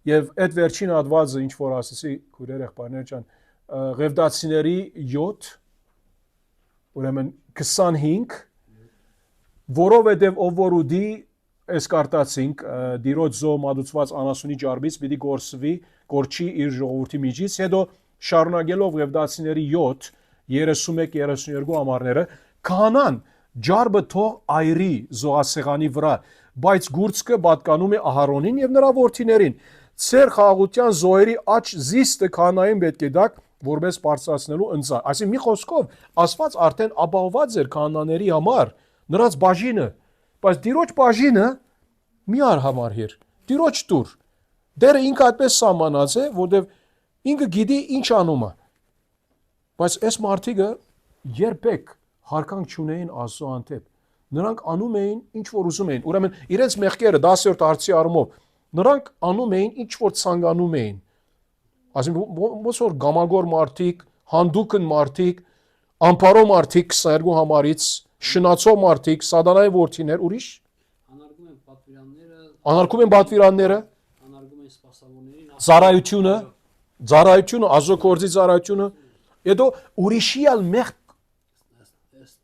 եւ այդ վերջին հատվածը ինչ որ ասեցի քուրեր եղբայրներ ջան Ղևտացիների 7 ուրեմն 25 որովհետեւ ով որ ուդի այս կարտացինք դիրոջ զոհ մատուցված անասունի ջարբից պիտի գործվի կորչի իր ժողովրդի միջից հետո շարունակելով Ղևտացիների 7 31-32 համարները քահանան ջարբը թող այրի զոհասեղանի վրա բայց գուրցքը պատկանում է Ահարոնին եւ նրա որդիներին։ Ձեր խաղաղության զոհերի աճ զիստը քահանային պետք է դակ, որպես բարձրացնելու ընծա։ Այսինքն մի խոսքով Աստված արդեն ապահոված էր քահանաների համար, նրանց բաժինը, բայց Տիրոջ բաժինը մի արհամարհիր, Տիրոջ տուր։ Դերը ինքը այդպես սահմանած է, որտեղ ինքը գիտի ինչ անում է։ Բայց այս մարդիկը երբեք հարկանք չունեին Աստծո հանդեպ։ Նրանք անում էին ինչ որ ուզում էին։ Ուրեմն իրենց մեղքերը 10-րդ հարցի առումով նրանք անում էին ինչ որ ցանկանում էին։ Այսինքն ոնց որ գամագոր մարդիկ, հանդուկն մարդիկ, ամփարո մարդիկ 22 համարից, շնացող մարդիկ, սատանայի որդիներ, ուրիշ անարգում են պատվիրանները, անարգում են ծառայությունը, ազոկորձի ծառայությունը, հետո ուրիշիալ մեղ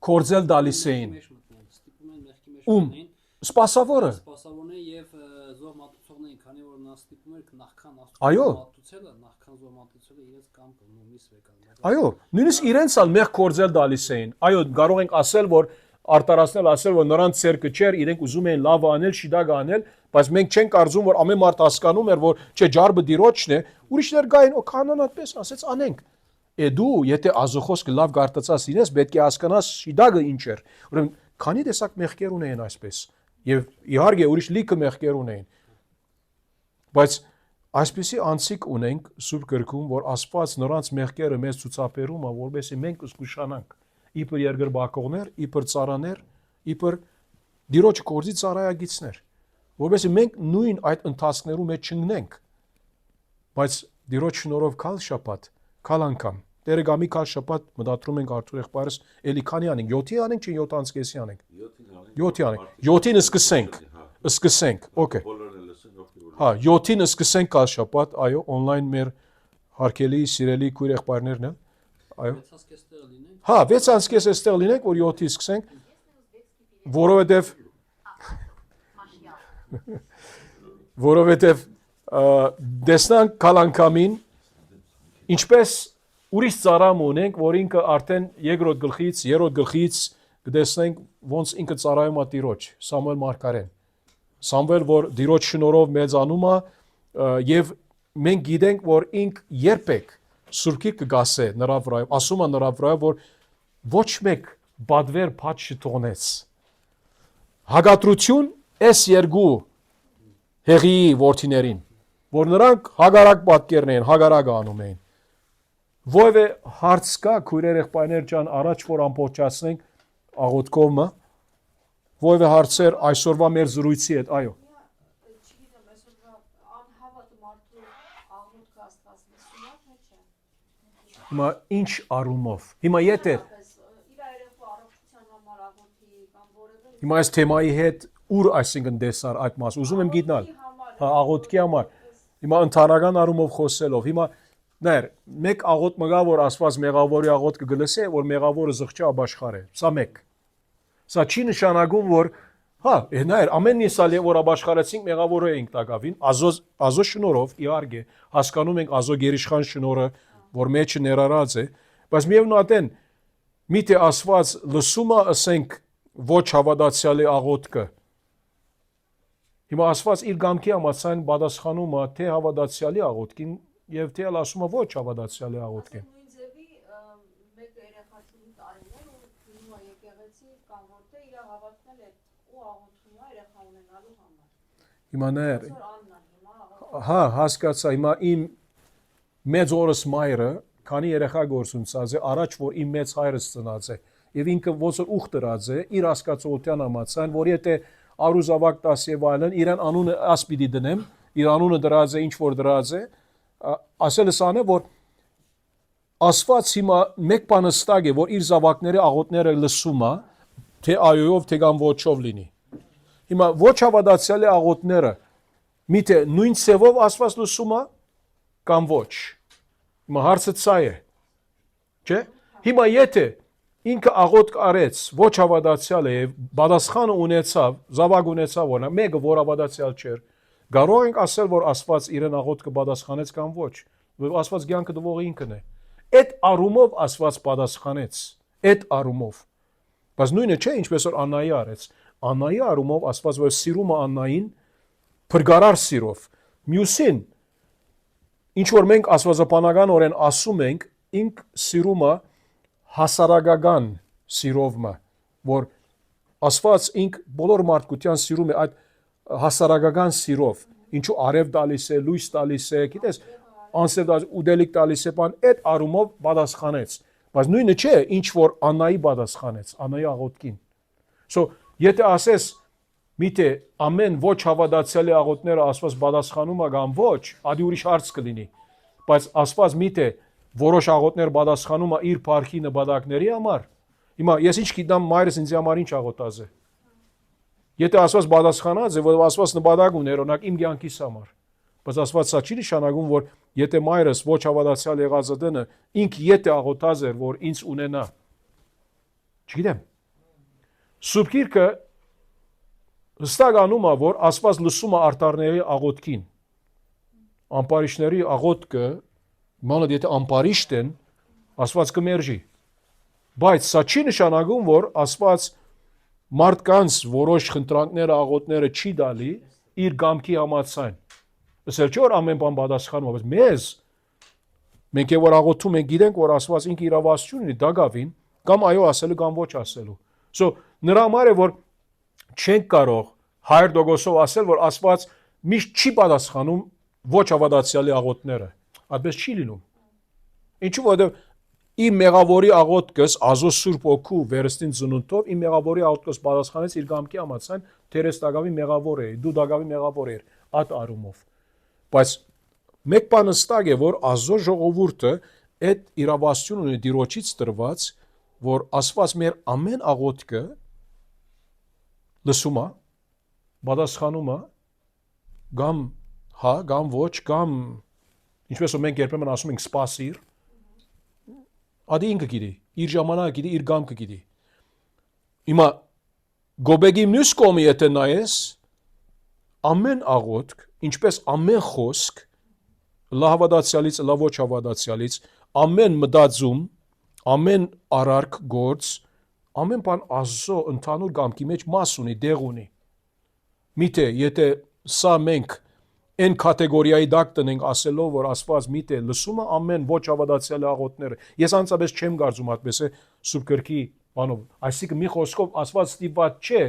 կորձել դալիս էին։ Ում սպասավորը։ Սպասավորները եւ զոհմատուցողներին, քանի որ նա ստիպում էր նախքան Այո։ մատուցելը, նախքան զոհմատուցելը իրենց կամքը նույնիսկ վեկան։ Այո, նույնիսկ իրենց ալ մեղ կորձել դալիս էին։ Այո, կարող ենք ասել, որ արտարացնել ասել, որ նրանց ցերկը չէր, իրենք ուզում էին լավ անել, շիդագ անել, բայց մենք չենք կարծում, որ ամեն մարդ հասկանում էր, որ չէ, ջարբը Տիրոջն է, ուրիշներ գային, օ քանան այդպես ասեց, անենք։ Դու, եթե ազոխոսքը լավ գարտացած լինես, պետք է հասկանաս շիդագը ինչ էր։ Ուրեմն քանի տեսակ մեղքեր ունեին այսպես, եւ իհարկե ուրիշ լիքը մեղքեր ունեին։ Բայց այսպեսի անցիկ ունենք Սուրբ Գրքում, որ Աստված նրանց մեղքերը մեզ ցուցաբերում է, որովհետեւ մենք զգուշանանք։ Իբր երկրբակողներ, իբր ծառաներ, իբր Տիրոջ կորձի ծառայագիցներ, որովհետեւ մենք նույն այդ ընթացքներում մեջ չընկնենք։ Բայց Տիրոջ շնորհով քալ շաբաթ, քալ անգամ, Տերը գամի քալ շաբաթ մտածում ենք Արթուր եղբայրս, էլի քանի անենք, 7-ի անենք, չէ 7-ից անենք։ 7-ի անենք։ 7-ին սկսենք, օքեյ։ Հա, 7-ին սկսենք քալ շաբաթ, այո, on-line մեր հարգելի սիրելի քույր եղբայրներն են։ Այո։ Հա, 6:30 էստեղ լինենք, որ 7-ի սկսենք, որովհետև դեսնանք քալ անգամին, ինչպես ուրիշ ծառամ ունենք, որ ինքը արդեն երկրորդ գլխից, երրորդ գլխից կտեսնենք ոնց ինքը ծառայում է Տիրոջ, Սամուել մարգարեն։ Սամուել, որ Տիրոջ շնորհով մեծանում է, եւ մենք գիտենք, որ ինք երբեք Սուրբ Գիրքը կգասե նրա վրայով, ասում է նրա վրայով, որ ոչ մեկ բադվեր փաչ չթողնեց։ Հագատրություն այս երկու հեղի որդիներին, որ նրանք հագարակ պատկերն էին, հագարակ անում էին։ Ովը հարց կա քույրեր եղբայրներ ջան, առաջ որ ամբողջացնենք աղոթքովը, ովը հարցեր այսօրվա մեր զրույցի հետ, այո։ Չգիտեմ, այսօրվա անհավատ մարդու աղոթքը Աստված լսում է, թե չէ։ Հիմա ինչ առումով։ Հիմա եթե իր երեխու առողջության համար աղոթի կամ որևէ հիմա այս թեմայի հետ ուր այսինքն դեսար այդ մասը, ուզում եմ գիտնալ։ Հա, աղոթքի համար։ Հիմա ընդհանրական առումով խոսելով, հիմա ներ, մեկ աղոթ մգա, որ Աստված մեղավորի աղոթքը գլսի, որ մեղավորը զղջա ապաշխարե։ Սա մեկ։ Սա չի նշանակում, որ հա, ներ, ամեն նիսալ որ ապաշխարեցինք մեղավորը ենք տակավին, ազո շնորհով իհարկե հասկանում ենք ազո գերիշխան շնորհը, որ մեջը ներառած է, բայց միևնույն միթե Աստված լսում է, ասենք, ոչ հավատացյալի աղոթքը։ Հիմա Աստված իր գամքի համաձայն պատասխանում է թե հավատացյալի աղոթքին եւ թե ասում է ոչ հավատացյալի աղոթքին։ նույն ձևի մեկ երեխա ունի տարիներ ու գնում է եկեղեցի կամ որտե իր հավատքն է ու աղոթում է երեխա ունենալու համար։ Հիմա ներ, Այսօր Աննան հիմա հա, հասկացա, հիմա իմ մեծ օրս մայրը, քանի երեխա գործունեած է, առաջ որ իմ մեծ հայրս ծնած է, եւ ինքը ոնց որ ուխ դրած է, իր հասկացողության համաձայն, որ եթե արուզավակ 10 եւ այլն, իրան անունը ասպիդի դնեմ, իր անունը դրած է, ինչ որ դրած է, ասելս անը, որ Աստված հիմա մեկ բան հստակ է, որ իր զավակների աղոթները լսում է, թե այոյով, թե կամ ոչով լինի։ Հիմա ոչ հավատացյալի աղոթները միթե նույն ցևով Աստված լսում է կամ ոչ։ Հիմա հարցը սա է։ Չէ՞։ Հիմա եթե ինքը աղոթք արեց, ոչ հավատացյալ է եւ պատասխանը ունեցավ, զավակ ունեցավ, որ մեկը որ հավատացյալ չէր, կարող ենք ասել, որ Աստված իրեն աղոթքը պատասխանեց կամ ոչ, որ Աստված կյանքը տվողը ինքն է։ Այդ առումով Աստված պատասխանեց, այդ առումով։ Բայց նույնը չէ, ինչպես որ Աննայի արեց։ Աննայի առումով ասված որ սիրում է Աննային փրկարար սիրով։ Մյուսին ինչ որ մենք աստվածաբանականորեն ասում ենք, ինք սիրում է հասարակական սիրովը, որ Աստված ինք բոլոր մարդկության սիրում է այդ հասարակական սիրով, ինչու արև տալիս է, լույս տալիս է, գիտես, անսև ուդելիք տալիս է, բան այդ առումով պատասխանեց, բայց նույնը չէ, ինչ որ Աննայի պատասխանեց, Աննայի աղոթքին։ So, եթե ասես, միթե ամեն ոչ հավատացյալի աղոթները Աստված պատասխանում է կամ ոչ, ադի ուրիշ հարց կլինի, բայց Աստված միթե որոշ աղոթներ պատասխանում է իր փառքի նպատակների համար։ Հիմա ես ինչ գիտեմ մայրս ինձ համար ինչ աղոթած է։ Եթե Աստված պատասխանած է, որ Աստված նպատակ ուներ, օրինակ իմ կյանքիս համար, բայց Աստված սա չի նշանակում, որ եթե մայրս ոչ հավատացյալ եղած դնը, ինք եթե աղոթած էր, որ ինձ ունենա։ Չգիտեմ։ Սուրբ Գիրքը հստակ անում է, որ Աստված լսում է արտարների աղոթքին։ Ամպարիշների աղոթքը, մանավանդ եթե ամպարիշտ են, Աստված կմերժի։ Բայց սա չի նշանակում, որ Աստված մարդկանց որոշ խնդրանքները, աղոթները չի տալի իր կամքի համաձայն։ Ասել չէ որ ամեն բան պատասխանում է, բայց մեզ մենք որ աղոթում ենք, գիտենք որ Աստված ինքը իրավասություն ունի դակավին, կամ այո ասելու կամ ոչ ասելու։ So նրա համար է որ չենք կարող 100% ասել, որ Աստված միշտ չի պատասխանում ոչ հավատացյալի աղոթները։ Այդպես չի լինում։ Ինչու որովհետև իմ մեղավորի աղոթքս Ազո Սուրբ Օգու վերստին ծնունդով իմ մեղավորի աղոթքս պատասխանեց իր կամքի համաձայն, թերես դակավի մեղավոր է, դու դակավի մեղավոր ես, այդ առումով։ Բայց մեկ բան հստակ է, որ Ազո ժողովուրդը այդ իրավասություն ունի Տիրոջից տրված, որ Աստված մեր ամեն աղոթքը լսում է, պատասխանում է, կամ հա, կամ ոչ, կամ ինչպես որ մենք երբեմն ասում ենք սպասիր, ադի ինքը գիտի, իր ժամանակը գիտի, իր կամքը գիտի։ Հիմա գոբեգի մյուս կողմը եթե նայես, ամեն աղոթք, ինչպես ամեն խոսք, լավադացյալից, լավ ոչ հավատացյալից, ամեն մտածում, ամեն արարք գործ, ամեն բան Աստծո ընդհանուր կամքի մեջ մաս ունի, դեղ ունի։ Միթե եթե սա մենք այն կատեգորիայի դակ տնենք ասելով, որ Աստված միթե լսում է ամեն ոչ հավատացյալի աղոթները։ Ես անցապես չեմ կարծում այդպես է Սուրբ Գրքի բանով։ Այսինքն մի խոսքով Աստված ստիպված չէ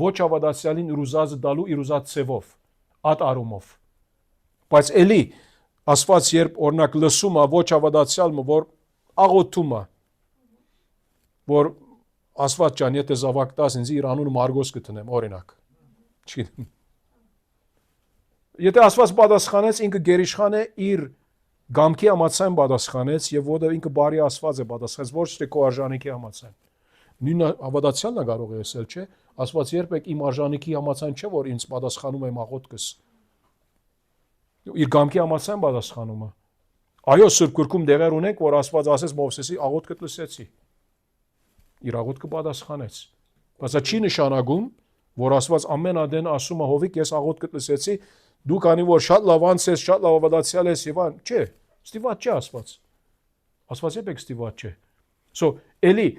ոչ հավատացյալին իր ուզածը տալու իր ուզած ցևով, այդ առումով։ Բայց էլի Աստված երբ օրինակ լսում է ոչ հավատացյալը, որ աղոթում է, որ Աստված ջան, եթե զավակ տաս ինձ իր անունը Մարգոս կտնեմ, օրինակ։ Չգիտեմ։ Եթե Աստված պատասխանեց, ինքը գերիշխան է իր գամքի համաձայն պատասխանեց եւ որտեղ ինքը բարի Աստված է պատասխանեց, ոչ թե քո արժանիքի համաձայն։ Նույն հավատացյալն է կարող է ասել, չէ՞։ Աստված երբեք իմ արժանիքի համաձայն չէ, որ ինձ պատասխանում է աղոթքս։ Իր գամքի համաձայն պատասխանում է։ Այո, Սուրբ Գրքում դեղեր ունենք, որ Աստված ասեց Մովսեսի աղոթքը լսեցի։ Իր աղոթքը պատասխանեց։ Բայց դա չի նշանակում, որ Աստված ամեն ադեն ասում է հովիկ ես աղոթքը լսեցի, դու կանի որ շատ լավ անցես, շատ լավ հավատացյալ ես եւ այն, չէ, ստիպված չէ Աստված։ Աստված երբեք ստիպված չէ։ So, էլի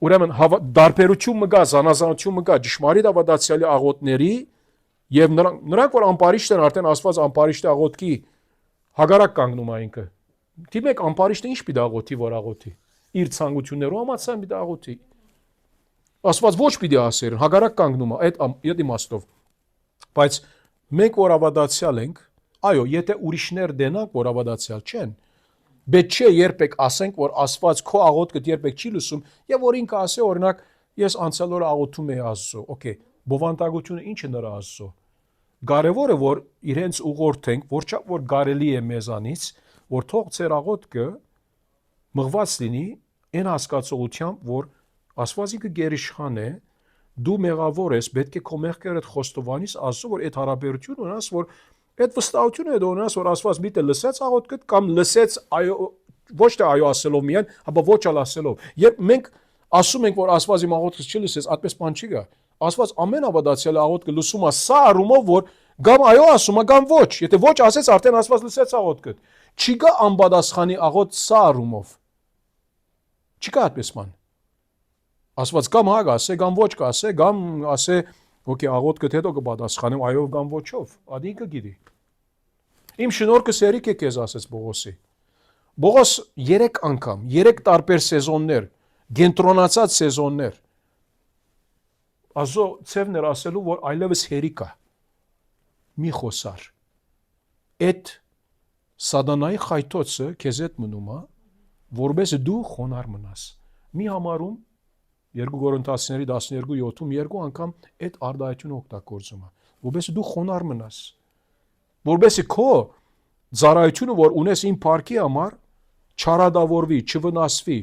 ուրեմն դարբերություն մգա, զանազանություն մգա ճշմարիտ հավատացյալի աղոթների եւ նրանք որ ամպարիշտ են, արդեն Աստված ամպարիշտի աղոթքի հագարակ կանգնում է ինքը։ Դիմեք ամպարիշտը ինչ պիտի աղոթի, որ աղոթի։ Իր ցանկություններով համաձայն պիտի աղոթի։ Աստված ոչ պիտի ասեր, հագարակ կանգնում է այդ իմաստով։ Բայց մենք որ հավատացյալ ենք, այո, եթե ուրիշներ դենանք, որ հավատացյալ չեն, պետք չէ երբեք ասենք, որ Աստված քո աղոթքը երբեք չի լսում, եւ որ ինքը ասի, օրինակ, ես անցյալ օրը աղոթում եի Աստծո, օքեյ, բովանդակությունը ինչ է նրա Աստծո։ Կարևորը որ իրենց ուղղորդենք, որչափ որ կարելի է մեզանից, որ թող ծեր աղոթքը մղված լինի այն հասկացողությամբ, որ Աստված ինքը գերիշխան է, դու մեղավոր ես, պետք է քո մեղքերդ խոստովանես Աստծո, որ այդ հարաբերությունը ունենաս, որ այդ վստահությունը ունենաս, որ Աստված միտը լսեց աղոթքդ կամ լսեց այո, ոչ թե այո ասելով միայն, հապա ոչ ալ ասելով։ Երբ մենք ասում ենք, որ Աստված իմ աղոթքս չի լսեց, այդպես բան չի գա։ Աստված ամեն հավատացյալ աղոթքը լսում է սա առումով, որ կամ այո ասում է, կամ ոչ։ Եթե ոչ ասեց, արդեն Աստված լսեց աղոթքդ։ Չի գա անպատասխանի աղոթ սա առումով։ Չի գա այդպես բան։ Աստված կամ հա կասե, կամ ոչ կասե, կամ ասե Ոգի աղոթքը հետո կպատասխանեմ այով կամ ոչով, ադի կգիտի։ Իմ շնորհքս երիկ է քեզ ասեց Բողոսի։ Բողոս 3 անգամ, 3 տարբեր սեզոններ, կենտրոնացած սեզոններ Ազո ցևներ ասելու, որ այլևս հերիք է։ Մի խոսար։ Այդ սատանայի խայթոցը քեզ հետ մնում է, որպես դու խոնար մնաս։ Մի համարում 2 Կորինթացիների 12:7-ում 2 անգամ այդ արդայությունը օգտագործում է, որպես դու խոնար մնաս։ Որպես քո ծառայությունը, որ ունես իմ փառքի համար, չարադավորվի, չվնասվի,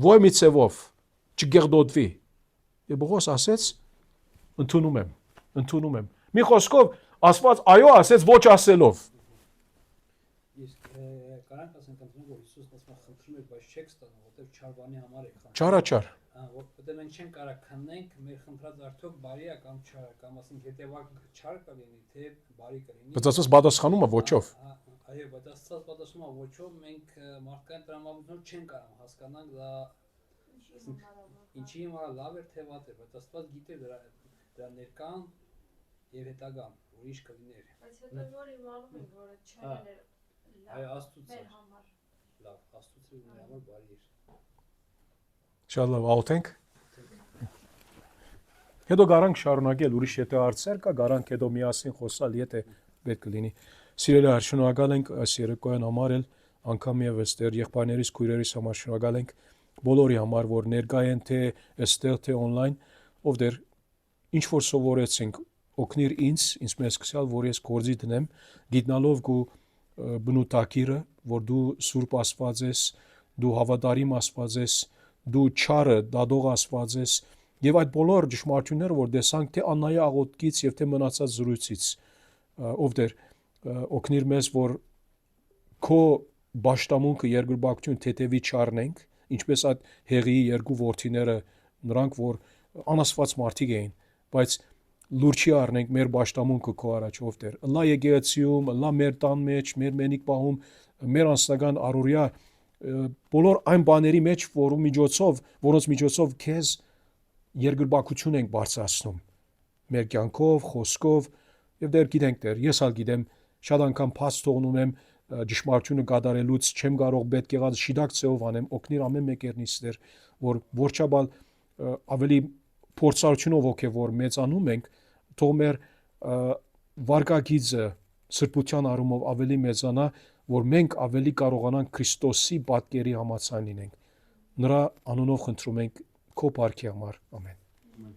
ոյ մի ցևով, չգեղդոտվի։ Եվ Բողոս ասեց, ընդունում եմ։ Մի խոսքով Աստված այո ասեց ոչ ասելով։ Իսկ կարանք ասենք ընդունում որ Հիսուսն ասում խնդրում եք, բայց չեք ստանում, որտեղ չարվանի համար եք խնդրում։ Չարաչար։ Որտեղ մենք չենք կարող քննենք մեր խնդրած արդյոք բարի է կամ չար, կամ ասենք հետևակ չար կլինի, թե բարի կլինի։ Բայց Աստված պատասխանում է ոչով։ Այո, բայց Աստված պատասխանում է ոչով, մենք մարդկային տրամաբանություն չենք կարող հասկանանք դա ինչի համար լավ է թե վատ է, բայց Աստված գիտե դրա ներկան եւ հետագան, ուրիշ կլիներ։ Բայց հետո որ իմանում ենք, որ չարն է այո, Աստծո մեր համար։ լավ, Աստծո մեր համար բարի է։ Շատ լավ, աղոթենք։ Հետո գարանք շարունակել, ուրիշ եթե հարցեր կա, գարանք հետո միասին խոսալ, եթե պետք կլինի։ Սիրելի հայր, շնորհակալ ենք այս երեկոյան համար էլ անգամ եւս դեր եղբայրներիս, քույրերիս համար շնորհակալ ենք բոլորի համար, որ ներկա են թե այստեղ թե on-line, ով դեր ինչ որ սովորեցինք, օգնիր ինձ մեզ սկսյալ, որ ես գործի դնեմ, գիտնալով գու բնութակիրը, որ դու Սուրբ Աստված ես, դու հավատարիմ Աստված ես, դու չարը դադող Աստված ես, եւ այդ բոլոր ճշմարտությունները, որ տեսանք թե Աննայի աղոթքից եւ թե մնացած զրույցից, ով դեր օգնիր մեզ, որ քո բաշտամունքը երկրպագություն թեթևի չառնենք, ինչպես այդ հեղիի 2 որդիները, նրանք որ անաստված մարդիկ էին, բայց լուրջի առնենք մեր բաշտամունքը քո առաջ ով դեր։ Ըլլա եկեղեցիում, ըլլա մեր տան մեջ, մեր մենիկ պահում, մեր անձնական առօրյա բոլոր այն բաների մեջ, որոնց միջոցով քեզ երկրպագություն ենք բարձրացնում մեր կյանքով, խոսքով եւ դեր գիտենք դեր, ես ալ գիտեմ, շատ անգամ փաց թողնում եմ ճշմարտությունը կատարելուց չեմ կարող պետք եղած շիդակ ծեով անեմ, օգնիր ամեն մեկերնից դեր, որ որչաբալ ավելի փորձառությունով ոգևոր մեծանում ենք, թող մեր վարկագիծը սրբության առումով ավելի մեծանա, որ մենք ավելի կարողանանք Քրիստոսի պատկերի համաձայն լինենք։ Նրա անունով խնդրում ենք քո փառքի համար։ Ամեն։